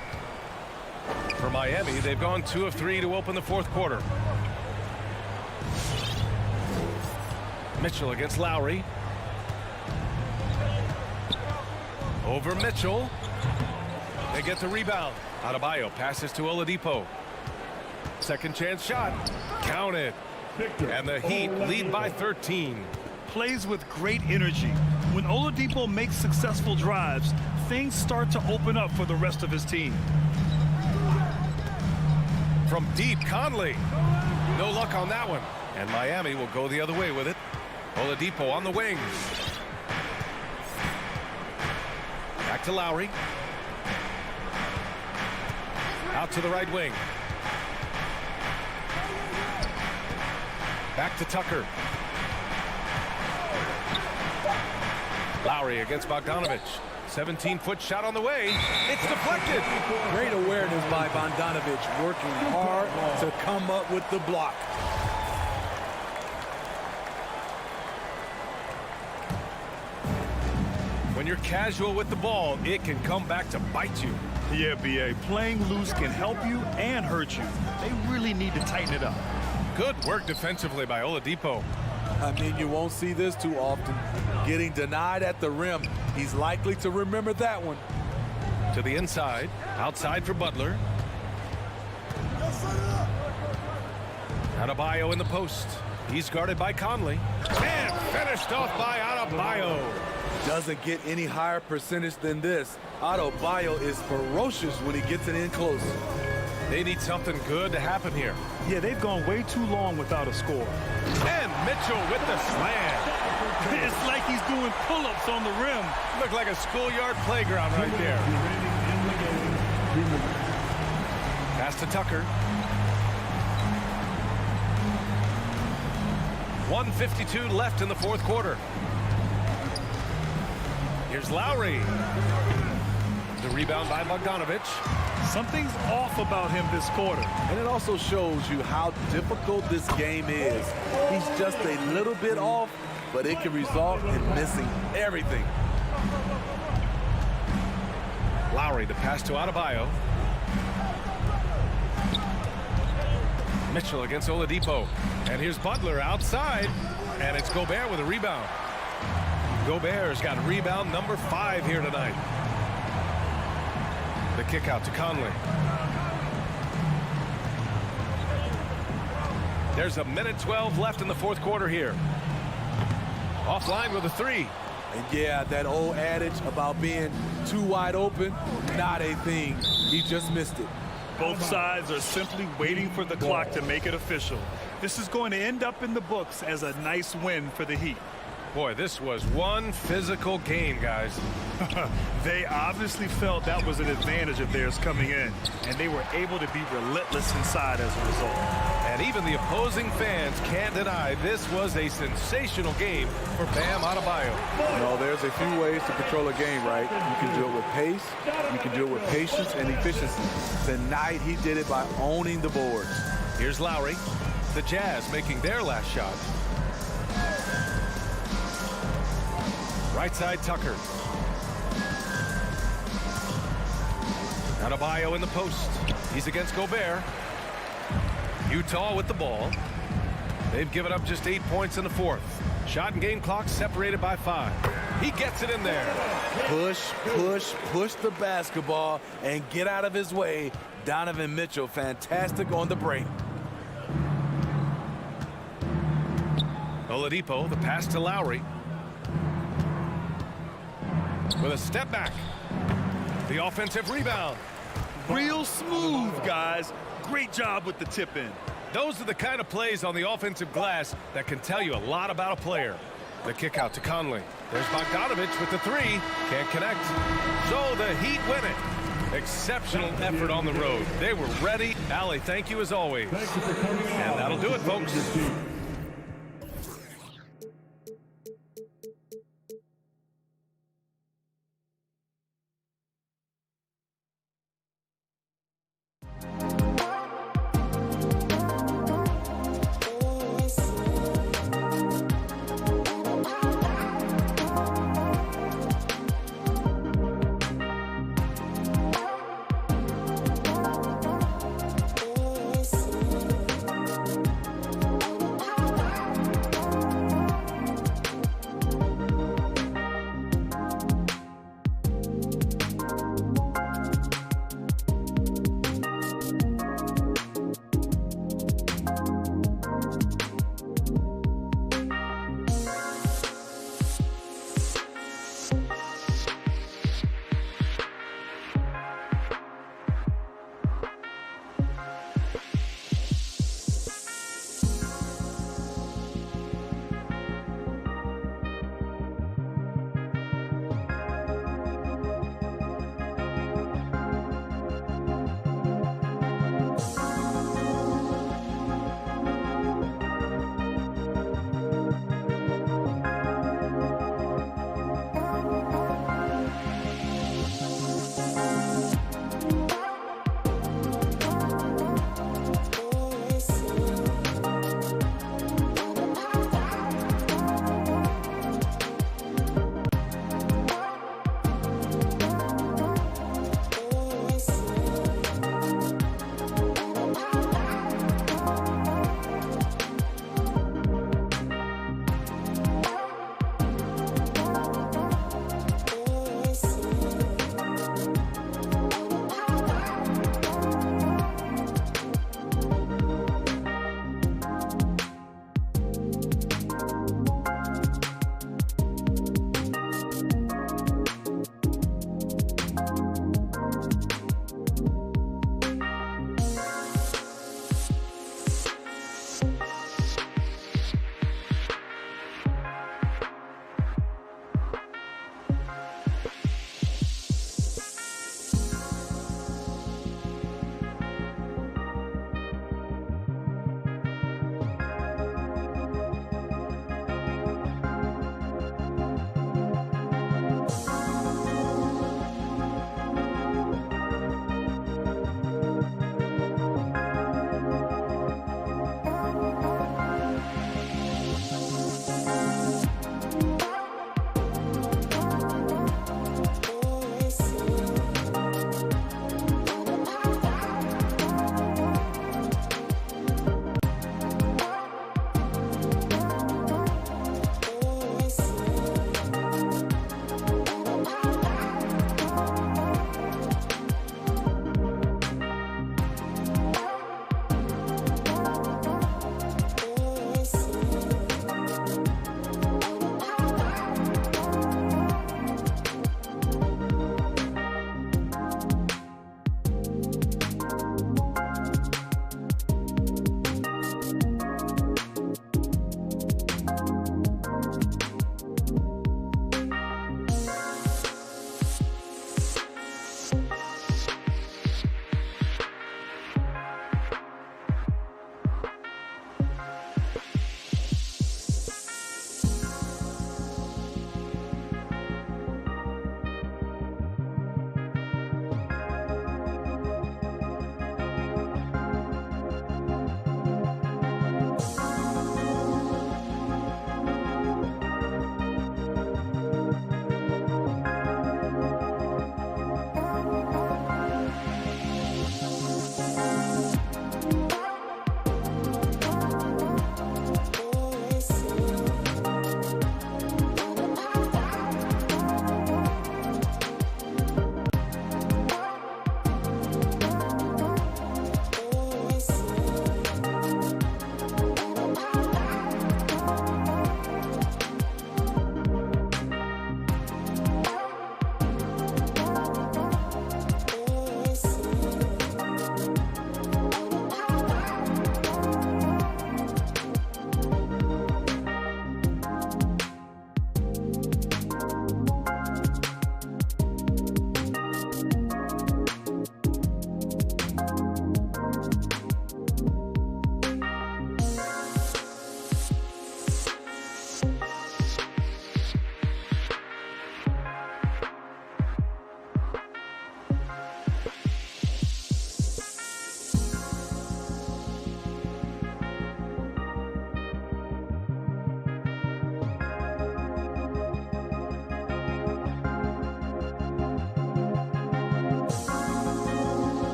Speaker 6: For Miami, they've gone 2 of 3 to open the fourth quarter. Mitchell against Lowry. Over Mitchell. They get the rebound. Adebayo passes to Oladipo. Second chance shot. Counted. And the Heat lead by 13.
Speaker 8: Plays with great energy. When Oladipo makes successful drives, things start to open up for the rest of his team.
Speaker 6: From deep, Conley. No luck on that one. And Miami will go the other way with it. Oladipo on the wing. Back to Lowry. Out to the right wing. Back to Tucker. Lowry against Bogdanovich. 17-foot shot on the way. It's deflected.
Speaker 3: Great awareness by Bogdanovich, working hard to come up with the block.
Speaker 6: When you're casual with the ball, it can come back to bite you.
Speaker 8: Yeah, B.A. Playing loose can help you and hurt you. They really need to tighten it up.
Speaker 6: Good work defensively by Oladipo.
Speaker 3: I mean, you won't see this too often. Getting denied at the rim. He's likely to remember that one.
Speaker 6: To the inside. Outside for Butler. Adebayo in the post. He's guarded by Conley. And finished off by Adebayo.
Speaker 3: Doesn't get any higher percentage than this. Adebayo is ferocious when he gets it in close.
Speaker 6: They need something good to happen here.
Speaker 8: Yeah, they've gone way too long without a score.
Speaker 6: And Mitchell with the slam.
Speaker 8: It's like he's doing pull-ups on the rim.
Speaker 6: Looked like a schoolyard playground right there. Pass to Tucker. 1:52 left in the fourth quarter. Here's Lowry. The rebound by Bogdanovich.
Speaker 8: Something's off about him this quarter.
Speaker 3: And it also shows you how difficult this game is. He's just a little bit off, but it can result in missing everything.
Speaker 6: Lowry, the pass to Adebayo. Mitchell against Oladipo. And here's Butler outside. And it's Gobert with a rebound. Gobert's got rebound number 5 here tonight. The kick out to Conley. There's a minute 12 left in the fourth quarter here. Offline with a 3.
Speaker 3: And yeah, that old adage about being too wide open, not a thing. He just missed it.
Speaker 8: Both sides are simply waiting for the clock to make it official. This is going to end up in the books as a nice win for the Heat.
Speaker 6: Boy, this was one physical game, guys.
Speaker 8: They obviously felt that was an advantage of theirs coming in, and they were able to be relentless inside as a result.
Speaker 6: And even the opposing fans can't deny this was a sensational game for Bam Adebayo.
Speaker 3: No, there's a few ways to control a game, right? You can do it with pace, you can do it with patience and efficiency. Tonight, he did it by owning the boards.
Speaker 6: Here's Lowry. The Jazz making their last shot. Right side, Tucker. Adebayo in the post. He's against Gobert. Utah with the ball. They've given up just 8 points in the fourth. Shot and game clock separated by 5. He gets it in there.
Speaker 3: Push, push, push the basketball and get out of his way. Donovan Mitchell, fantastic on the break.
Speaker 6: Oladipo, the pass to Lowry. With a step back. The offensive rebound.
Speaker 8: Real smooth, guys. Great job with the tip in.
Speaker 6: Those are the kind of plays on the offensive glass that can tell you a lot about a player. The kick out to Conley. There's Bogdanovich with the 3. Can't connect. So the Heat win it. Exceptional effort on the road. They were ready. Allie, thank you as always.
Speaker 5: Thank you for coming out.
Speaker 6: And that'll do it, folks.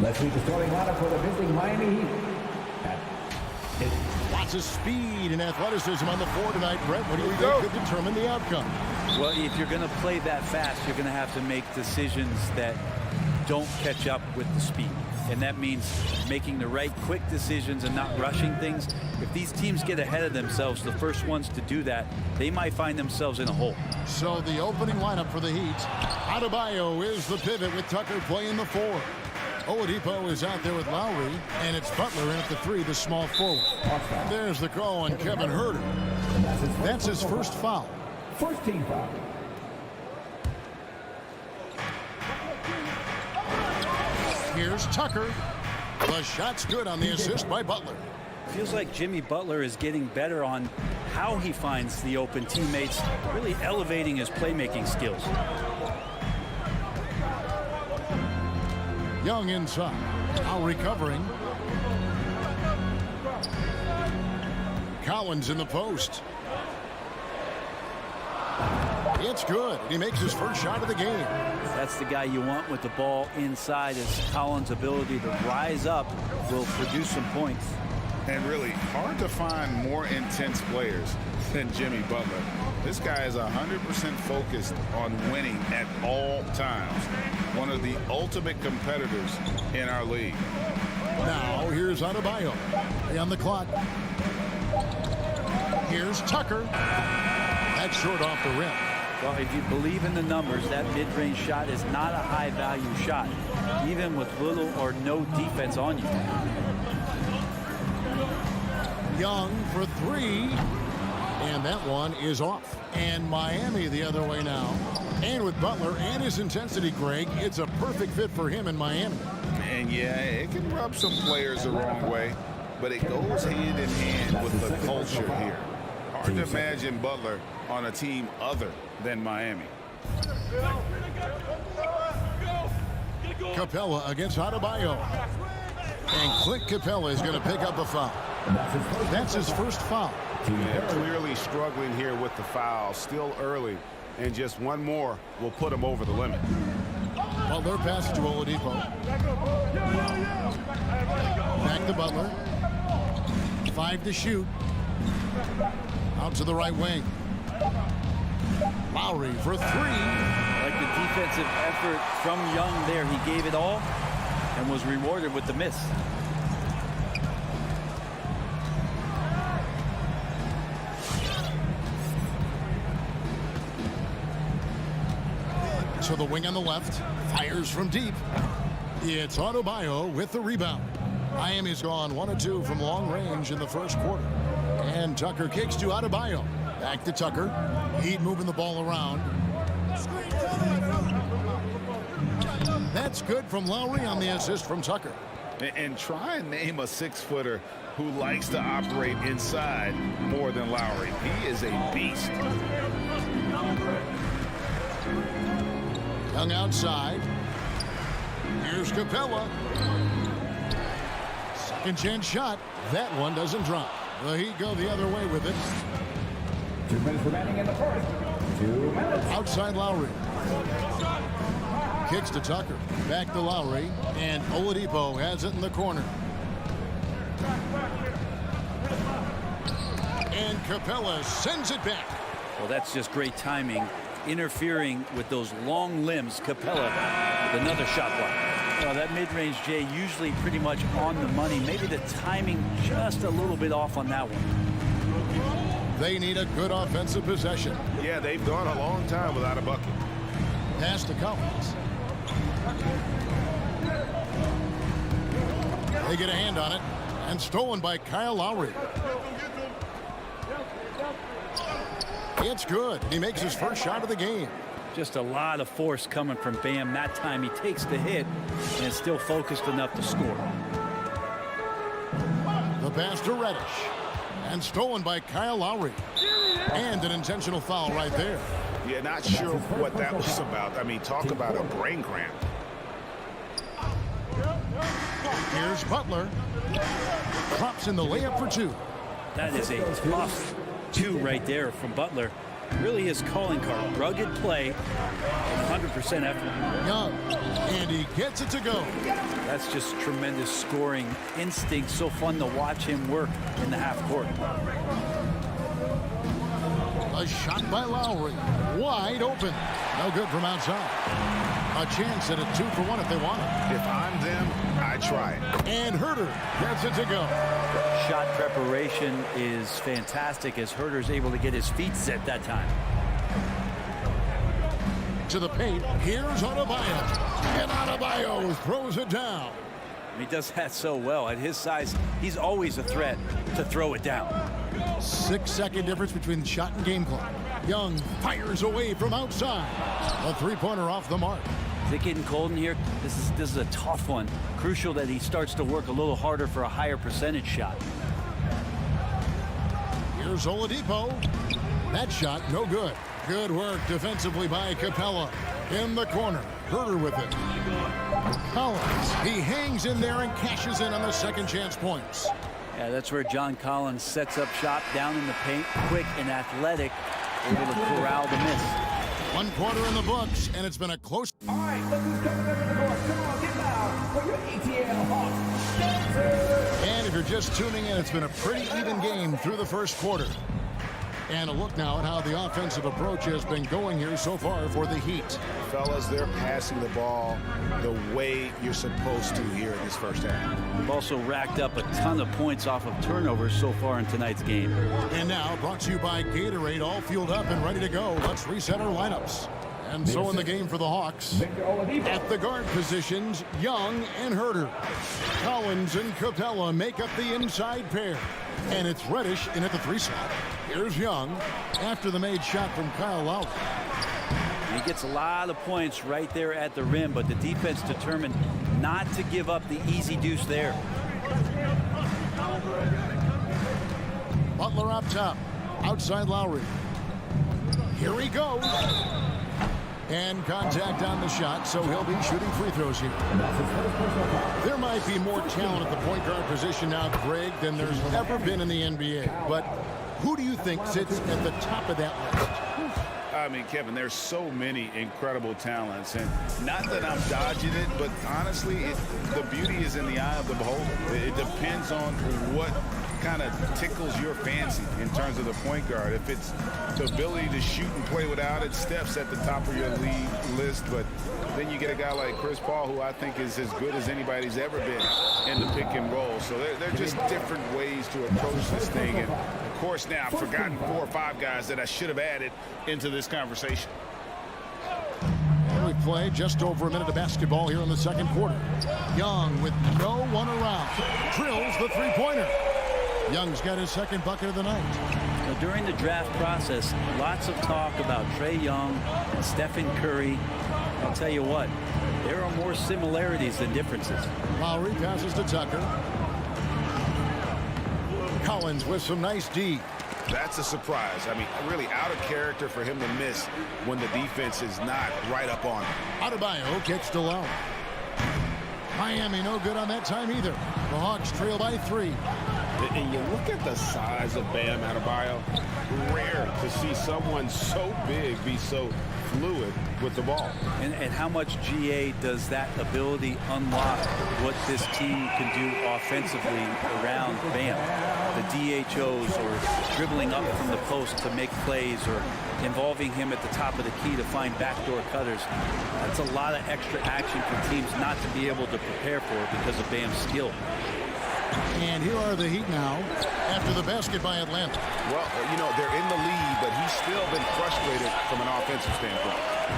Speaker 11: Let's meet the starting lineup for the visiting Miami Heat.
Speaker 1: Lots of speed and athleticism on the floor tonight, Brett. What do you think could determine the outcome?
Speaker 7: Well, if you're going to play that fast, you're going to have to make decisions that don't catch up with the speed. And that means making the right quick decisions and not rushing things. If these teams get ahead of themselves, the first ones to do that, they might find themselves in a hole.
Speaker 1: So the opening lineup for the Heat. Adebayo is the pivot with Tucker playing the 4. Oladipo is out there with Lowry, and it's Butler in at the 3, the small forward. There's the call on Kevin Huerter. That's his first foul.
Speaker 11: First team foul.
Speaker 1: Here's Tucker. The shot's good on the assist by Butler.
Speaker 7: Feels like Jimmy Butler is getting better on how he finds the open teammates, really elevating his playmaking skills.
Speaker 1: Young inside. Now recovering. Collins in the post. It's good. He makes his first shot of the game.
Speaker 7: That's the guy you want with the ball inside, as Collins' ability to rise up will produce some points.
Speaker 2: And really hard to find more intense players than Jimmy Butler. This guy is 100% focused on winning at all times. One of the ultimate competitors in our league.
Speaker 1: Now here's Adebayo. On the clock. Here's Tucker. That's short off the rim.
Speaker 7: Well, if you believe in the numbers, that mid-range shot is not a high-value shot, even with little or no defense on you.
Speaker 1: Young for 3. And that one is off. And Miami the other way now. And with Butler and his intensity, Greg, it's a perfect fit for him in Miami.
Speaker 2: And yeah, it can rub some players the wrong way, but it goes hand in hand with the culture here. Hard to imagine Butler on a team other than Miami.
Speaker 1: Capella against Adebayo. And Clint Capella is going to pick up a foul. That's his first foul.
Speaker 4: Yeah, clearly struggling here with the foul. Still early. And just one more will put him over the limit.
Speaker 1: Butler passes to Oladipo. Back to Butler. 5 to shoot. Out to the right wing. Lowry for 3.
Speaker 7: Like the defensive effort from Young there. He gave it all and was rewarded with the miss.
Speaker 1: To the wing on the left. Fires from deep. It's Adebayo with the rebound. Miami's gone 1 of 2 from long range in the first quarter. And Tucker kicks to Adebayo. Back to Tucker. Heat moving the ball around. That's good from Lowry on the assist from Tucker.
Speaker 2: And try and name a 6-footer who likes to operate inside more than Lowry. He is a beast.
Speaker 1: Young outside. Here's Capella. Second chance shot. That one doesn't drop. The Heat go the other way with it.
Speaker 11: 2 minutes remaining in the first. 2 minutes.
Speaker 1: Outside Lowry. Kicks to Tucker. Back to Lowry. And Oladipo has it in the corner. And Capella sends it back.
Speaker 7: Well, that's just great timing. Interfering with those long limbs. Capella with another shot block. Well, that mid-range, Jay, usually pretty much on the money. Maybe the timing just a little bit off on that one.
Speaker 1: They need a good offensive possession.
Speaker 4: Yeah, they've gone a long time without a bucket.
Speaker 1: Pass to Collins. They get a hand on it. And stolen by Kyle Lowry. It's good. He makes his first shot of the game.
Speaker 7: Just a lot of force coming from Bam. That time he takes the hit and is still focused enough to score.
Speaker 1: The pass to Reddish. And stolen by Kyle Lowry. And an intentional foul right there.
Speaker 4: Yeah, not sure what that was about. I mean, talk about a brain cramp.
Speaker 1: Here's Butler. Drops in the layup for 2.
Speaker 7: That is a tough 2 right there from Butler. Really his calling card. Rugged play, 100% effort.
Speaker 1: Young, and he gets it to go.
Speaker 7: That's just tremendous scoring instinct. So fun to watch him work in the half court.
Speaker 1: A shot by Lowry. Wide open. No good from outside. A chance at a 2-for-1 if they want it.
Speaker 2: If I'm them, I try it.
Speaker 1: And Herter gets it to go.
Speaker 7: Shot preparation is fantastic as Herter's able to get his feet set that time.
Speaker 1: To the paint. Here's Adebayo. And Adebayo throws it down.
Speaker 7: He does that so well. At his size, he's always a threat to throw it down.
Speaker 1: 6-second difference between the shot and game clock. Young fires away from outside. A three-pointer off the mark.
Speaker 7: Is it getting cold in here? This is a tough one. Crucial that he starts to work a little harder for a higher percentage shot.
Speaker 1: Here's Oladipo. That shot, no good. Good work defensively by Capella. In the corner. Herter with it. Collins. He hangs in there and cashes in on the second chance points.
Speaker 7: Yeah, that's where John Collins sets up shop down in the paint. Quick and athletic. Able to corral the miss.
Speaker 1: 1 quarter in the books, and it's been a close.
Speaker 11: All right, look who's coming in the door. Come on, get loud for your ATL Hawks.
Speaker 1: And if you're just tuning in, it's been a pretty even game through the first quarter. And a look now at how the offensive approach has been going here so far for the Heat.
Speaker 2: Fellas, they're passing the ball the way you're supposed to here in this first half.
Speaker 7: We've also racked up a ton of points off of turnovers so far in tonight's game.
Speaker 1: And now brought to you by Gatorade, all fueled up and ready to go. Let's reset our lineups. And so in the game for the Hawks, at the guard positions, Young and Herter. Collins and Capella make up the inside pair. And it's Reddish in at the 3 slot. Here's Young after the made shot from Kyle Lowry.
Speaker 7: He gets a lot of points right there at the rim, but the defense determined not to give up the easy deuce there.
Speaker 1: Butler up top. Outside Lowry. Here he goes. And contact on the shot, so he'll be shooting free throws here. There might be more talent at the point guard position now, Greg, than there's ever been in the NBA. But who do you think sits at the top of that list?
Speaker 2: I mean, Kevin, there's so many incredible talents, and not that I'm dodging it, but honestly, the beauty is in the eye of the beholder. It depends on what kind of tickles your fancy in terms of the point guard. If it's the ability to shoot and play without it, Steph's at the top of your league list, but then you get a guy like Chris Paul, who I think is as good as anybody's ever been in the pick and roll. So they're just different ways to approach this thing. And of course, now I've forgotten 4 or 5 guys that I should have added into this conversation.
Speaker 1: We play just over a minute of basketball here in the second quarter. Young with no one around. Drills the three-pointer. Young's got his second bucket of the night.
Speaker 7: Now, during the draft process, lots of talk about Trae Young and Stephen Curry. I'll tell you what, there are more similarities than differences.
Speaker 1: Lowry passes to Tucker. Collins with some nice D.
Speaker 2: That's a surprise. I mean, really out of character for him to miss when the defense is not right up on him.
Speaker 1: Adebayo gets to Lowry. Miami no good on that time either. The Hawks trail by 3.
Speaker 4: And you look at the size of Bam Adebayo. Rare to see someone so big be so fluid with the ball.
Speaker 7: And how much GA does that ability unlock what this team can do offensively around Bam? The DHOs or dribbling up from the post to make plays or involving him at the top of the key to find backdoor cutters. That's a lot of extra action for teams not to be able to prepare for because of Bam's skill.
Speaker 1: And here are the Heat now after the basket by Atlanta.
Speaker 2: Well, you know, they're in the lead, but he's still been frustrated from an offensive standpoint.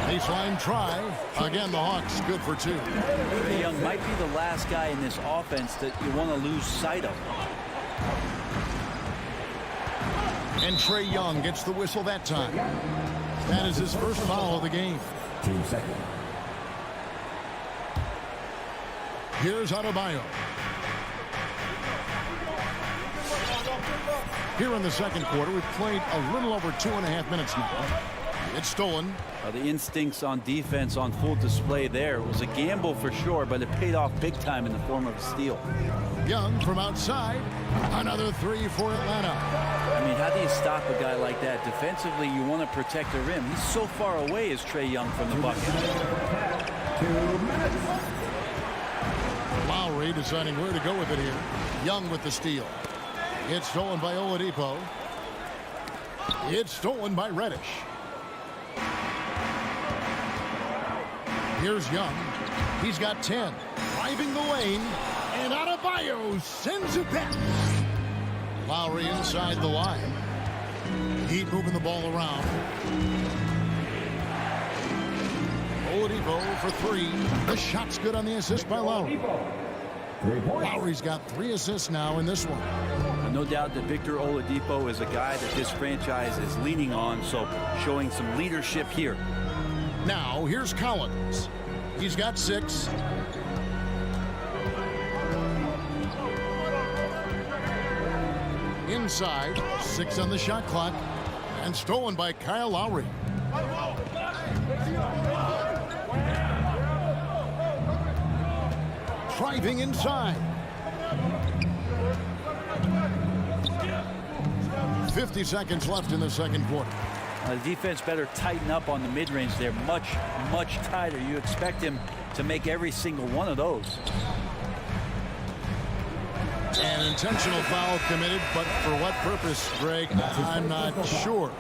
Speaker 1: Baseline try. Again, the Hawks good for 2.
Speaker 7: Trae Young might be the last guy in this offense that you want to lose sight of.
Speaker 1: And Trae Young gets the whistle that time. That is his first foul of the game.
Speaker 11: 2 seconds.
Speaker 1: Here's Adebayo. Here in the second quarter, we've played a little over 2.5 minutes now. It's stolen.
Speaker 7: The instincts on defense on full display there. It was a gamble for sure, but it paid off big time in the form of a steal.
Speaker 1: Young from outside. Another three for Atlanta.
Speaker 7: I mean, how do you stop a guy like that? Defensively, you want to protect the rim. He's so far away as Trae Young from the bucket.
Speaker 11: 2 minutes.
Speaker 1: Lowry deciding where to go with it here. Young with the steal. It's stolen by Oladipo. It's stolen by Reddish. Here's Young. He's got 10. Driving the lane. And Adebayo sends it back. Lowry inside the line. Heat moving the ball around. Oladipo for three. The shot's good on the assist by Lowry. Lowry's got 3 assists now in this one.
Speaker 7: No doubt that Victor Oladipo is a guy that this franchise is leaning on, so showing some leadership here.
Speaker 1: Now, here's Collins. He's got 6. Inside, 6 on the shot clock, and stolen by Kyle Lowry. Driving inside. 50 seconds left in the second quarter.
Speaker 7: The defense better tighten up on the mid-range there. Much, much tighter. You expect him to make every single one of those.
Speaker 1: An intentional foul committed, but for what purpose, Greg? I'm not sure.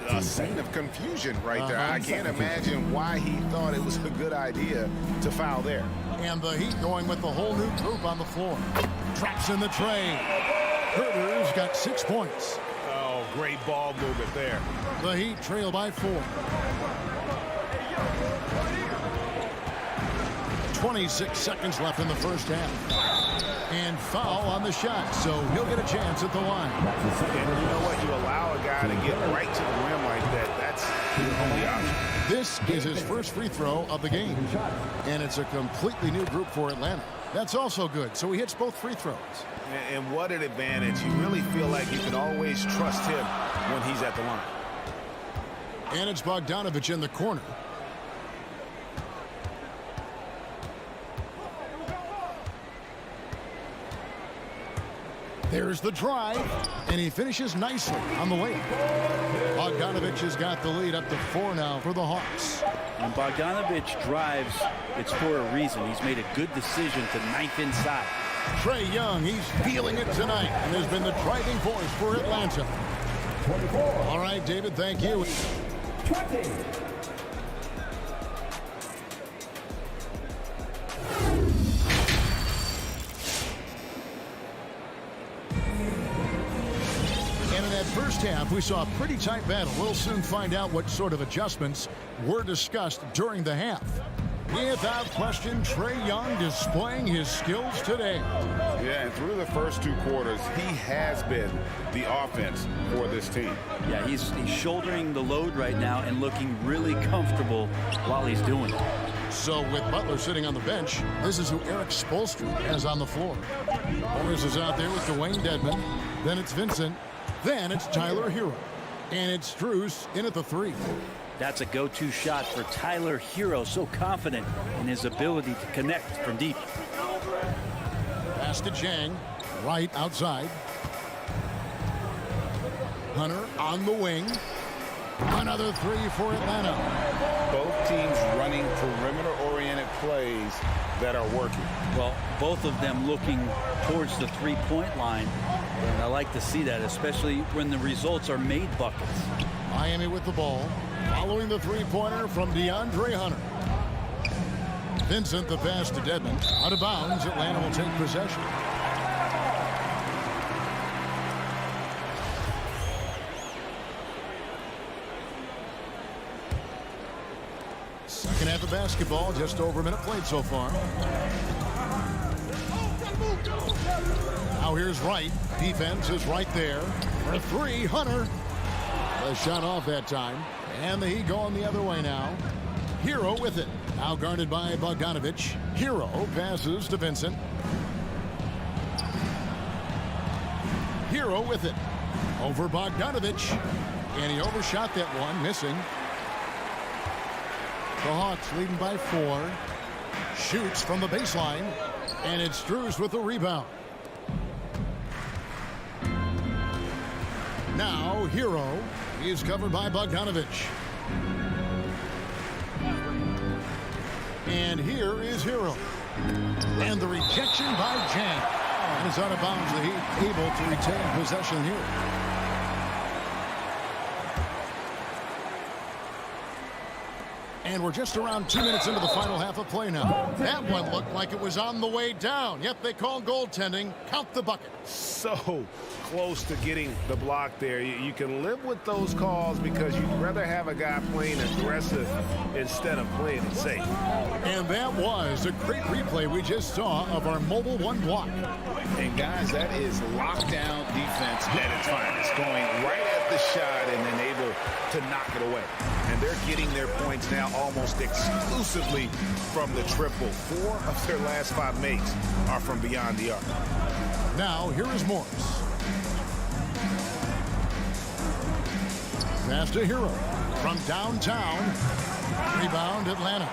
Speaker 2: A scene of confusion right there. I can't imagine why he thought it was a good idea to foul there.
Speaker 1: And the Heat going with the whole new group on the floor. Traps in the tray. Herter's got 6 points.
Speaker 4: Oh, great ball movement there.
Speaker 1: The Heat trail by 4. 26 seconds left in the first half. And foul on the shot, so he'll get a chance at the line.
Speaker 4: And you know what? You allow a guy to get right to the rim like that. That's the only option.
Speaker 1: This is his first free throw of the game. And it's a completely new group for Atlanta. That's also good, so he hits both free throws.
Speaker 4: And what an advantage. You really feel like you can always trust him when he's at the line.
Speaker 1: And it's Bogdanovich in the corner. There's the drive, and he finishes nicely on the layup. Bogdanovich has got the lead up to 4 now for the Hawks.
Speaker 7: When Bogdanovich drives, it's for a reason. He's made a good decision to knife inside.
Speaker 1: Trae Young, he's feeling it tonight, and has been the driving force for Atlanta.
Speaker 11: 24.
Speaker 1: All right, David, thank you.
Speaker 11: 20.
Speaker 1: First half, we saw a pretty tight battle. We'll soon find out what sort of adjustments were discussed during the half. Without question, Trae Young displaying his skills today.
Speaker 2: Yeah, and through the first 2 quarters, he has been the offense for this team.
Speaker 7: Yeah, he's shouldering the load right now and looking really comfortable while he's doing it.
Speaker 1: So with Butler sitting on the bench, this is who Eric Spoelstra has on the floor. Morris is out there with Dwayne Dedmon. Then it's Vincent. Then it's Tyler Hero. And it's Strus in at the 3.
Speaker 7: That's a go-to shot for Tyler Hero. So confident in his ability to connect from deep.
Speaker 1: Pass to Chang. Right outside. Hunter on the wing. Another 3 for Atlanta.
Speaker 2: Both teams running perimeter-oriented plays that are working.
Speaker 7: Well, both of them looking towards the three-point line. And I like to see that, especially when the results are made buckets.
Speaker 1: Miami with the ball, following the three-pointer from DeAndre Hunter. Vincent, the pass to Dedmon. Out of bounds, Atlanta will take possession. Second half of basketball, just over a minute played so far. Now here's Wright. Defense is right there. For 3, Hunter. The shot off that time. And the Heat going the other way now. Hero with it. Now guarded by Bogdanovich. Hero passes to Vincent. Hero with it. Over Bogdanovich. And he overshot that one, missing. The Hawks leading by 4. Shoots from the baseline. And it's Strus with the rebound. Now, Hero. He's covered by Bogdanovich. And here is Hero. And the rejection by Jang. And it's out of bounds. The Heat able to retain possession here. And we're just around 2 minutes into the final half of play now. That one looked like it was on the way down. Yep, they call goaltending. Count the bucket.
Speaker 4: So close to getting the block there. You can live with those calls because you'd rather have a guy playing aggressive instead of playing it safe.
Speaker 1: And that was a great replay we just saw of our mobile one block.
Speaker 2: And guys, that is lockdown defense at its finest. Going right at the shot and then able to knock it away. And they're getting their points now almost exclusively from the triple. 4 of their last 5 makes are from beyond the arc.
Speaker 1: Now, here is Morris. Pass to Hero. From downtown. Rebound, Atlanta.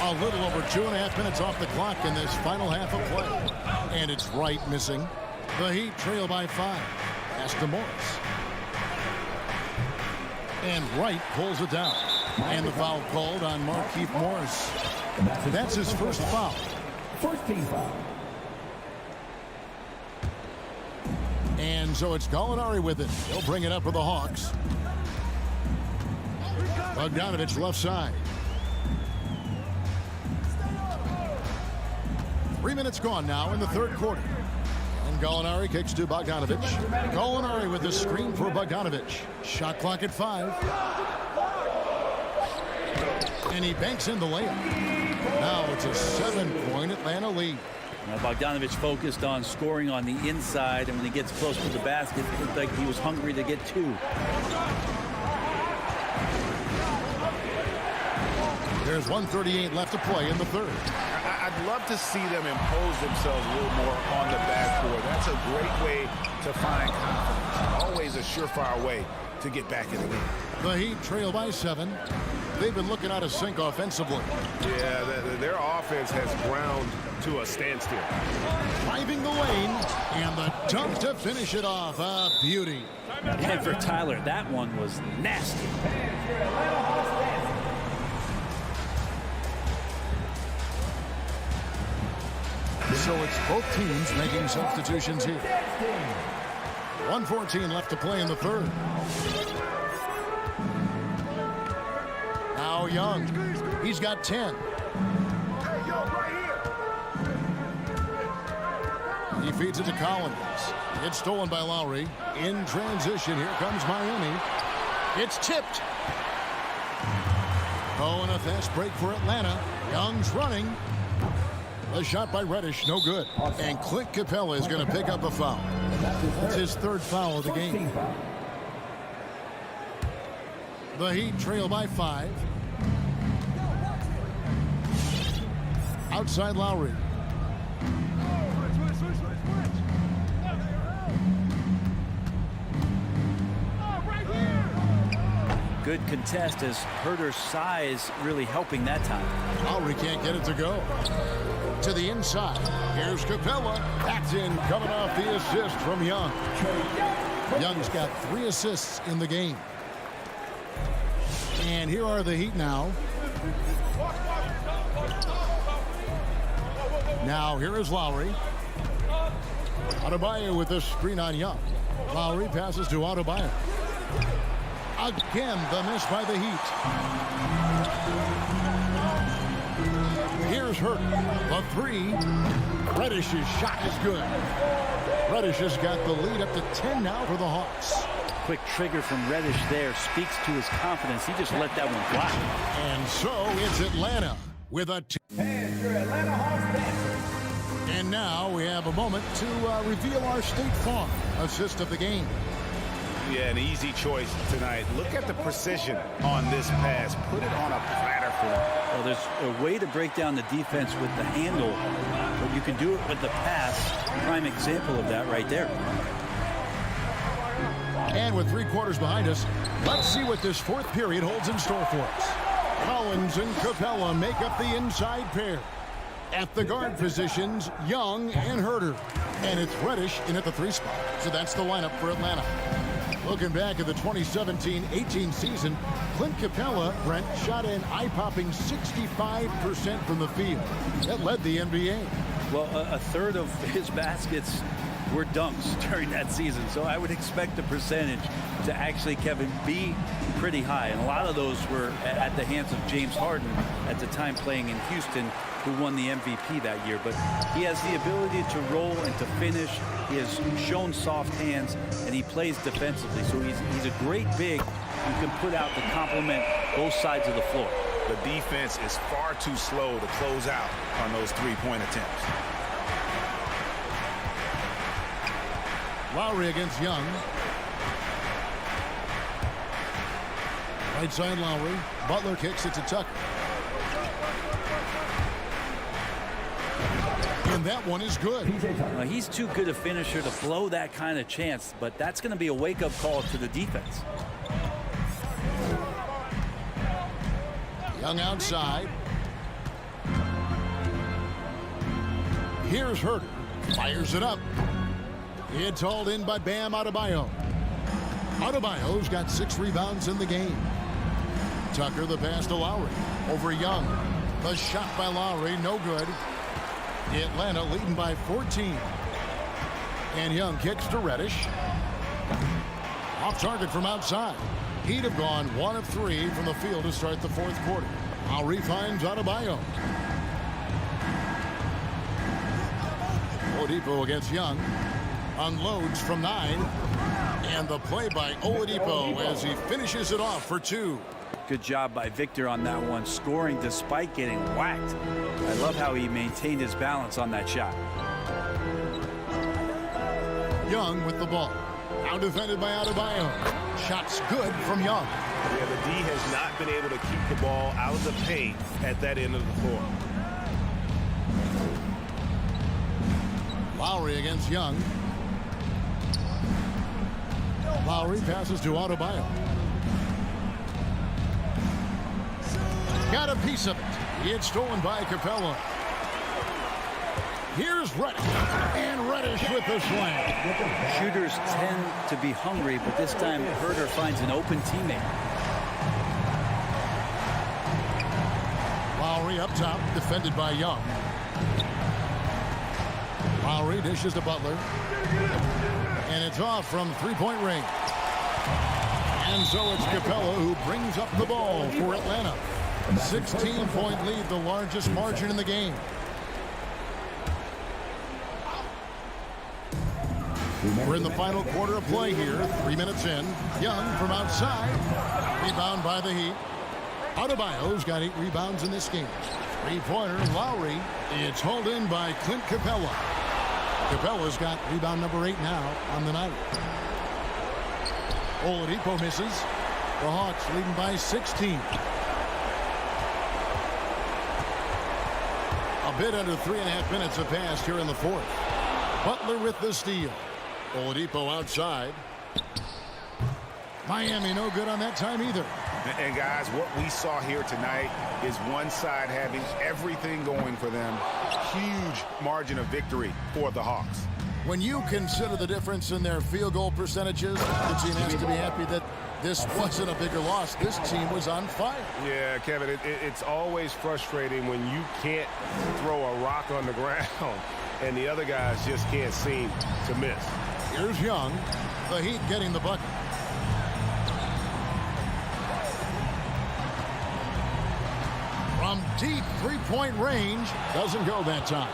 Speaker 1: A little over 2.5 minutes off the clock in this final half of play. And it's Wright missing. The Heat trail by 5. Pass to Morris. And Wright pulls it down. And the foul called on Markieff Morris. That's his first foul.
Speaker 11: First team foul.
Speaker 1: And so it's Gallinari with it. He'll bring it up for the Hawks. Bogdanovich left side. 3 minutes gone now in the third quarter. And Gallinari kicks to Bogdanovich. Gallinari with the screen for Bogdanovich. Shot clock at 5. And he banks in the layup. Now it's a 7-point Atlanta lead.
Speaker 7: Now Bogdanovich focused on scoring on the inside, and when he gets close to the basket, it looked like he was hungry to get 2.
Speaker 1: There's 1:38 left to play in the third.
Speaker 2: I'd love to see them impose themselves a little more on the backboard. That's a great way to find confidence. Always a surefire way to get back in the game.
Speaker 1: The Heat trail by 7. They've been looking out of sync offensively.
Speaker 4: Yeah, their offense has ground to a standstill.
Speaker 1: Driving the lane, and the dunk to finish it off. A beauty.
Speaker 7: And for Tyler, that one was nasty.
Speaker 1: So it's both teams making substitutions here. 1:14 left to play in the third. Now Young. He's got 10. He feeds it to Collins. It's stolen by Lowry. In transition, here comes Miami. It's tipped. Oh, and a fast break for Atlanta. Young's running. The shot by Reddish, no good. And Clint Capella is going to pick up a foul. That's his third foul of the game. The Heat trail by 5. Outside Lowry.
Speaker 7: Good contest as Herter's size really helping that time.
Speaker 1: Lowry can't get it to go. To the inside. Here's Capella. Backed in, coming off the assist from Young. Young's got 3 assists in the game. And here are the Heat now. Now here is Lowry. Adebayo with the screen on Young. Lowry passes to Adebayo. Again, the miss by the Heat. Here's Hurt. The 3. Reddish's shot is good. Reddish has got the lead up to 10 now for the Hawks.
Speaker 7: Quick trigger from Reddish there speaks to his confidence. He just let that one fly.
Speaker 1: And so it's Atlanta with a And now we have a moment to reveal our State Farm assist of the game.
Speaker 2: Yeah, an easy choice tonight. Look at the precision on this pass. Put it on a platter for him.
Speaker 7: Well, there's a way to break down the defense with the handle, but you can do it with the pass. Prime example of that right there.
Speaker 1: And with 3 quarters behind us, let's see what this fourth period holds in store for us. Collins and Capella make up the inside pair. At the guard positions, Young and Herter. And it's Reddish in at the 3 spot. So that's the lineup for Atlanta. Looking back at the 2017-18 season, Clint Capella, Brent, shot an eye-popping 65% from the field. That led the NBA.
Speaker 7: Well, a third of his baskets were dunks during that season, so I would expect the percentage to actually, Kevin, be pretty high. And a lot of those were at the hands of James Harden at the time playing in Houston, who won the MVP that year. But he has the ability to roll and to finish. He has shown soft hands, and he plays defensively. So he's a great big who can put out to complement both sides of the floor.
Speaker 2: The defense is far too slow to close out on those three-point attempts.
Speaker 1: Lowry against Young. Right side Lowry. Butler kicks it to Tucker. And that one is good.
Speaker 7: He's too good a finisher to blow that kind of chance, but that's going to be a wake-up call to the defense.
Speaker 1: Young outside. Here's Herter. Fires it up. It's hauled in by Bam Adebayo. Adebayo's got 6 rebounds in the game. Tucker the pass to Lowry. Over Young. The shot by Lowry, no good. Atlanta leading by 14. And Young kicks to Reddish. Off target from outside. He'd have gone 1 of 3 from the field to start the 4th quarter. Lowry finds Adebayo. Oladipo against Young. Unloads from 9. And the play by Oladipo as he finishes it off for 2.
Speaker 7: Good job by Victor on that one, scoring despite getting whacked. I love how he maintained his balance on that shot.
Speaker 1: Young with the ball. Now defended by Adebayo. Shots good from Young.
Speaker 4: Yeah, the D has not been able to keep the ball out of the paint at that end of the floor.
Speaker 1: Lowry against Young. Lowry passes to Adebayo. Got a piece of it. It's stolen by Capella. Here's Reddish. And Reddish with the slam.
Speaker 7: Shooters tend to be hungry, but this time Herter finds an open teammate.
Speaker 1: Lowry up top, defended by Young. Lowry dishes to Butler. And it's off from 3-point range. And so it's Capella who brings up the ball for Atlanta. 16-point lead, the largest margin in the game. We're in the final quarter of play here. 3 minutes in. Young from outside. Rebound by the Heat. Adebayo's got 8 rebounds in this game. 3-pointer, Lowry. It's hauled in by Clint Capella. Capella's got rebound number 8 now on the night. Oladipo misses. The Hawks leading by 16. A bit under 3.5 minutes have passed here in the 4th. Butler with the steal. Oladipo outside. Miami no good on that time either.
Speaker 2: And guys, what we saw here tonight is one side having everything going for them. Huge margin of victory for the Hawks.
Speaker 1: When you consider the difference in their field goal percentages, the team has to be happy that this wasn't a bigger loss. This team was on fire.
Speaker 4: Yeah, Kevin, it's always frustrating when you can't throw a rock on the ground and the other guys just can't seem to miss.
Speaker 1: Here's Young. The Heat getting the bucket. From deep 3-point range. Doesn't go that time.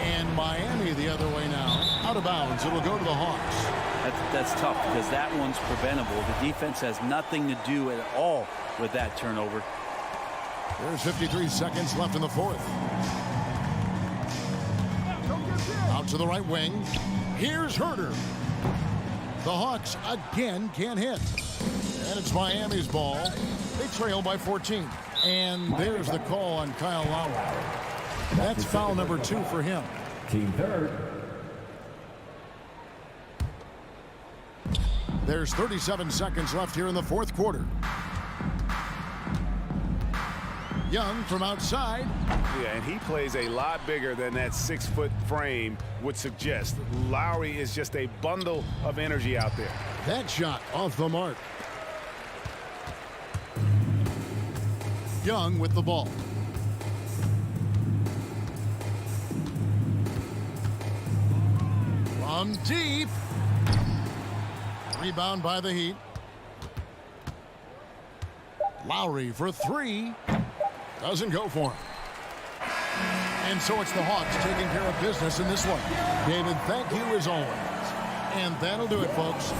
Speaker 1: And Miami the other way now. Out of bounds. It'll go to the Hawks.
Speaker 7: That's tough because that one's preventable. The defense has nothing to do at all with that turnover.
Speaker 1: There's 53 seconds left in the 4th. Out to the right wing. Here's Herter. The Hawks again can't hit. And it's Miami's ball. They trail by 14. And there's the call on Kyle Lowry. That's foul number 2 for him.
Speaker 5: Team third.
Speaker 1: There's 37 seconds left here in the fourth quarter. Young from outside.
Speaker 2: Yeah, and he plays a lot bigger than that 6-foot frame would suggest. Lowry is just a bundle of energy out there.
Speaker 1: That shot off the mark. Young with the ball. From deep. Rebound by the Heat. Lowry for three. Doesn't go for him. And so it's the Hawks taking care of business in this one. David, thank you as always. And that'll do it, folks.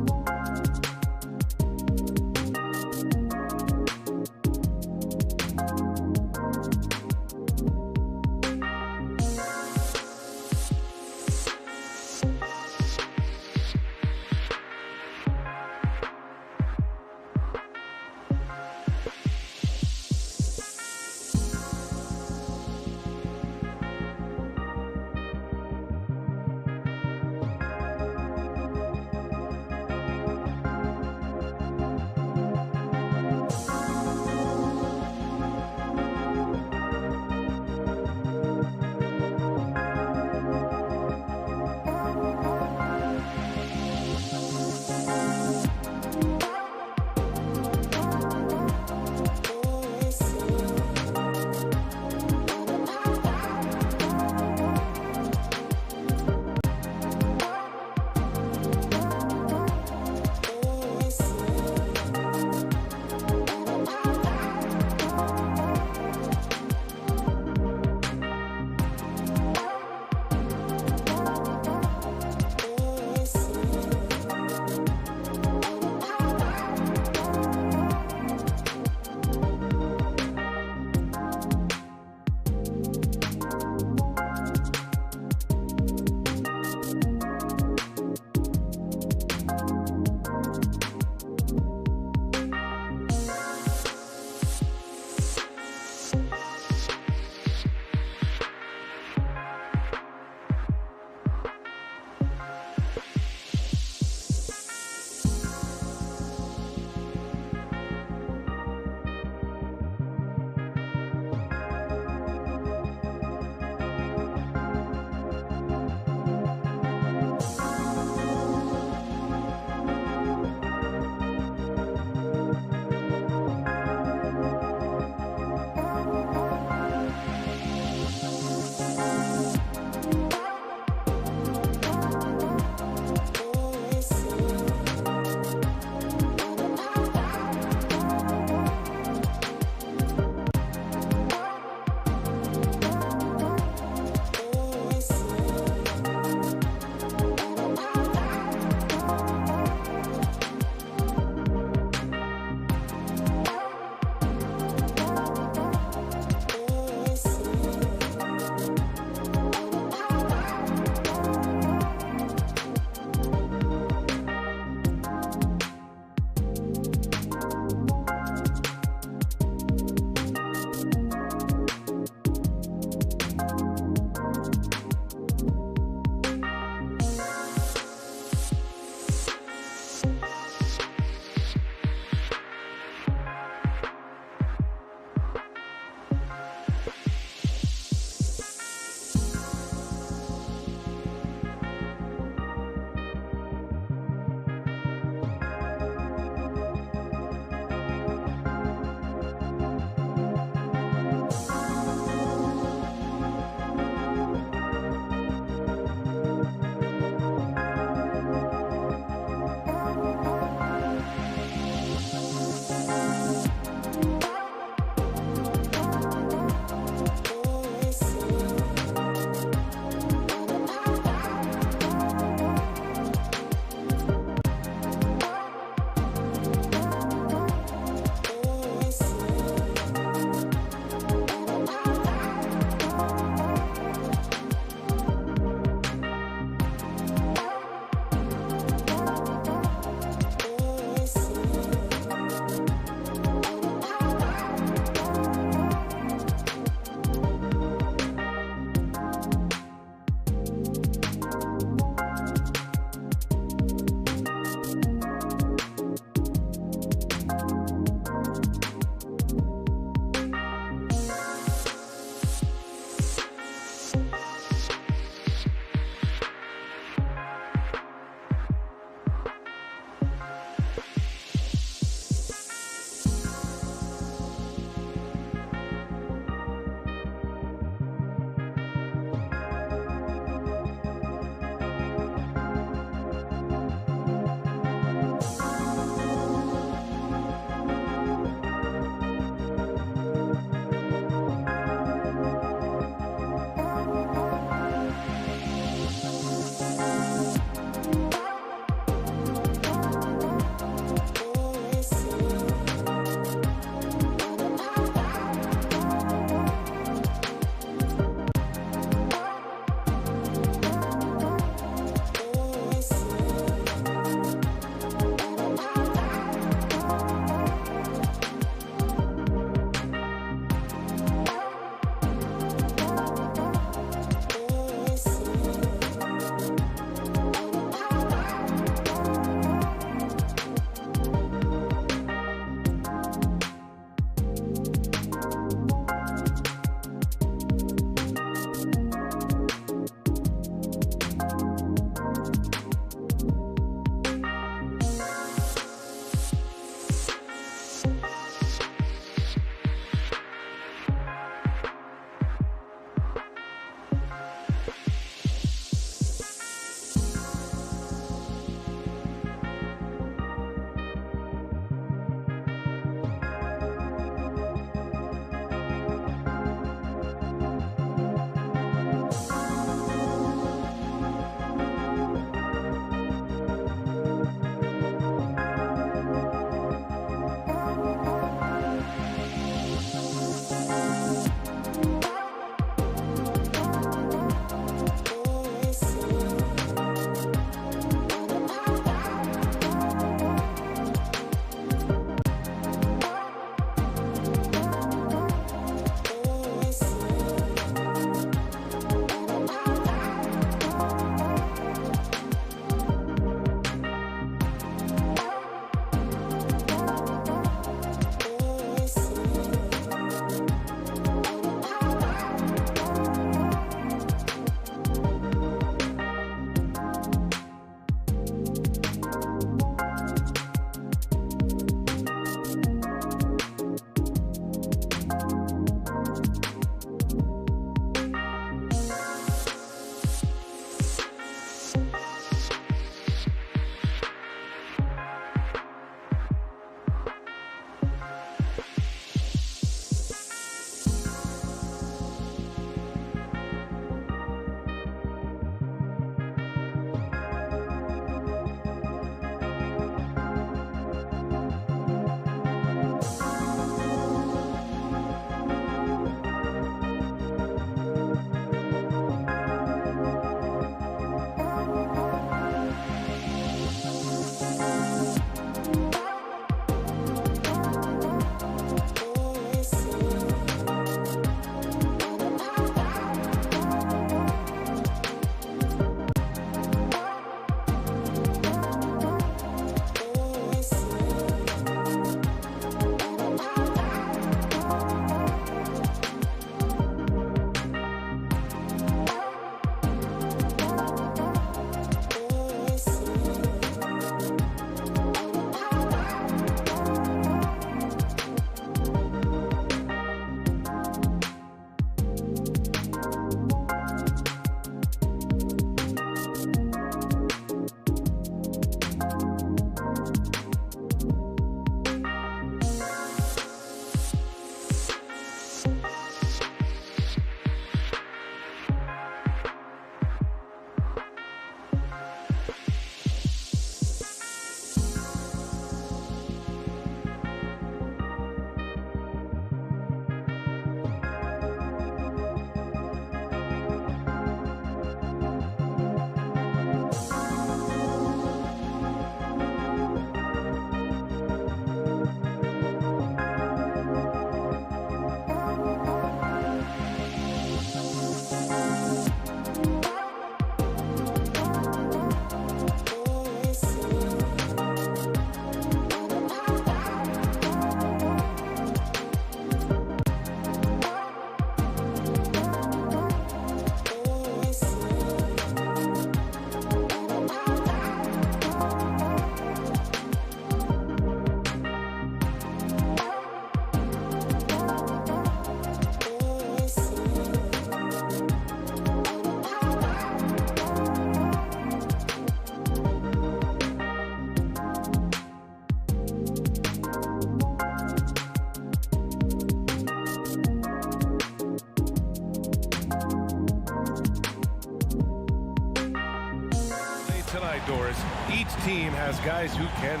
Speaker 6: Doris. Each team has guys who can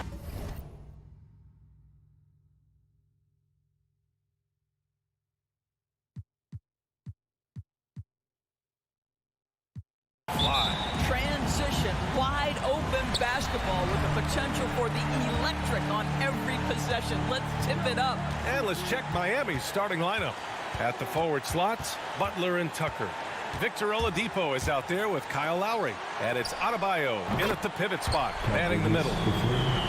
Speaker 6: fly.
Speaker 9: Transition, wide open basketball with the potential for the electric on every possession. Let's tip it up.
Speaker 6: And let's check Miami's starting lineup. At the forward slots, Butler and Tucker. Victor Oladipo is out there with Kyle Lowry. And it's Adebayo in at the pivot spot, manning the middle.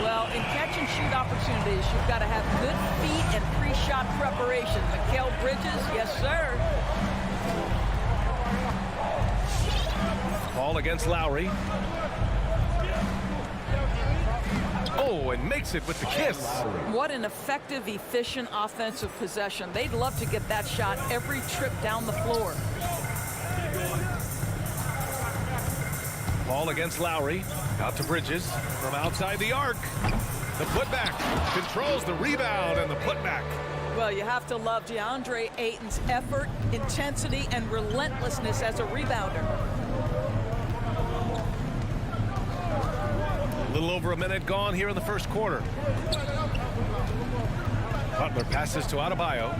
Speaker 9: Well, in catch-and-shoot opportunities, you've got to have good feet and pre-shot preparation. Mikal Bridges, yes, sir.
Speaker 6: Ball against Lowry. Oh, and makes it with the kiss.
Speaker 9: What an effective, efficient offensive possession. They'd love to get that shot every trip down the floor.
Speaker 6: Ball against Lowry. Out to Bridges from outside the arc. The putback. Controls the rebound and the putback.
Speaker 9: Well, you have to love DeAndre Ayton's effort, intensity, and relentlessness as a rebounder.
Speaker 6: A little over a minute gone here in the first quarter. Butler passes to Adebayo.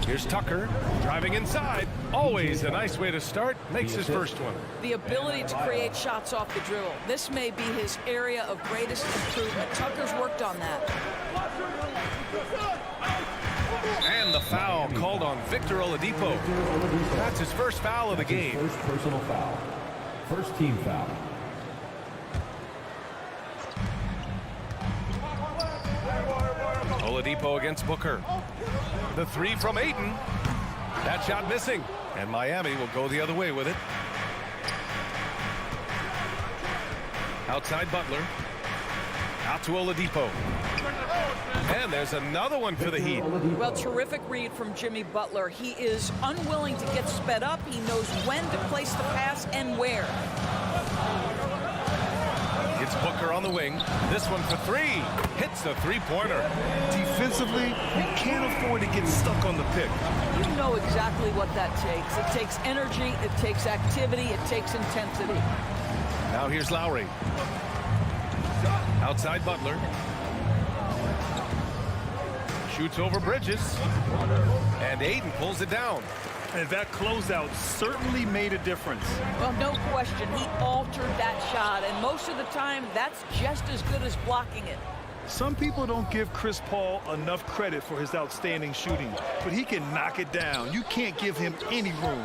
Speaker 6: Here's Tucker driving inside. Always a nice way to start. Makes his first one.
Speaker 9: The ability to create shots off the dribble. This may be his area of greatest improvement. Tucker's worked on that.
Speaker 6: And the foul called on Victor Oladipo. That's his first foul of the game.
Speaker 5: First personal foul. First team foul.
Speaker 6: Oladipo against Booker. The three from Ayton. That shot missing. And Miami will go the other way with it. Outside Butler. Out to Oladipo. And there's another one for the Heat.
Speaker 9: Well, terrific read from Jimmy Butler. He is unwilling to get sped up. He knows when to place the pass and where.
Speaker 6: It's Booker on the wing. This one for three. Hits the three-pointer.
Speaker 8: Defensively, you can't afford to get stuck on the pick.
Speaker 9: You know exactly what that takes. It takes energy, it takes activity, it takes intensity.
Speaker 6: Now here's Lowry. Outside Butler. Shoots over Bridges. And Ayton pulls it down.
Speaker 8: And that closeout certainly made a difference.
Speaker 9: Well, no question. He altered that shot, and most of the time, that's just as good as blocking it.
Speaker 8: Some people don't give Chris Paul enough credit for his outstanding shooting, but he can knock it down. You can't give him any room.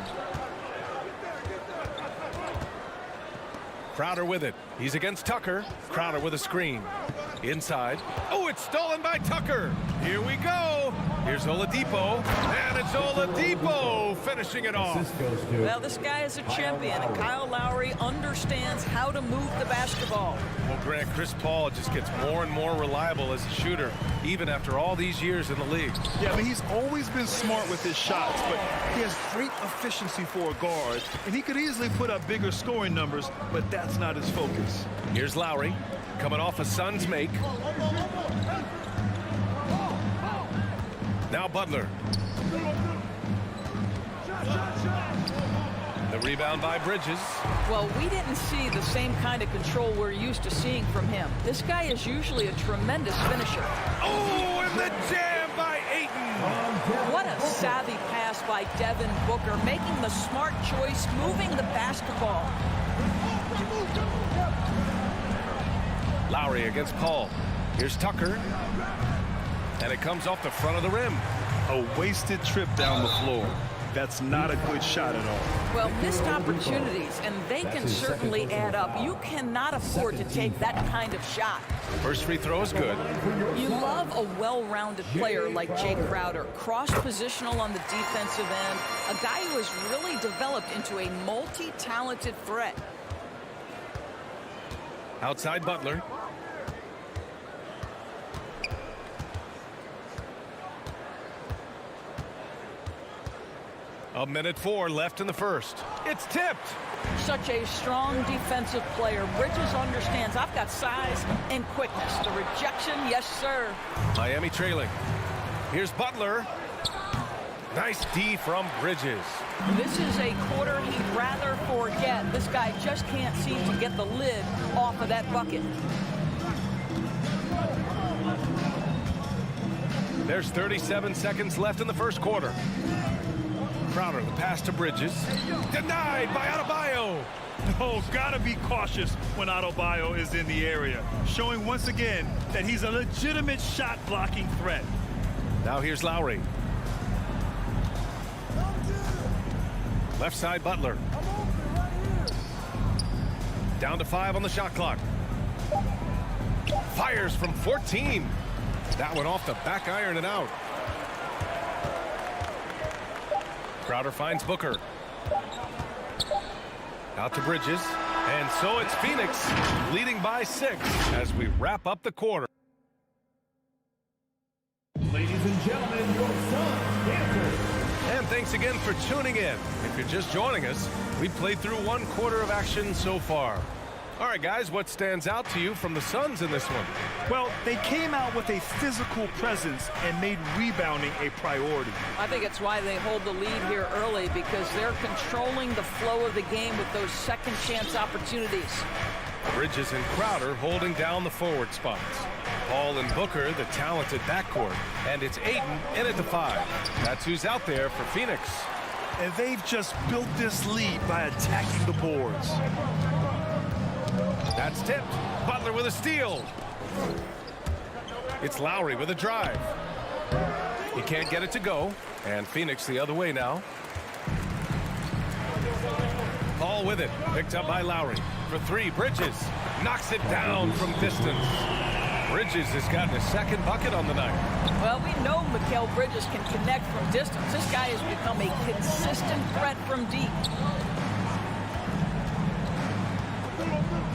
Speaker 6: Crowder with it. He's against Tucker. Crowder with a screen. Inside. Oh, it's stolen by Tucker. Here we go. Here's Oladipo. And it's Oladipo finishing it off.
Speaker 9: Well, this guy is a champion, and Kyle Lowry understands how to move the basketball.
Speaker 6: Well, Grant, Chris Paul just gets more and more reliable as a shooter, even after all these years in the league.
Speaker 8: Yeah, I mean, he's always been smart with his shots, but he has great efficiency for a guard, and he could easily put up bigger scoring numbers, but that's not his focus.
Speaker 6: Here's Lowry, coming off a Suns make. Now Butler. The rebound by Bridges.
Speaker 9: Well, we didn't see the same kind of control we're used to seeing from him. This guy is usually a tremendous finisher.
Speaker 6: Oh, and the jam by Ayton.
Speaker 9: What a savvy pass by Devin Booker, making the smart choice, moving the basketball.
Speaker 6: Lowry against Paul. Here's Tucker. And it comes off the front of the rim.
Speaker 8: A wasted trip down the floor. That's not a good shot at all.
Speaker 9: Well, missed opportunities, and they can certainly add up. You cannot afford to take that kind of shot.
Speaker 6: First free throw is good.
Speaker 9: You love a well-rounded player like Jay Crowder, cross-positional on the defensive end, a guy who has really developed into a multi-talented threat.
Speaker 6: Outside Butler. A minute 4 left in the first. It's tipped.
Speaker 9: Such a strong defensive player. Bridges understands I've got size and quickness. The rejection, yes, sir.
Speaker 6: Miami trailing. Here's Butler. Nice D from Bridges.
Speaker 9: This is a quarter he'd rather forget. This guy just can't seem to get the lid off of that bucket.
Speaker 6: There's 37 seconds left in the first quarter. Crowder, the pass to Bridges. Denied by Adebayo.
Speaker 8: Oh, gotta be cautious when Adebayo is in the area, showing once again that he's a legitimate shot-blocking threat.
Speaker 6: Now here's Lowry. Left side, Butler. Down to 5 on the shot clock. Fires from 14. That one off the back iron and out. Crowder finds Booker. Out to Bridges. And so it's Phoenix leading by 6 as we wrap up the quarter.
Speaker 5: Ladies and gentlemen, your Suns dancers.
Speaker 6: And thanks again for tuning in. If you're just joining us, we've played through 1 quarter of action so far. All right, guys, what stands out to you from the Suns in this one?
Speaker 8: Well, they came out with a physical presence and made rebounding a priority.
Speaker 9: I think it's why they hold the lead here early, because they're controlling the flow of the game with those second chance opportunities.
Speaker 6: Bridges and Crowder holding down the forward spots. Paul and Booker, the talented backcourt. And it's Ayton in at the 5. That's who's out there for Phoenix.
Speaker 8: And they've just built this lead by attacking the boards.
Speaker 6: That's tipped. Butler with a steal. It's Lowry with a drive. He can't get it to go. And Phoenix the other way now. Paul with it. Picked up by Lowry. For 3, Bridges. Knocks it down from distance. Bridges has gotten a second bucket on the night.
Speaker 9: Well, we know Mikal Bridges can connect from distance. This guy has become a consistent threat from deep.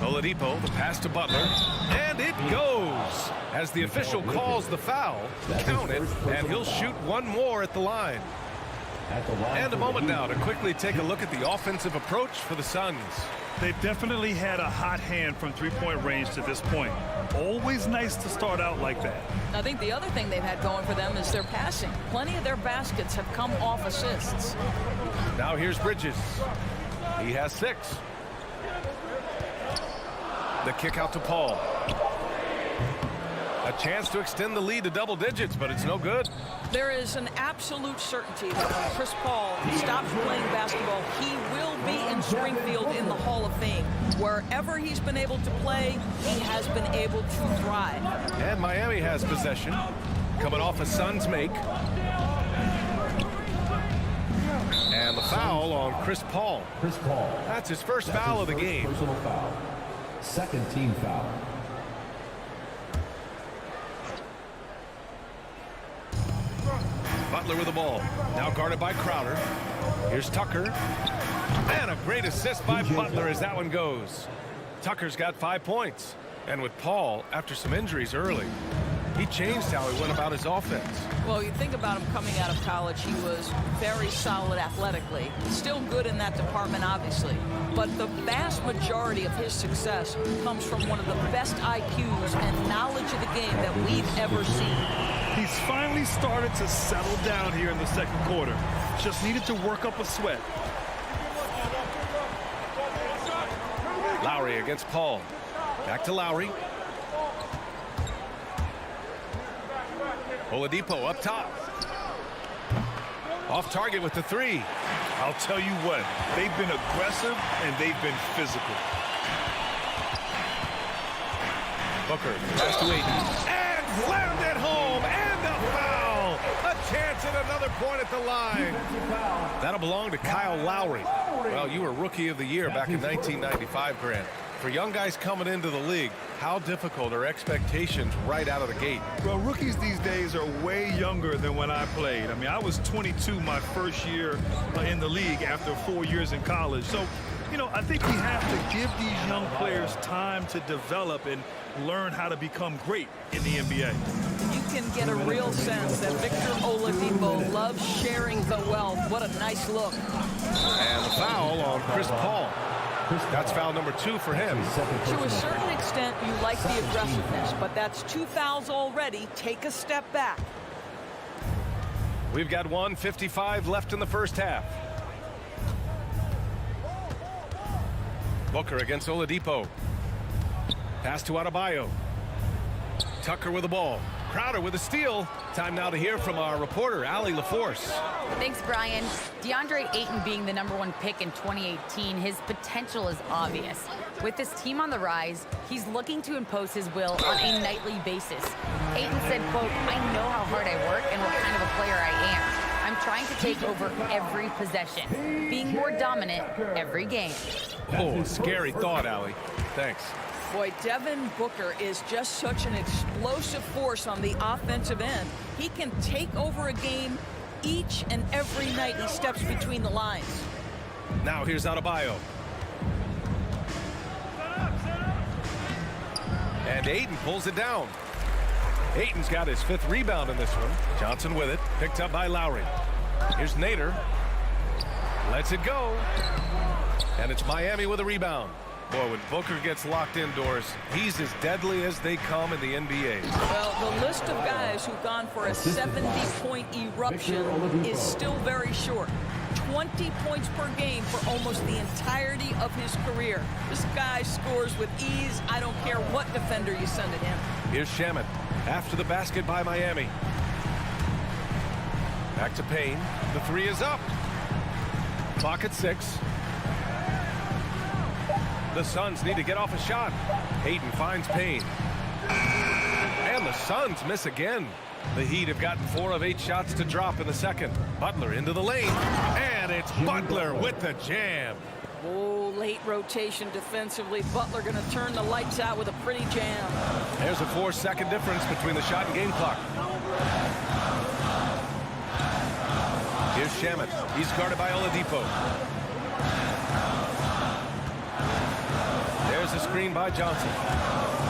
Speaker 6: Oladipo, the pass to Butler, and it goes. As the official calls the foul, count it, and he'll shoot 1 more at the line. And a moment now to quickly take a look at the offensive approach for the Suns.
Speaker 8: They've definitely had a hot hand from three-point range to this point. Always nice to start out like that.
Speaker 9: I think the other thing they've had going for them is their passing. Plenty of their baskets have come off assists.
Speaker 6: Now here's Bridges. He has 6. The kick out to Paul. A chance to extend the lead to double digits, but it's no good.
Speaker 9: There is an absolute certainty that when Chris Paul stops playing basketball, he will be in Springfield in the Hall of Fame. Wherever he's been able to play, he has been able to thrive.
Speaker 6: And Miami has possession. Coming off a Suns make. And the foul on Chris Paul.
Speaker 5: Chris Paul.
Speaker 6: That's his first foul of the game.
Speaker 5: Personal foul. Second team foul.
Speaker 6: Butler with the ball. Now guarded by Crowder. Here's Tucker. And a great assist by Butler as that one goes. Tucker's got 5 points. And with Paul, after some injuries early, he changed how he went about his offense.
Speaker 9: Well, you think about him coming out of college, he was very solid athletically. Still good in that department, obviously. But the vast majority of his success comes from one of the best IQs and knowledge of the game that we've ever seen.
Speaker 8: He's finally started to settle down here in the second quarter. Just needed to work up a sweat.
Speaker 6: Lowry against Paul. Back to Lowry. Oladipo up top. Off target with the 3.
Speaker 8: I'll tell you what, they've been aggressive and they've been physical.
Speaker 6: Booker, pass to Ayton. And slammed it home, and a foul. A chance at another point at the line. That'll belong to Kyle Lowry. Well, you were Rookie of the Year back in 1995, Grant. For young guys coming into the league, how difficult are expectations right out of the gate?
Speaker 8: Well, rookies these days are way younger than when I played. I mean, I was 22 my first year in the league after 4 years in college. So, you know, I think we have to give these young players time to develop and learn how to become great in the NBA.
Speaker 9: You can get a real sense that Victor Oladipo loves sharing the wealth. What a nice look.
Speaker 6: And the foul on Chris Paul. That's foul number 2 for him.
Speaker 9: To a certain extent, you like the aggressiveness, but that's 2 fouls already. Take a step back.
Speaker 6: We've got 1:55 left in the first half. Booker against Oladipo. Pass to Adebayo. Tucker with the ball. Crowder with a steal. Time now to hear from our reporter, Allie LaForce.
Speaker 12: Thanks, Brian. DeAndre Ayton being the #1 pick in 2018, his potential is obvious. With this team on the rise, he's looking to impose his will on a nightly basis. Ayton said, quote, "I know how hard I work and what kind of a player I am. I'm trying to take over every possession, being more dominant every game."
Speaker 6: Oh, scary thought, Allie. Thanks.
Speaker 9: Boy, Devin Booker is just such an explosive force on the offensive end. He can take over a game each and every night he steps between the lines.
Speaker 6: Now here's Adebayo. And Ayton pulls it down. Ayton's got his 5th rebound in this one. Johnson with it, picked up by Lowry. Here's Nader. Lets it go. And it's Miami with a rebound. Boy, when Booker gets locked indoors, he's as deadly as they come in the NBA.
Speaker 9: Well, the list of guys who've gone for a 70-point eruption is still very short. 20 points per game for almost the entirety of his career. This guy scores with ease. I don't care what defender you send at him.
Speaker 6: Here's Shamet after the basket by Miami. Back to Payne. The 3 is up. Clock at 6. The Suns need to get off a shot. Ayton finds Payne. And the Suns miss again. The Heat have gotten 4 of 8 shots to drop in the second. Butler into the lane. And it's Butler with the jam.
Speaker 9: Oh, late rotation defensively. Butler going to turn the lights out with a pretty jam.
Speaker 6: There's a 4-second difference between the shot and game clock. Here's Shamet. He's guarded by Oladipo. There's a screen by Johnson.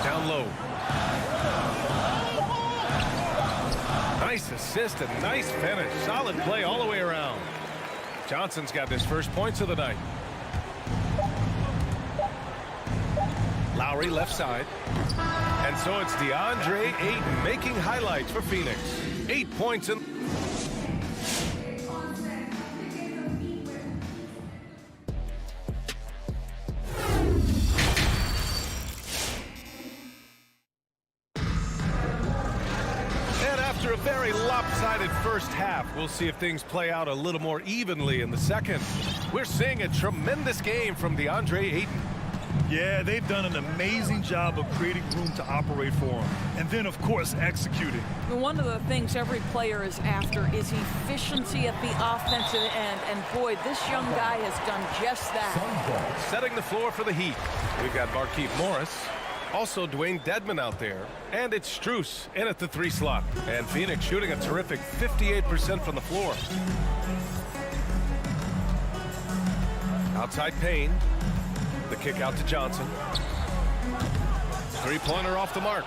Speaker 6: Down low. Nice assist and nice finish. Solid play all the way around. Johnson's got his first points of the night. Lowry left side. And so it's DeAndre Ayton making highlights for Phoenix. 8 points in. After a very lopsided first half, we'll see if things play out a little more evenly in the second. We're seeing a tremendous game from DeAndre Ayton.
Speaker 8: Yeah, they've done an amazing job of creating room to operate for him. And then, of course, executing.
Speaker 9: One of the things every player is after is efficiency at the offensive end. And, boy, this young guy has done just that.
Speaker 6: Setting the floor for the Heat. We've got Markieff Morris. Also Dwayne Dedmon out there. And it's Strus in at the 3 slot. And Phoenix shooting a terrific 58% from the floor. Outside Payne. The kick out to Johnson. 3-pointer off the mark.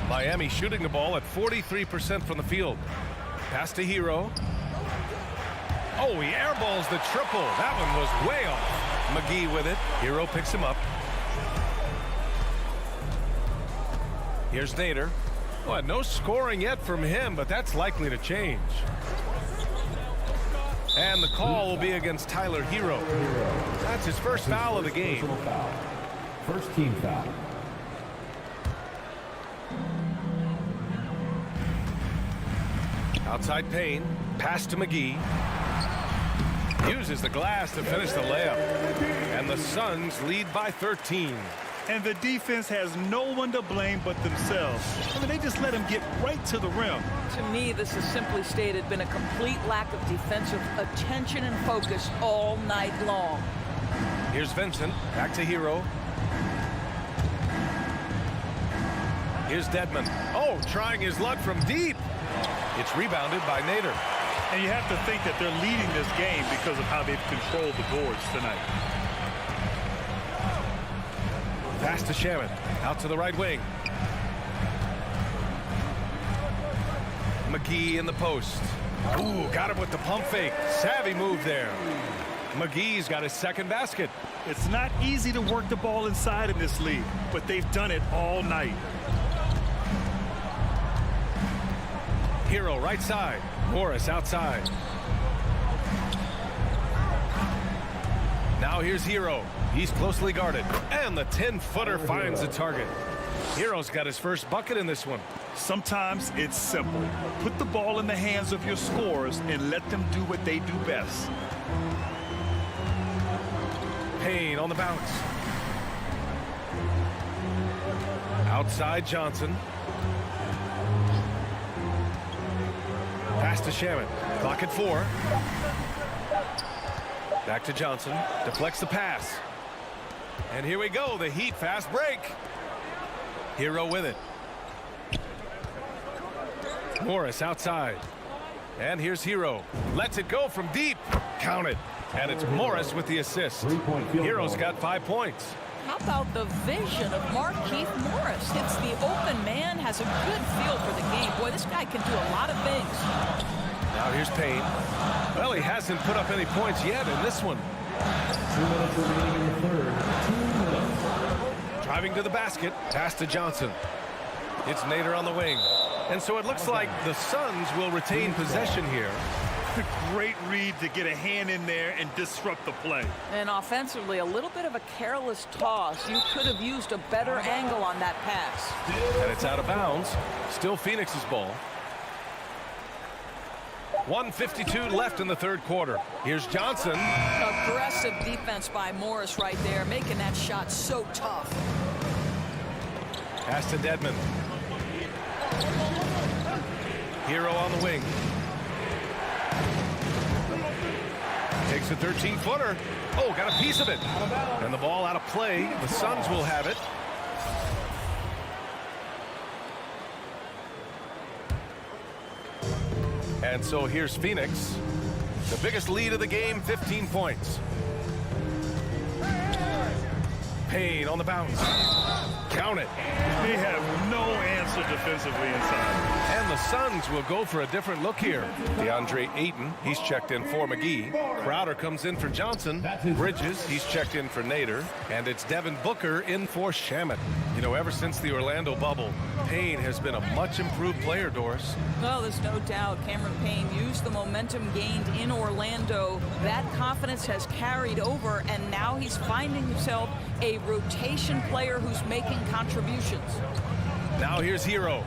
Speaker 6: Miami shooting the ball at 43% from the field. Pass to Hero. Oh, he airballs the triple. That one was way off. McGee with it. Hero picks him up. Here's Nader. Well, no scoring yet from him, but that's likely to change. And the call will be against Tyler Hero. That's his first foul of the game.
Speaker 5: First team foul.
Speaker 6: Outside Payne. Pass to McGee. Uses the glass to finish the layup. And the Suns lead by 13.
Speaker 8: And the defense has no one to blame but themselves. I mean, they just let him get right to the rim.
Speaker 9: To me, this has simply stated been a complete lack of defensive attention and focus all night long.
Speaker 6: Here's Vincent. Back to Hero. Here's Dedmon. Oh, trying his luck from deep. It's rebounded by Nader.
Speaker 8: And you have to think that they're leading this game because of how they've controlled the boards tonight.
Speaker 6: Pass to Shamet. Out to the right wing. McGee in the post. Ooh, got him with the pump fake. Savvy move there. McGee's got his second basket.
Speaker 8: It's not easy to work the ball inside in this league, but they've done it all night.
Speaker 6: Hero right side. Morris outside. Now here's Hero. He's closely guarded. And the 10-footer finds the target. Hero's got his first bucket in this one.
Speaker 8: Sometimes it's simple. Put the ball in the hands of your scorers and let them do what they do best.
Speaker 6: Payne on the bounce. Outside Johnson. Pass to Shaman. Clock at 4. Back to Johnson. Deflects the pass. And here we go. The Heat fast break. Hero with it. Morris outside. And here's Hero. Lets it go from deep. Count it. And it's Morris with the assist. Hero's got 5 points.
Speaker 9: How about the vision of Markieff Morris? Hits the open man, has a good feel for the game. Boy, this guy can do a lot of things.
Speaker 6: Now here's Payne. Well, he hasn't put up any points yet in this one.
Speaker 5: 2 minutes remaining in the third. 2 minutes.
Speaker 6: Driving to the basket. Pass to Johnson. It's Nader on the wing. And so it looks like the Suns will retain possession here.
Speaker 8: Great read to get a hand in there and disrupt the play.
Speaker 9: And offensively, a little bit of a careless toss. You could have used a better angle on that pass.
Speaker 6: And it's out of bounds. Still Phoenix's ball. 1:52 left in the third quarter. Here's Johnson.
Speaker 9: Aggressive defense by Morris right there, making that shot so tough.
Speaker 6: Pass to Dedmon. Hero on the wing. Takes a 13-footer. Oh, got a piece of it. And the ball out of play. The Suns will have it. And so here's Phoenix. The biggest lead of the game, 15 points. Payne on the bounce. Count it.
Speaker 8: They have no answer defensively inside.
Speaker 6: And the Suns will go for a different look here. DeAndre Ayton, he's checked in for McGee. Crowder comes in for Johnson. Bridges, he's checked in for Nader. And it's Devin Booker in for Shamet. You know, ever since the Orlando bubble, Payne has been a much improved player, Doris.
Speaker 9: Well, there's no doubt Cameron Payne used the momentum gained in Orlando. That confidence has carried over, and now he's finding himself a rotation player who's making contributions.
Speaker 6: Now here's Hero.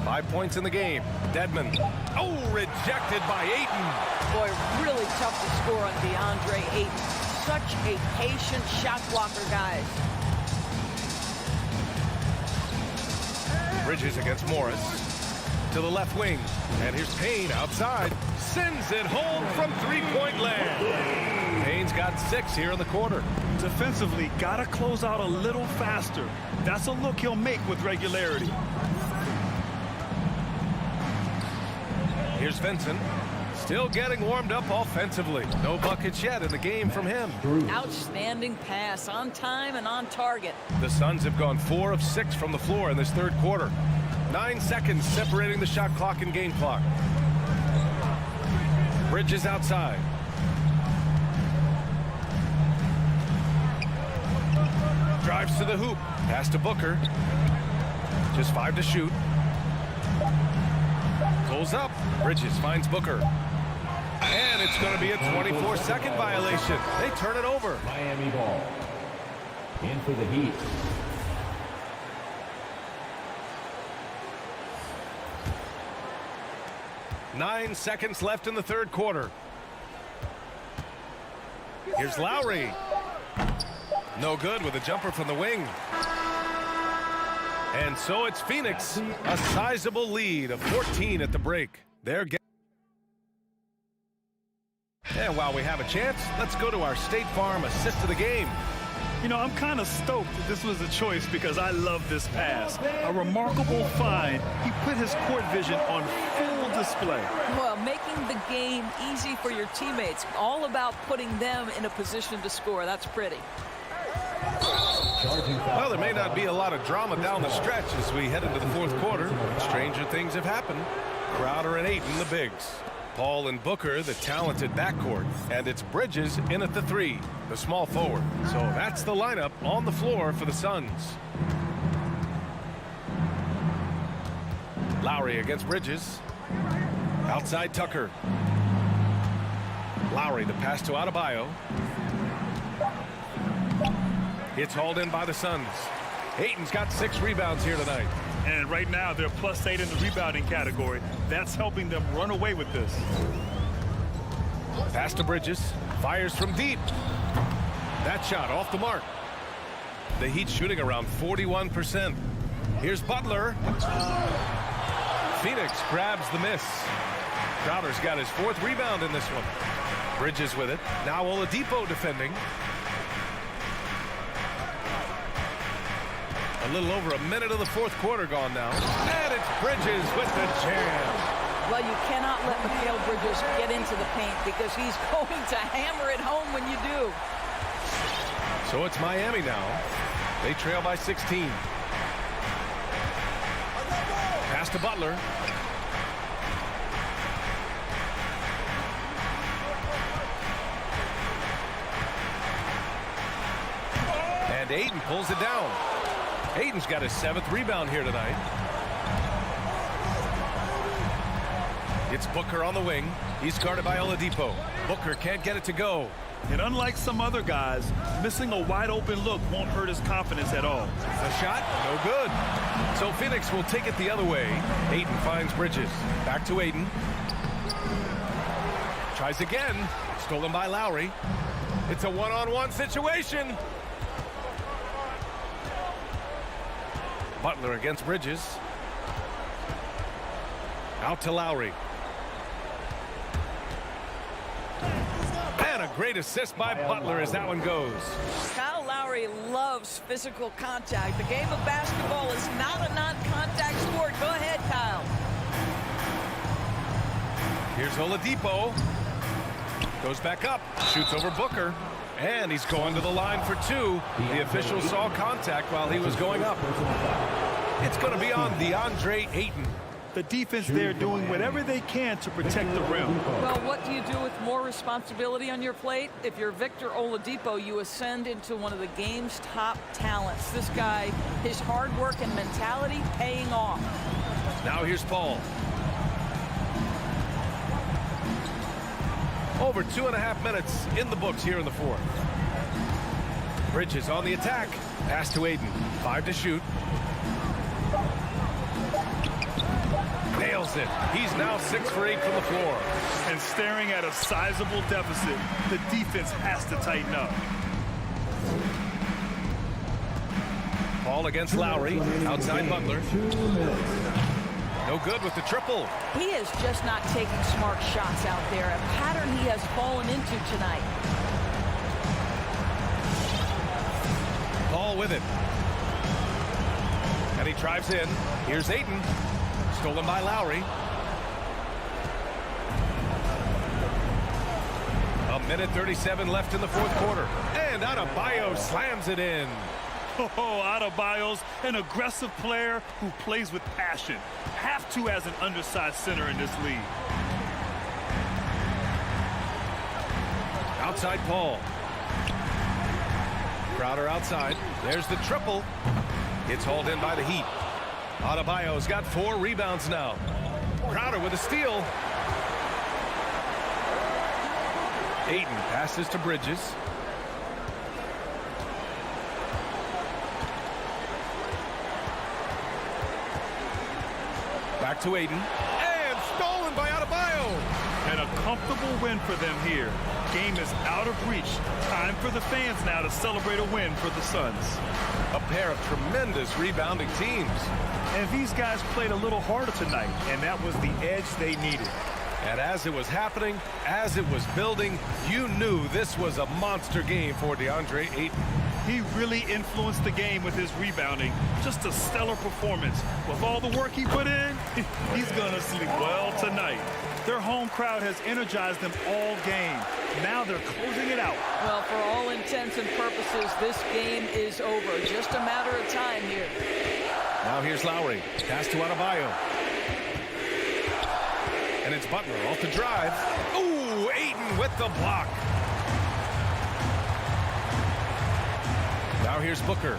Speaker 6: 5 points in the game. Dedmon. Oh, rejected by Ayton.
Speaker 9: Boy, really tough to score on DeAndre Ayton. Such a patient shot blocker, guys.
Speaker 6: Bridges against Morris. To the left wing. And here's Payne outside. Sends it home from three-point land. Payne's got 6 here in the quarter.
Speaker 8: Defensively, got to close out a little faster. That's a look he'll make with regularity.
Speaker 6: Here's Vincent. Still getting warmed up offensively. No buckets yet in the game from him.
Speaker 9: Outstanding pass, on time and on target.
Speaker 6: The Suns have gone 4 of 6 from the floor in this third quarter. 9 seconds separating the shot clock and game clock. Bridges outside. Drives to the hoop. Pass to Booker. Just 5 to shoot. Pulls up. Bridges finds Booker. And it's going to be a 24-second violation. They turn it over.
Speaker 5: Miami ball. In for the Heat.
Speaker 6: Nine seconds left in the third quarter. Here's Lowry. No good with a jumper from the wing. And so it's Phoenix, a sizable lead of 14 at the break. And while we have a chance, let's go to our State Farm assist of the game.
Speaker 8: You know, I'm kind of stoked that this was a choice because I love this pass. A remarkable find. He put his court vision on full display.
Speaker 9: Well, making the game easy for your teammates. All about putting them in a position to score. That's pretty.
Speaker 6: Well, there may not be a lot of drama down the stretch as we head into the fourth quarter. Stranger things have happened. Crowder and Ayton, the bigs. Paul and Booker, the talented backcourt. And it's Bridges in at the 3, the small forward. So that's the lineup on the floor for the Suns. Lowry against Bridges. Outside Tucker. Lowry, the pass to Adebayo. It's hauled in by the Suns. Ayton's got 6 rebounds here tonight.
Speaker 8: And right now, they're +8 in the rebounding category. That's helping them run away with this.
Speaker 6: Pass to Bridges. Fires from deep. That shot off the mark. The Heat shooting around 41%. Here's Butler. Phoenix grabs the miss. Crowder's got his 4th rebound in this one. Bridges with it. Now Oladipo defending. A little over a minute of the 4th quarter gone now. And it's Bridges with the jam.
Speaker 9: Well, you cannot let Mikal Bridges get into the paint because he's going to hammer it home when you do.
Speaker 6: So it's Miami now. They trail by 16. Pass to Butler. And Ayton pulls it down. Ayton's got his 7th rebound here tonight. It's Booker on the wing. He's guarded by Oladipo. Booker can't get it to go.
Speaker 8: And unlike some other guys, missing a wide open look won't hurt his confidence at all.
Speaker 6: The shot, no good. So Phoenix will take it the other way. Ayton finds Bridges. Back to Ayton. Tries again. Stolen by Lowry. It's a one-on-one situation. Butler against Bridges. Out to Lowry. And a great assist by Butler as that one goes.
Speaker 9: Kyle Lowry loves physical contact. The game of basketball is not a non-contact sport. Go ahead, Kyle.
Speaker 6: Here's Oladipo. Goes back up. Shoots over Booker. And he's going to the line for 2. The official saw contact while he was going up. It's going to be on DeAndre Ayton.
Speaker 8: The defense there doing whatever they can to protect the rim.
Speaker 9: Well, what do you do with more responsibility on your plate? If you're Victor Oladipo, you ascend into one of the game's top talents. This guy, his hard work and mentality paying off.
Speaker 6: Now here's Paul. Over 2.5 minutes in the books here in the 4th. Bridges on the attack. Pass to Ayton. 5 to shoot. Nails it. He's now 6 for 8 from the floor.
Speaker 8: And staring at a sizable deficit, the defense has to tighten up.
Speaker 6: Paul against Lowry. Outside Butler. No good with the triple.
Speaker 9: He is just not taking smart shots out there, a pattern he has fallen into tonight.
Speaker 6: Paul with it. And he drives in. Here's Ayton. Stolen by Lowry. A minute 37 left in the 4th quarter. And Adebayo slams it in.
Speaker 8: Oh, Adebayo's an aggressive player who plays with passion. Have to as an undersized center in this league.
Speaker 6: Outside Paul. Crowder outside. There's the triple. It's hauled in by the Heat. Adebayo's got 4 rebounds now. Crowder with a steal. Ayton passes to Bridges. Back to Ayton. And stolen by Adebayo.
Speaker 8: And a comfortable win for them here. Game is out of reach. Time for the fans now to celebrate a win for the Suns.
Speaker 6: A pair of tremendous rebounding teams.
Speaker 8: And these guys played a little harder tonight, and that was the edge they needed.
Speaker 6: And as it was happening, as it was building, you knew this was a monster game for DeAndre Ayton.
Speaker 8: He really influenced the game with his rebounding. Just a stellar performance. With all the work he put in, he's gonna sleep well tonight. Their home crowd has energized them all game. Now they're closing it out.
Speaker 9: Well, for all intents and purposes, this game is over. Just a matter of time here.
Speaker 6: Now here's Lowry. Pass to Adebayo. And it's Butler off the drive. Ooh, Ayton with the block. Now here's Booker.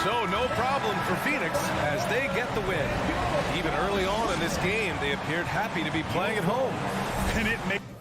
Speaker 6: So no problem for Phoenix as they get the win. Even early on in this game, they appeared happy to be playing at home.
Speaker 8: And it makes